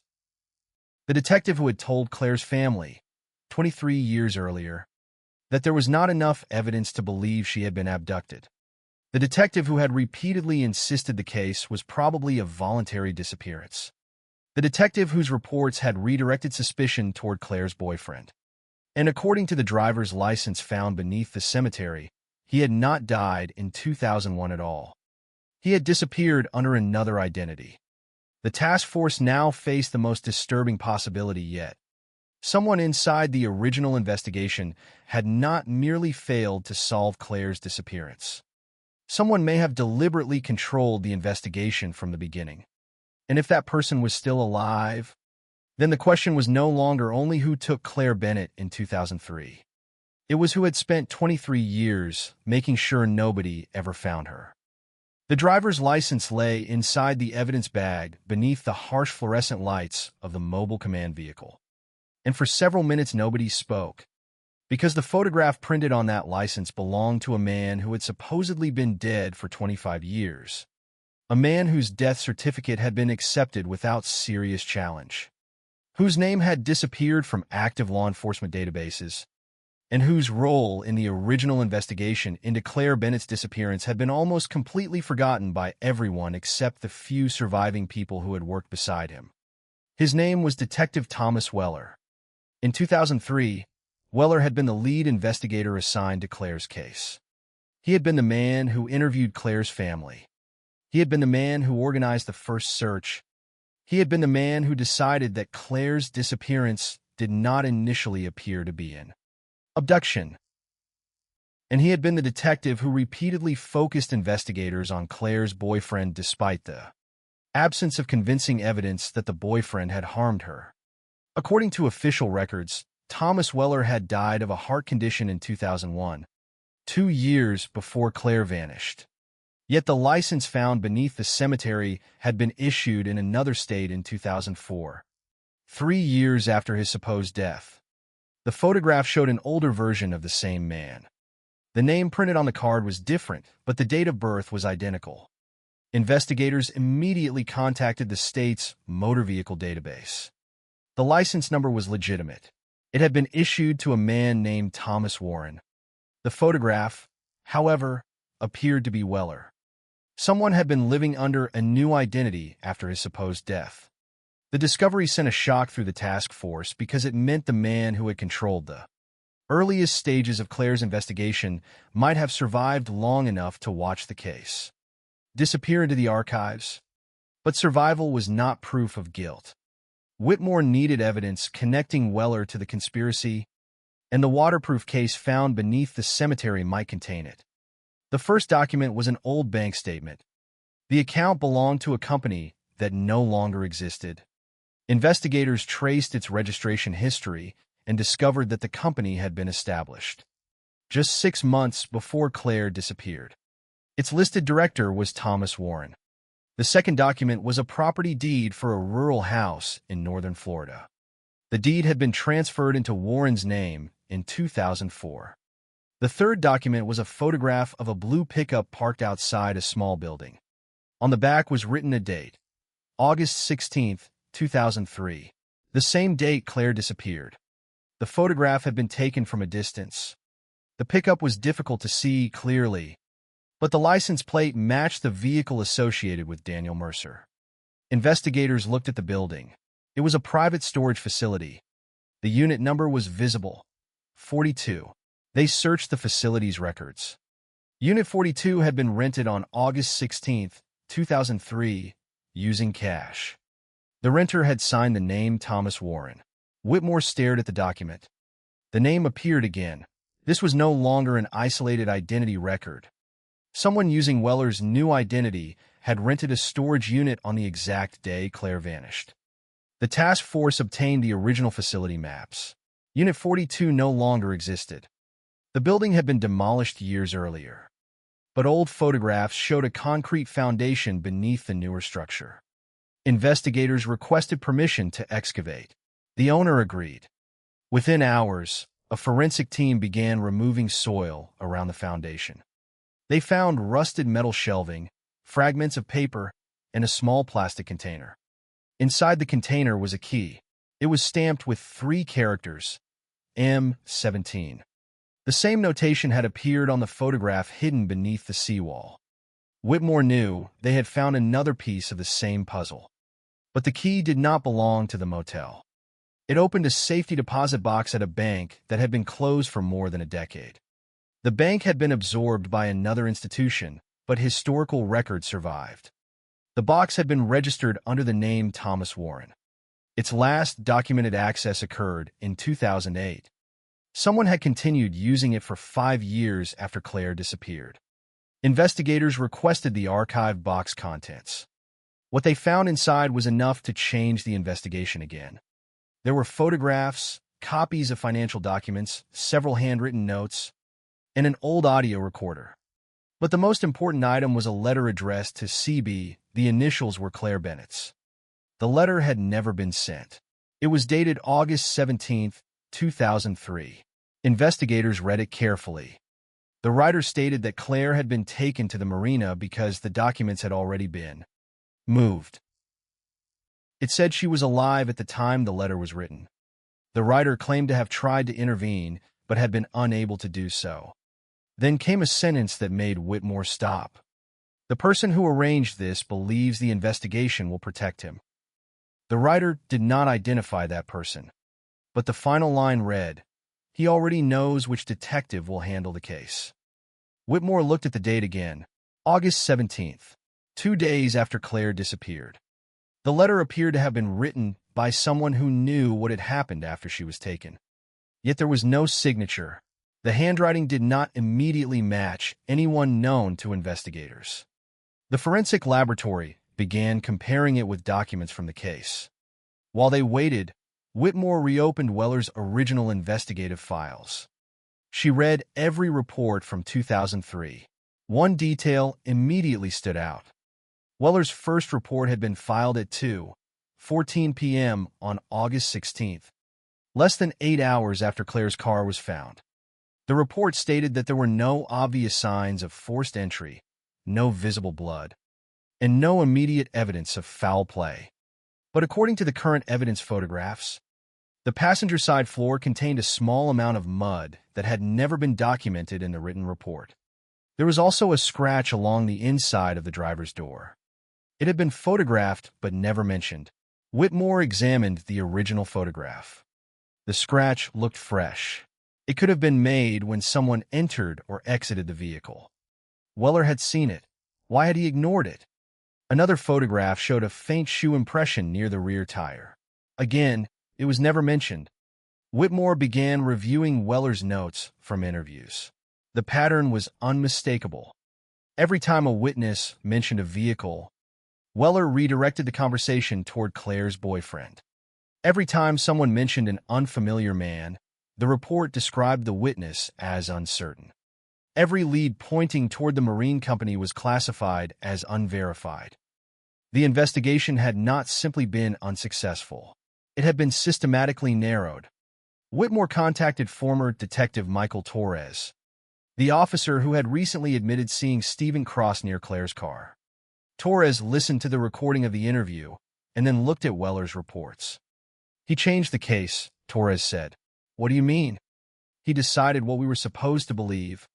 The detective who had told Claire's family, 23 years earlier, that there was not enough evidence to believe she had been abducted. The detective who had repeatedly insisted the case was probably a voluntary disappearance. The detective whose reports had redirected suspicion toward Claire's boyfriend. And according to the driver's license found beneath the cemetery, he had not died in 2001 at all. He had disappeared under another identity. The task force now faced the most disturbing possibility yet. Someone inside the original investigation had not merely failed to solve Claire's disappearance. Someone may have deliberately controlled the investigation from the beginning. And if that person was still alive, then the question was no longer only who took Claire Bennett in 2003. It was who had spent 23 years making sure nobody ever found her. The driver's license lay inside the evidence bag beneath the harsh fluorescent lights of the mobile command vehicle. And for several minutes nobody spoke, because the photograph printed on that license belonged to a man who had supposedly been dead for 25 years. A man whose death certificate had been accepted without serious challenge, whose name had disappeared from active law enforcement databases, and whose role in the original investigation into Claire Bennett's disappearance had been almost completely forgotten by everyone except the few surviving people who had worked beside him. His name was Detective Thomas Weller. In 2003, Weller had been the lead investigator assigned to Claire's case. He had been the man who interviewed Claire's family. He had been the man who organized the first search. He had been the man who decided that Claire's disappearance did not initially appear to be an abduction. And he had been the detective who repeatedly focused investigators on Claire's boyfriend despite the absence of convincing evidence that the boyfriend had harmed her. According to official records, Thomas Weller had died of a heart condition in 2001, 2 years before Claire vanished. Yet the license found beneath the cemetery had been issued in another state in 2004, 3 years after his supposed death. The photograph showed an older version of the same man. The name printed on the card was different, but the date of birth was identical. Investigators immediately contacted the state's motor vehicle database. The license number was legitimate. It had been issued to a man named Thomas Warren. The photograph, however, appeared to be Weller. Someone had been living under a new identity after his supposed death. The discovery sent a shock through the task force because it meant the man who had controlled the earliest stages of Claire's investigation might have survived long enough to watch the case disappear into the archives. But survival was not proof of guilt. Whitmore needed evidence connecting Weller to the conspiracy, and the waterproof case found beneath the cemetery might contain it. The first document was an old bank statement. The account belonged to a company that no longer existed. Investigators traced its registration history and discovered that the company had been established just 6 months before Claire disappeared. Its listed director was Thomas Warren. The second document was a property deed for a rural house in northern Florida. The deed had been transferred into Warren's name in 2004. The third document was a photograph of a blue pickup parked outside a small building. On the back was written a date, August 16, 2003, the same date Claire disappeared. The photograph had been taken from a distance. The pickup was difficult to see clearly, but the license plate matched the vehicle associated with Daniel Mercer. Investigators looked at the building. It was a private storage facility. The unit number was visible. 42. They searched the facility's records. Unit 42 had been rented on August 16, 2003, using cash. The renter had signed the name Thomas Warren. Whitmore stared at the document. The name appeared again. This was no longer an isolated identity record. Someone using Weller's new identity had rented a storage unit on the exact day Claire vanished. The task force obtained the original facility maps. Unit 42 no longer existed. The building had been demolished years earlier. But old photographs showed a concrete foundation beneath the newer structure. Investigators requested permission to excavate. The owner agreed. Within hours, a forensic team began removing soil around the foundation. They found rusted metal shelving, fragments of paper, and a small plastic container. Inside the container was a key. It was stamped with 3 characters, M17. The same notation had appeared on the photograph hidden beneath the seawall. Whitmore knew they had found another piece of the same puzzle. But the key did not belong to the motel. It opened a safety deposit box at a bank that had been closed for more than a decade. The bank had been absorbed by another institution, but historical records survived. The box had been registered under the name Thomas Warren. Its last documented access occurred in 2008. Someone had continued using it for 5 years after Claire disappeared. Investigators requested the archived box contents. What they found inside was enough to change the investigation again. There were photographs, copies of financial documents, several handwritten notes, and an old audio recorder. But the most important item was a letter addressed to CB. The initials were Claire Bennett's. The letter had never been sent. It was dated August 17, 2003. Investigators read it carefully. The writer stated that Claire had been taken to the marina because the documents had already been moved. It said she was alive at the time the letter was written. The writer claimed to have tried to intervene, but had been unable to do so. Then came a sentence that made Whitmore stop. The person who arranged this believes the investigation will protect him. The writer did not identify that person, but the final line read, "He already knows which detective will handle the case." Whitmore looked at the date again, August 17th, 2 days after Claire disappeared. The letter appeared to have been written by someone who knew what had happened after she was taken. Yet there was no signature. The handwriting did not immediately match anyone known to investigators. The forensic laboratory began comparing it with documents from the case. While they waited, Whitmore reopened Weller's original investigative files. She read every report from 2003. One detail immediately stood out. Weller's first report had been filed at 2:14 p.m. on August 16th, less than 8 hours after Claire's car was found. The report stated that there were no obvious signs of forced entry, no visible blood, and no immediate evidence of foul play. But according to the current evidence photographs, the passenger side floor contained a small amount of mud that had never been documented in the written report. There was also a scratch along the inside of the driver's door. It had been photographed but never mentioned. Whitmore examined the original photograph. The scratch looked fresh. It could have been made when someone entered or exited the vehicle. Weller had seen it. Why had he ignored it? Another photograph showed a faint shoe impression near the rear tire. Again, it was never mentioned. Whitmore began reviewing Weller's notes from interviews. The pattern was unmistakable. Every time a witness mentioned a vehicle, Weller redirected the conversation toward Claire's boyfriend. Every time someone mentioned an unfamiliar man, the report described the witness as uncertain. Every lead pointing toward the marine company was classified as unverified. The investigation had not simply been unsuccessful. It had been systematically narrowed. Whitmore contacted former Detective Michael Torres, the officer who had recently admitted seeing Stephen cross near Claire's car. Torres listened to the recording of the interview and then looked at Weller's reports. "He changed the case," Torres said. "What do you mean?" "He decided what we were supposed to believe."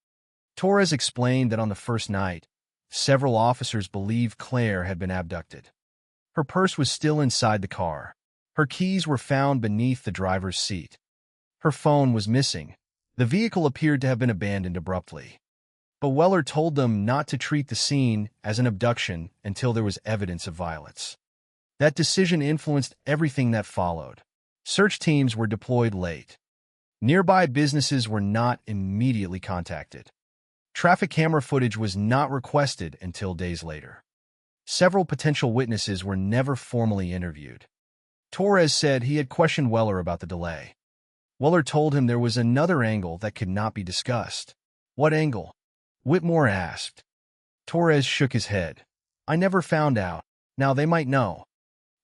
Torres explained that on the first night, several officers believed Claire had been abducted. Her purse was still inside the car. Her keys were found beneath the driver's seat. Her phone was missing. The vehicle appeared to have been abandoned abruptly. But Weller told them not to treat the scene as an abduction until there was evidence of violence. That decision influenced everything that followed. Search teams were deployed late. Nearby businesses were not immediately contacted. Traffic camera footage was not requested until days later. Several potential witnesses were never formally interviewed. Torres said he had questioned Weller about the delay. Weller told him there was another angle that could not be discussed. What angle? Whitmore asked. Torres shook his head. I never found out. Now they might know.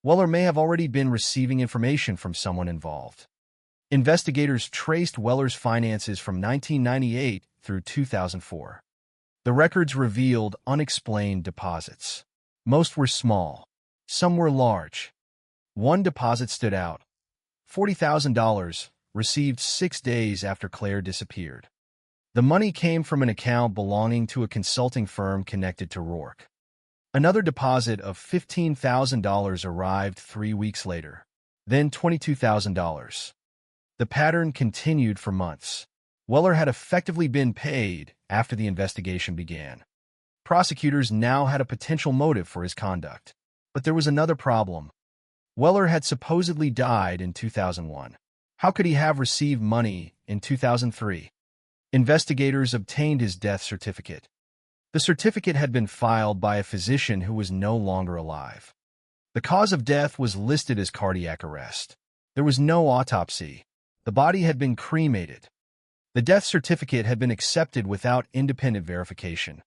Weller may have already been receiving information from someone involved. Investigators traced Weller's finances from 1998 through 2004. The records revealed unexplained deposits. Most were small. Some were large. One deposit stood out. $40,000, received 6 days after Claire disappeared. The money came from an account belonging to a consulting firm connected to Rourke. Another deposit of $15,000 arrived 3 weeks later, then $22,000. The pattern continued for months. Weller had effectively been paid after the investigation began. Prosecutors now had a potential motive for his conduct. But there was another problem. Weller had supposedly died in 2001. How could he have received money in 2003? Investigators obtained his death certificate. The certificate had been filed by a physician who was no longer alive. The cause of death was listed as cardiac arrest. There was no autopsy. The body had been cremated. The death certificate had been accepted without independent verification.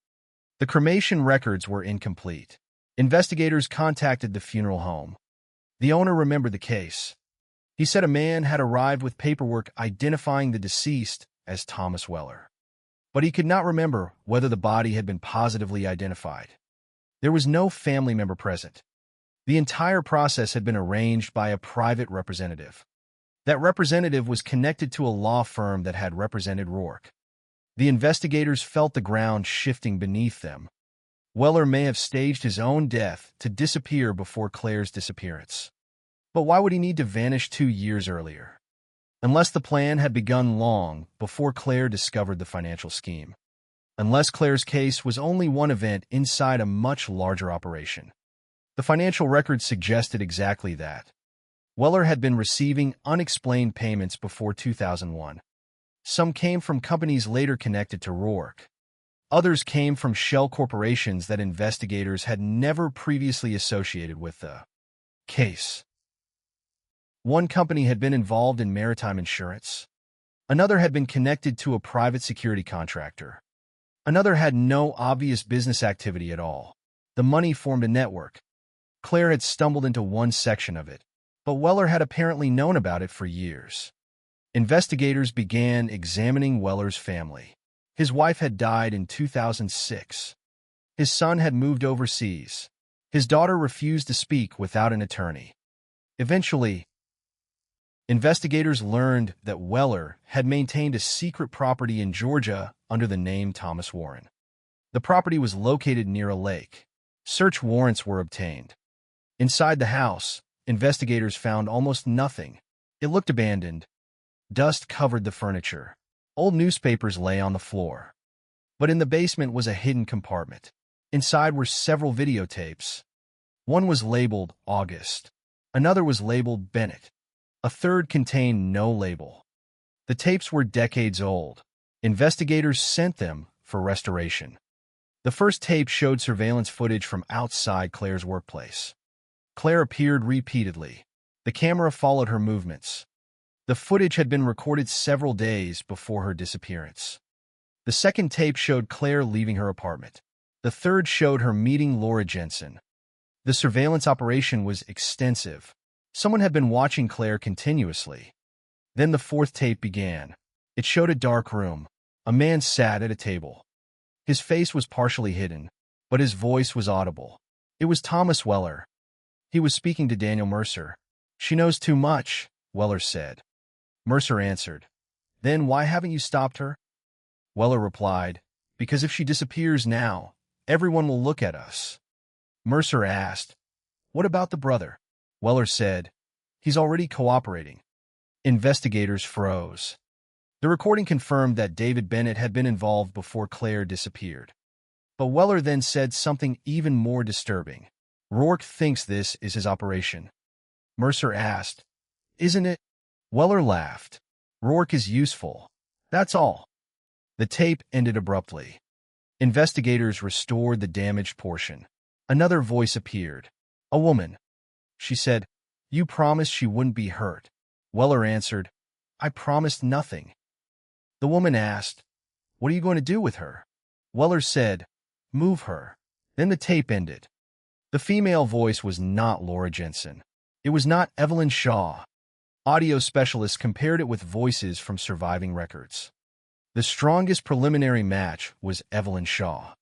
The cremation records were incomplete. Investigators contacted the funeral home. The owner remembered the case. He said a man had arrived with paperwork identifying the deceased as Thomas Weller. But he could not remember whether the body had been positively identified. There was no family member present. The entire process had been arranged by a private representative. That representative was connected to a law firm that had represented Rourke. The investigators felt the ground shifting beneath them. Weller may have staged his own death to disappear before Claire's disappearance. But why would he need to vanish 2 years earlier? Unless the plan had begun long before Claire discovered the financial scheme. Unless Claire's case was only one event inside a much larger operation. The financial records suggested exactly that. Weller had been receiving unexplained payments before 2001. Some came from companies later connected to Rourke. Others came from shell corporations that investigators had never previously associated with the case. One company had been involved in maritime insurance. Another had been connected to a private security contractor. Another had no obvious business activity at all. The money formed a network. Claire had stumbled into one section of it, but Weller had apparently known about it for years. Investigators began examining Weller's family. His wife had died in 2006. His son had moved overseas. His daughter refused to speak without an attorney. Eventually, investigators learned that Weller had maintained a secret property in Georgia under the name Thomas Warren. The property was located near a lake. Search warrants were obtained. Inside the house, investigators found almost nothing. It looked abandoned. Dust covered the furniture. Old newspapers lay on the floor. But in the basement was a hidden compartment. Inside were several videotapes. One was labeled August. Another was labeled Bennett. A third contained no label. The tapes were decades old. Investigators sent them for restoration. The first tape showed surveillance footage from outside Claire's workplace. Claire appeared repeatedly. The camera followed her movements. The footage had been recorded several days before her disappearance. The second tape showed Claire leaving her apartment. The third showed her meeting Laura Jensen. The surveillance operation was extensive. Someone had been watching Claire continuously. Then the fourth tape began. It showed a dark room. A man sat at a table. His face was partially hidden, but his voice was audible. It was Thomas Weller. He was speaking to Daniel Mercer. "She knows too much," Weller said. Mercer answered, "Then why haven't you stopped her?" Weller replied, "Because if she disappears now, everyone will look at us." Mercer asked, "What about the brother?" Weller said, He's already cooperating. Investigators froze. The recording confirmed that David Bennett had been involved before Claire disappeared. But Weller then said something even more disturbing. Rourke thinks this is his operation. Mercer asked, "Isn't it?" Weller laughed. "Rourke is useful. That's all." The tape ended abruptly. Investigators restored the damaged portion. Another voice appeared. A woman. She said, "You promised she wouldn't be hurt." Weller answered, "I promised nothing." The woman asked, "What are you going to do with her?" Weller said, "Move her." Then the tape ended. The female voice was not Laura Jensen. It was not Evelyn Shaw. Audio specialists compared it with voices from surviving records. The strongest preliminary match was Evelyn Shaw.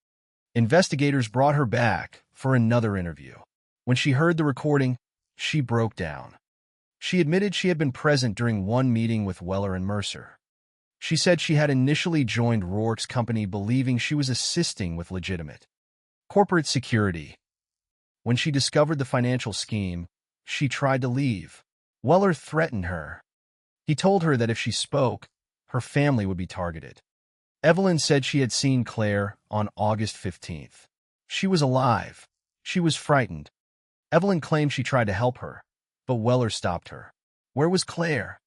Investigators brought her back for another interview. When she heard the recording, she broke down. She admitted she had been present during one meeting with Weller and Mercer. She said she had initially joined Rourke's company believing she was assisting with legitimate corporate security. When she discovered the financial scheme, she tried to leave. Weller threatened her. He told her that if she spoke, her family would be targeted. Evelyn said she had seen Claire on August 15th. She was alive. She was frightened. Evelyn claimed she tried to help her, but Weller stopped her. "Where was Claire?"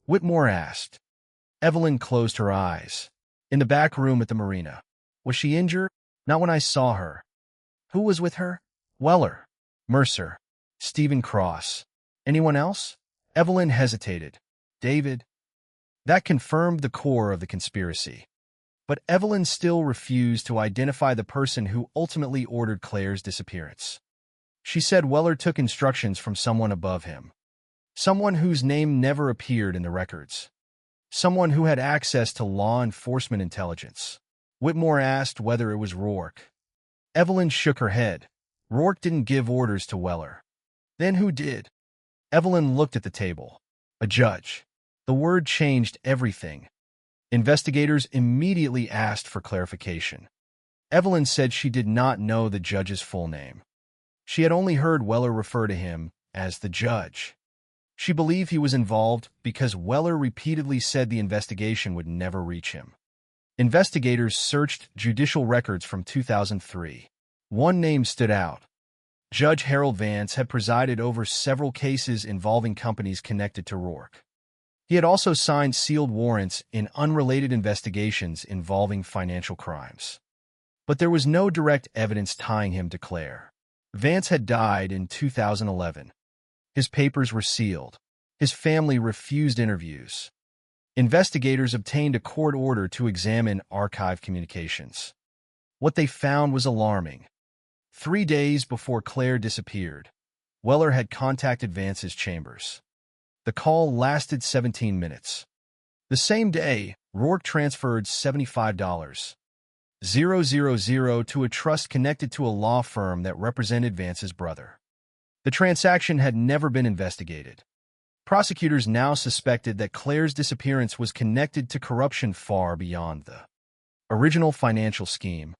Whitmore asked. Evelyn closed her eyes. "In the back room at the marina." "Was she injured?" "Not when I saw her." "Who was with her?" "Weller, Mercer, Stephen Cross." "Anyone else?" Evelyn hesitated. "David." That confirmed the core of the conspiracy. But Evelyn still refused to identify the person who ultimately ordered Claire's disappearance. She said Weller took instructions from someone above him. Someone whose name never appeared in the records. Someone who had access to law enforcement intelligence. Whitmore asked whether it was Rourke. Evelyn shook her head. Rourke didn't give orders to Weller. Then who did? Evelyn looked at the table. A judge. The word changed everything. Investigators immediately asked for clarification. Evelyn said she did not know the judge's full name. She had only heard Weller refer to him as the judge. She believed he was involved because Weller repeatedly said the investigation would never reach him. Investigators searched judicial records from 2003. One name stood out. Judge Harold Vance had presided over several cases involving companies connected to Rourke. He had also signed sealed warrants in unrelated investigations involving financial crimes. But there was no direct evidence tying him to Claire. Vance had died in 2011. His papers were sealed. His family refused interviews. Investigators obtained a court order to examine archive communications. What they found was alarming. 3 days before Claire disappeared, Weller had contacted Vance's chambers. The call lasted 17 minutes. The same day, Rourke transferred $75,000 to a trust connected to a law firm that represented Vance's brother. The transaction had never been investigated. Prosecutors now suspected that Claire's disappearance was connected to corruption far beyond the original financial scheme.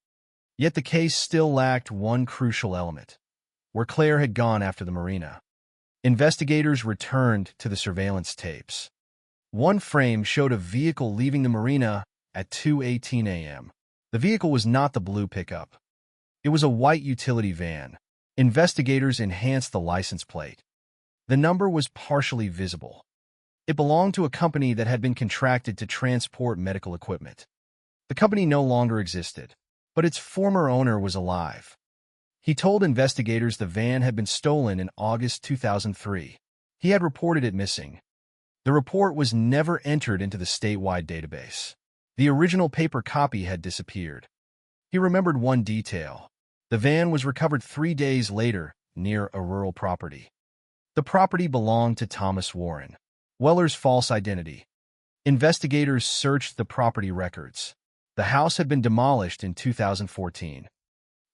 Yet the case still lacked one crucial element: where Claire had gone after the marina. Investigators returned to the surveillance tapes. One frame showed a vehicle leaving the marina at 2:18 a.m. The vehicle was not the blue pickup. It was a white utility van. Investigators enhanced the license plate. The number was partially visible. It belonged to a company that had been contracted to transport medical equipment. The company no longer existed, but its former owner was alive. He told investigators the van had been stolen in August 2003. He had reported it missing. The report was never entered into the statewide database. The original paper copy had disappeared. He remembered one detail. The van was recovered 3 days later near a rural property. The property belonged to Thomas Warren, Weller's false identity. Investigators searched the property records. The house had been demolished in 2014.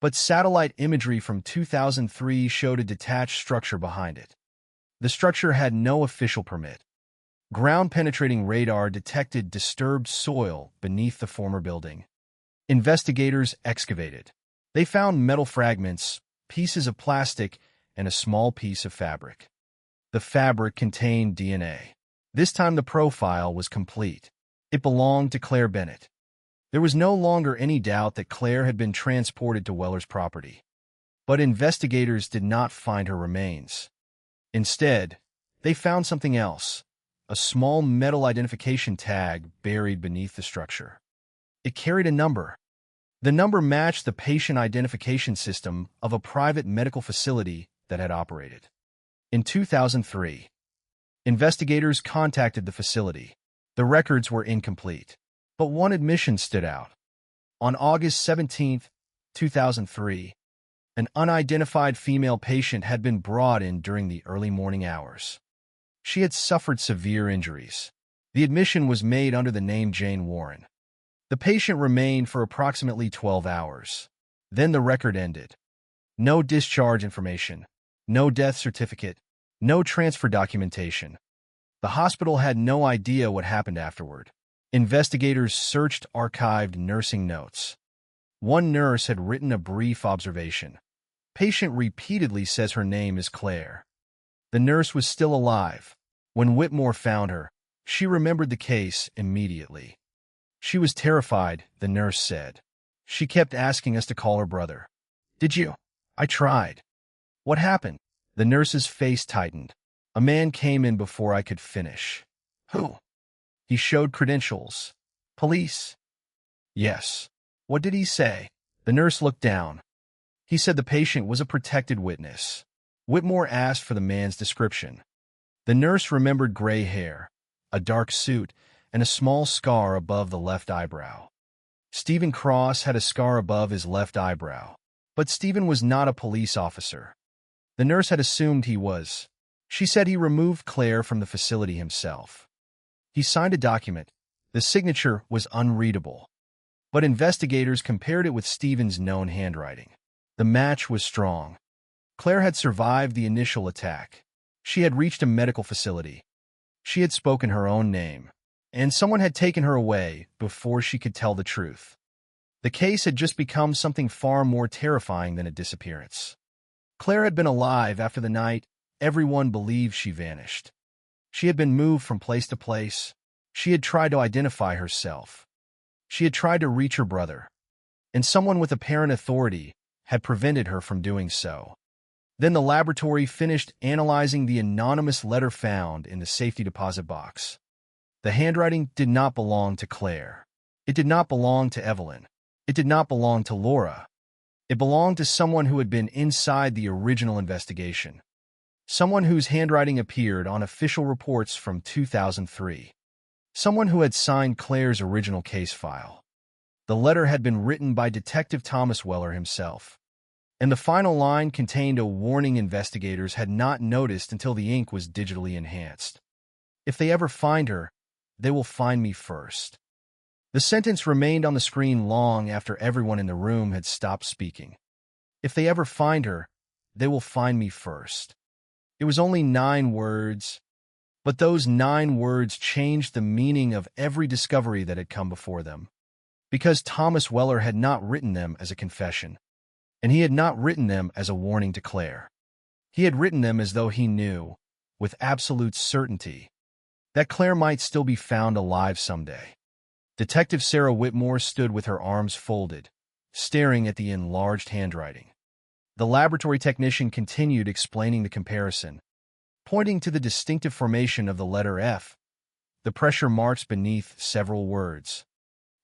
But satellite imagery from 2003 showed a detached structure behind it. The structure had no official permit. Ground-penetrating radar detected disturbed soil beneath the former building. Investigators excavated. They found metal fragments, pieces of plastic, and a small piece of fabric. The fabric contained DNA. This time the profile was complete. It belonged to Claire Bennett. There was no longer any doubt that Claire had been transported to Weller's property. But investigators did not find her remains. Instead, they found something else, a small metal identification tag buried beneath the structure. It carried a number. The number matched the patient identification system of a private medical facility that had operated. In 2003, investigators contacted the facility. The records were incomplete, but one admission stood out. On August 17, 2003, an unidentified female patient had been brought in during the early morning hours. She had suffered severe injuries. The admission was made under the name Jane Warren. The patient remained for approximately 12 hours. Then the record ended. No discharge information, no death certificate, no transfer documentation. The hospital had no idea what happened afterward. Investigators searched archived nursing notes. One nurse had written a brief observation. Patient repeatedly says her name is Claire. The nurse was still alive. When Whitmore found her, she remembered the case immediately. She was terrified, the nurse said. She kept asking us to call her brother. Did you? I tried. What happened? The nurse's face tightened. A man came in before I could finish. Who? He showed credentials. Police? Yes. What did he say? The nurse looked down. He said the patient was a protected witness. Whitmore asked for the man's description. The nurse remembered gray hair, a dark suit, and a small scar above the left eyebrow. Stephen Cross had a scar above his left eyebrow, but Stephen was not a police officer. The nurse had assumed he was. She said he removed Claire from the facility himself. He signed a document. The signature was unreadable, but investigators compared it with Stephen's known handwriting. The match was strong. Claire had survived the initial attack. She had reached a medical facility. She had spoken her own name, and someone had taken her away before she could tell the truth. The case had just become something far more terrifying than a disappearance. Claire had been alive after the night everyone believed she vanished. She had been moved from place to place. She had tried to identify herself. She had tried to reach her brother, and someone with apparent authority had prevented her from doing so. Then the laboratory finished analyzing the anonymous letter found in the safety deposit box. The handwriting did not belong to Claire. It did not belong to Evelyn. It did not belong to Laura. It belonged to someone who had been inside the original investigation. Someone whose handwriting appeared on official reports from 2003. Someone who had signed Claire's original case file. The letter had been written by Detective Thomas Weller himself, and the final line contained a warning investigators had not noticed until the ink was digitally enhanced. If they ever find her, they will find me first. The sentence remained on the screen long after everyone in the room had stopped speaking. If they ever find her, they will find me first. It was only 9 words, but those 9 words changed the meaning of every discovery that had come before them. Because Thomas Weller had not written them as a confession, and he had not written them as a warning to Claire. He had written them as though he knew, with absolute certainty, that Claire might still be found alive someday. Detective Sarah Whitmore stood with her arms folded, staring at the enlarged handwriting. The laboratory technician continued explaining the comparison, pointing to the distinctive formation of the letter F, the pressure marks beneath several words,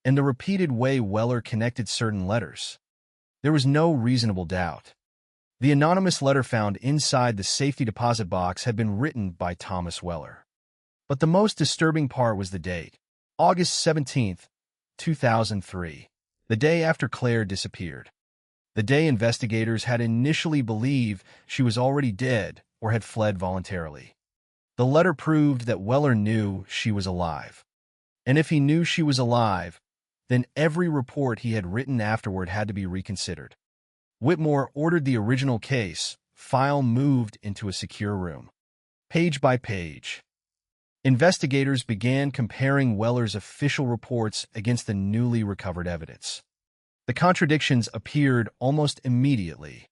and the repeated way Weller connected certain letters. There was no reasonable doubt. The anonymous letter found inside the safety deposit box had been written by Thomas Weller. But the most disturbing part was the date, August 17, 2003, the day after Claire disappeared. The day investigators had initially believed she was already dead or had fled voluntarily. The letter proved that Weller knew she was alive. And if he knew she was alive, then every report he had written afterward had to be reconsidered. Whitmore ordered the original case file moved into a secure room. Page by page, investigators began comparing Weller's official reports against the newly recovered evidence. The contradictions appeared almost immediately.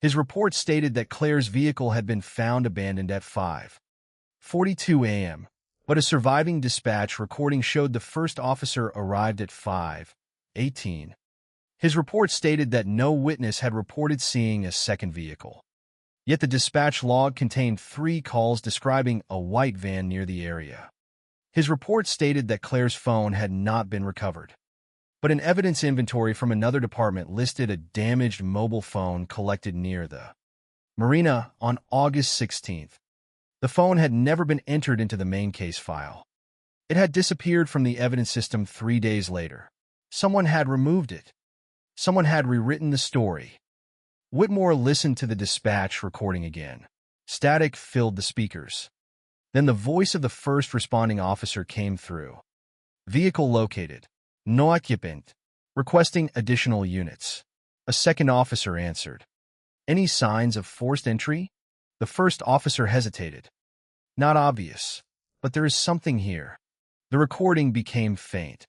His report stated that Claire's vehicle had been found abandoned at 5:42 a.m., but a surviving dispatch recording showed the first officer arrived at 5:18. His report stated that no witness had reported seeing a second vehicle. Yet the dispatch log contained 3 calls describing a white van near the area. His report stated that Claire's phone had not been recovered, but an evidence inventory from another department listed a damaged mobile phone collected near the marina on August 16th. The phone had never been entered into the main case file. It had disappeared from the evidence system 3 days later. Someone had removed it. Someone had rewritten the story. Whitmore listened to the dispatch recording again. Static filled the speakers. Then the voice of the first responding officer came through. Vehicle located. No occupant. Requesting additional units. A second officer answered. Any signs of forced entry? The first officer hesitated. Not obvious, but there is something here. The recording became faint.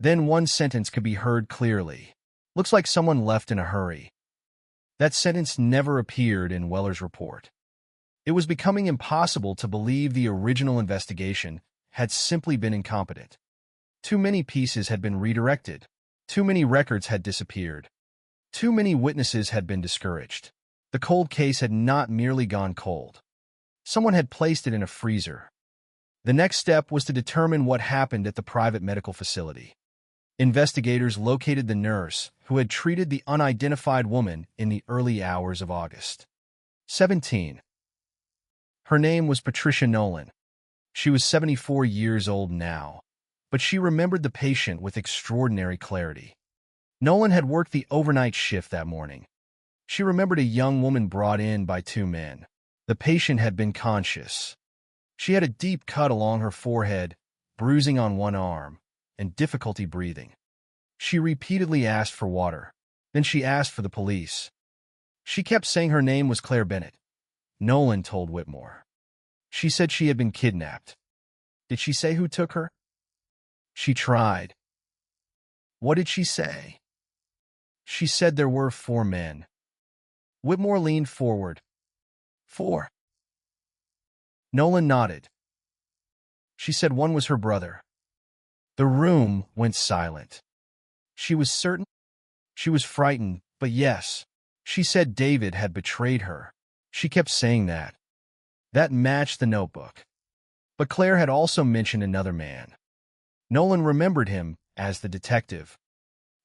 Then one sentence could be heard clearly. Looks like someone left in a hurry. That sentence never appeared in Weller's report. It was becoming impossible to believe the original investigation had simply been incompetent. Too many pieces had been redirected. Too many records had disappeared. Too many witnesses had been discouraged. The cold case had not merely gone cold. Someone had placed it in a freezer. The next step was to determine what happened at the private medical facility. Investigators located the nurse who had treated the unidentified woman in the early hours of August 17. Her name was Patricia Nolan. She was 74 years old now, but she remembered the patient with extraordinary clarity. Nolan had worked the overnight shift that morning. She remembered a young woman brought in by 2 men. The patient had been conscious. She had a deep cut along her forehead, bruising on one arm, and difficulty breathing. She repeatedly asked for water. Then she asked for the police. She kept saying her name was Claire Bennett. Nolan told Whitmore. She said she had been kidnapped. Did she say who took her? She tried. What did she say? She said there were 4 men. Whitmore leaned forward. 4. Nolan nodded. She said one was her brother. The room went silent. She was certain. She was frightened, but yes, she said David had betrayed her. She kept saying that. That matched the notebook. But Claire had also mentioned another man. Nolan remembered him as the detective.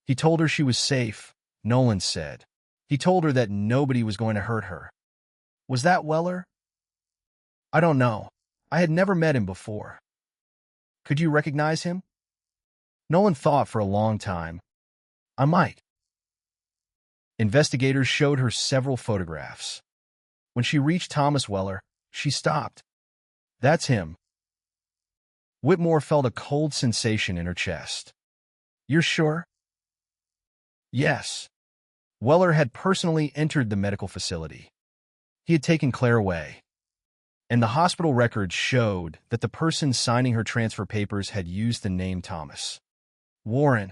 He told her she was safe, Nolan said. He told her that nobody was going to hurt her. Was that Weller? I don't know. I had never met him before. Could you recognize him? Nolan thought for a long time. I might. Investigators showed her several photographs. When she reached Thomas Weller, she stopped. That's him. Whitmore felt a cold sensation in her chest. You're sure? Yes. Weller had personally entered the medical facility. He had taken Claire away. And the hospital records showed that the person signing her transfer papers had used the name Thomas Warren.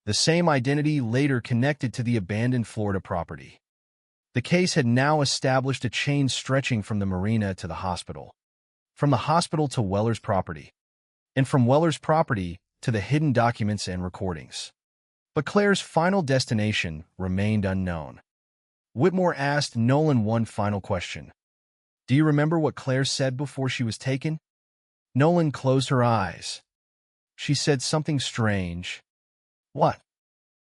The same identity later connected to the abandoned Florida property. The case had now established a chain stretching from the marina to the hospital, from the hospital to Weller's property, and from Weller's property to the hidden documents and recordings. But Claire's final destination remained unknown. Whitmore asked Nolan one final question. Do you remember what Claire said before she was taken? Nolan closed her eyes. She said something strange. What?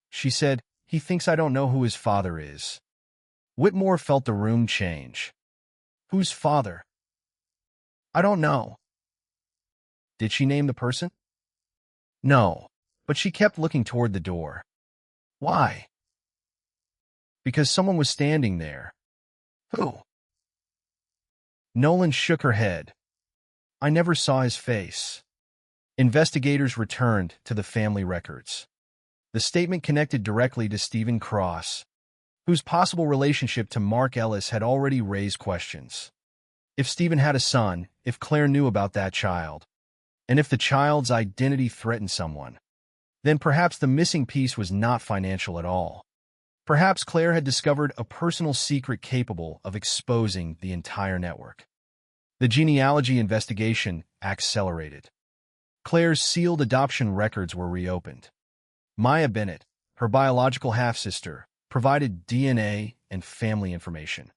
She said, he thinks I don't know who his father is. Whitmore felt the room change. Whose father? I don't know. Did she name the person? No, but she kept looking toward the door. Why? Because someone was standing there. Who? Nolan shook her head. I never saw his face. Investigators returned to the family records. The statement connected directly to Stephen Cross, whose possible relationship to Mark Ellis had already raised questions. If Stephen had a son, if Claire knew about that child, and if the child's identity threatened someone, then perhaps the missing piece was not financial at all. Perhaps Claire had discovered a personal secret capable of exposing the entire network. The genealogy investigation accelerated. Claire's sealed adoption records were reopened. Maya Bennett, her biological half-sister, provided DNA and family information.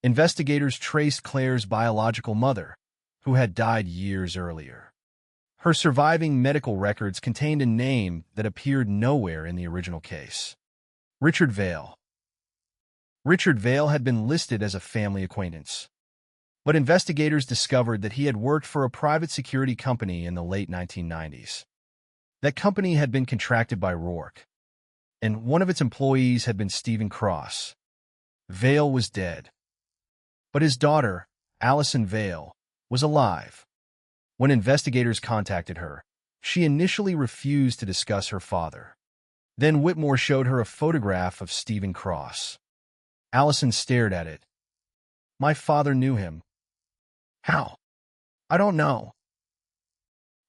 Investigators traced Claire's biological mother, who had died years earlier. Her surviving medical records contained a name that appeared nowhere in the original case. Richard Vale. Richard Vale had been listed as a family acquaintance, but investigators discovered that he had worked for a private security company in the late 1990s. That company had been contracted by Rourke, and one of its employees had been Stephen Cross. Vale was dead, but his daughter, Allison Vale, was alive. When investigators contacted her, she initially refused to discuss her father. Then Whitmore showed her a photograph of Stephen Cross. Allison stared at it. "My father knew him." "How?" "I don't know."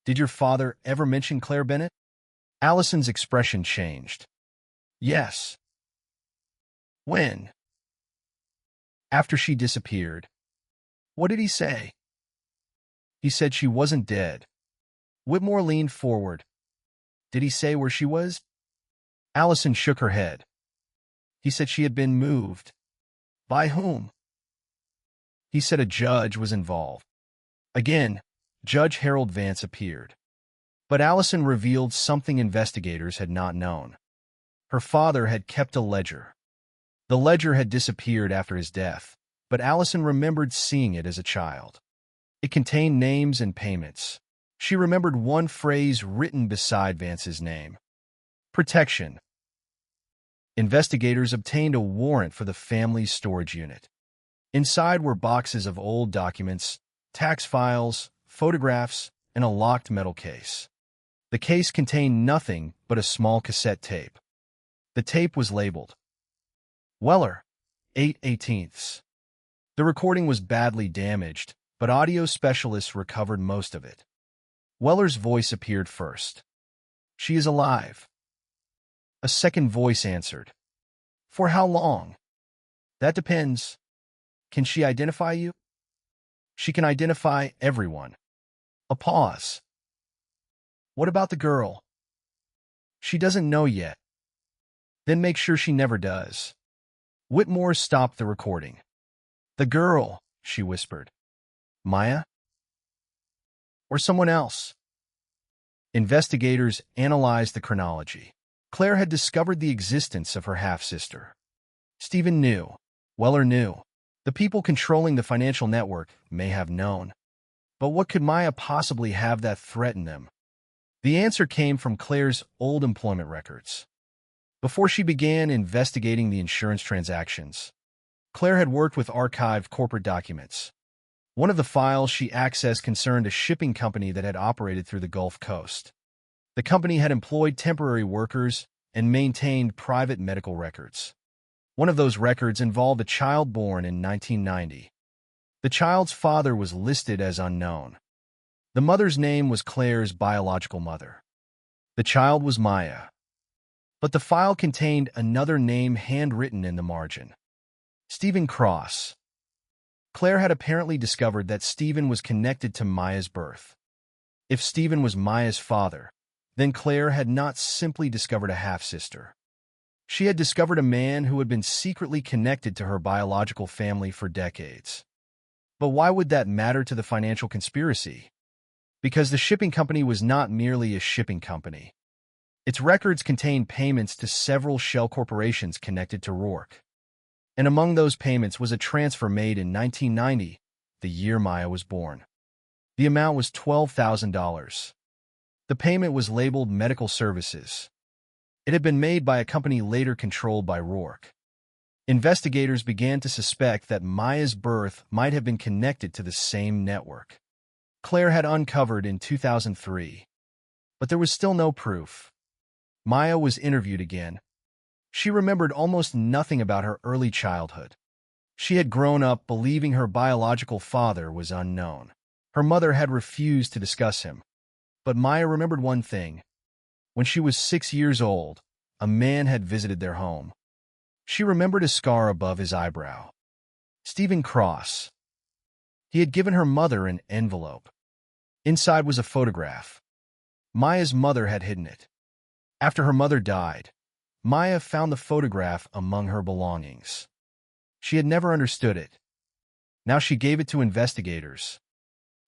"Did your father ever mention Claire Bennett?" Allison's expression changed. "Yes." "When?" "After she disappeared." "What did he say?" "He said she wasn't dead." Whitmore leaned forward. "Did he say where she was?" Allison shook her head. "He said she had been moved." "By whom?" "He said a judge was involved." Again, Judge Harold Vance appeared. But Allison revealed something investigators had not known. Her father had kept a ledger. The ledger had disappeared after his death, but Allison remembered seeing it as a child. It contained names and payments. She remembered one phrase written beside Vance's name: protection. Investigators obtained a warrant for the family's storage unit. Inside were boxes of old documents, tax files, photographs, and a locked metal case. The case contained nothing but a small cassette tape. The tape was labeled Weller, 8/18. The recording was badly damaged, but audio specialists recovered most of it. Weller's voice appeared first. "She is alive." A second voice answered. "For how long?" "That depends." "Can she identify you?" "She can identify everyone." A pause. "What about the girl?" "She doesn't know yet." "Then make sure she never does." Whitmore stopped the recording. "The girl," she whispered. "Maya? Or someone else?" Investigators analyzed the chronology. Claire had discovered the existence of her half-sister. Stephen knew. Weller knew. The people controlling the financial network may have known. But what could Maya possibly have that threatened them? The answer came from Claire's old employment records. Before she began investigating the insurance transactions, Claire had worked with archived corporate documents. One of the files she accessed concerned a shipping company that had operated through the Gulf Coast. The company had employed temporary workers and maintained private medical records. One of those records involved a child born in 1990. The child's father was listed as unknown. The mother's name was Claire's biological mother. The child was Maya. But the file contained another name handwritten in the margin: Stephen Cross. Claire had apparently discovered that Stephen was connected to Maya's birth. If Stephen was Maya's father, then Claire had not simply discovered a half-sister. She had discovered a man who had been secretly connected to her biological family for decades. But why would that matter to the financial conspiracy? Because the shipping company was not merely a shipping company. Its records contained payments to several shell corporations connected to Rourke. And among those payments was a transfer made in 1990, the year Maya was born. The amount was $12,000. The payment was labeled medical services. It had been made by a company later controlled by Rourke. Investigators began to suspect that Maya's birth might have been connected to the same network Claire had uncovered in 2003. But there was still no proof. Maya was interviewed again. She remembered almost nothing about her early childhood. She had grown up believing her biological father was unknown. Her mother had refused to discuss him. But Maya remembered one thing. When she was 6 years old, a man had visited their home. She remembered a scar above his eyebrow. Stephen Cross. He had given her mother an envelope. Inside was a photograph. Maya's mother had hidden it. After her mother died, Maya found the photograph among her belongings. She had never understood it. Now she gave it to investigators.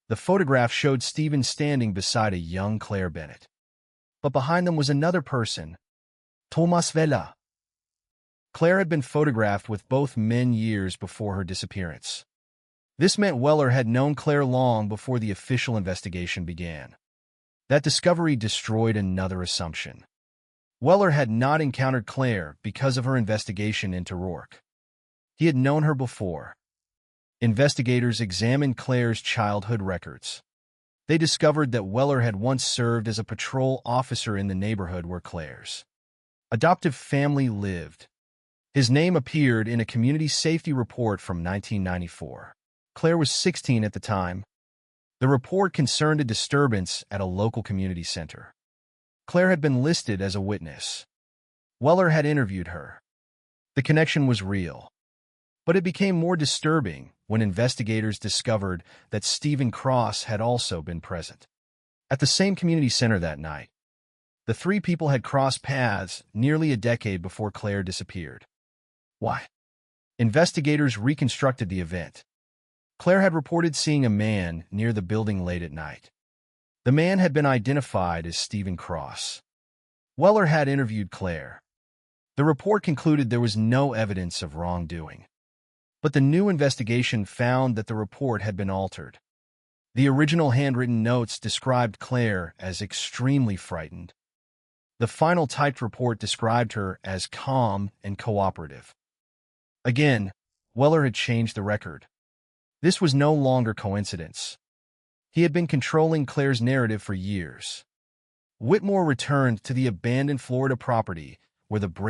The photograph showed Stephen standing beside a young Claire Bennett. But behind them was another person, Thomas Vela. Claire had been photographed with both men years before her disappearance. This meant Weller had known Claire long before the official investigation began. That discovery destroyed another assumption. Weller had not encountered Claire because of her investigation into Rourke. He had known her before. Investigators examined Claire's childhood records. They discovered that Weller had once served as a patrol officer in the neighborhood where Claire's adoptive family lived. His name appeared in a community safety report from 1994. Claire was 16 at the time. The report concerned a disturbance at a local community center. Claire had been listed as a witness. Weller had interviewed her. The connection was real. But it became more disturbing when investigators discovered that Stephen Cross had also been present. At the same community center that night, the three people had crossed paths nearly a decade before Claire disappeared. Why? Investigators reconstructed the event. Claire had reported seeing a man near the building late at night. The man had been identified as Stephen Cross. Weller had interviewed Claire. The report concluded there was no evidence of wrongdoing. But the new investigation found that the report had been altered. The original handwritten notes described Claire as extremely frightened. The final typed report described her as calm and cooperative. Again, Weller had changed the record. This was no longer coincidence. He had been controlling Claire's narrative for years. Whitmore returned to the abandoned Florida property where the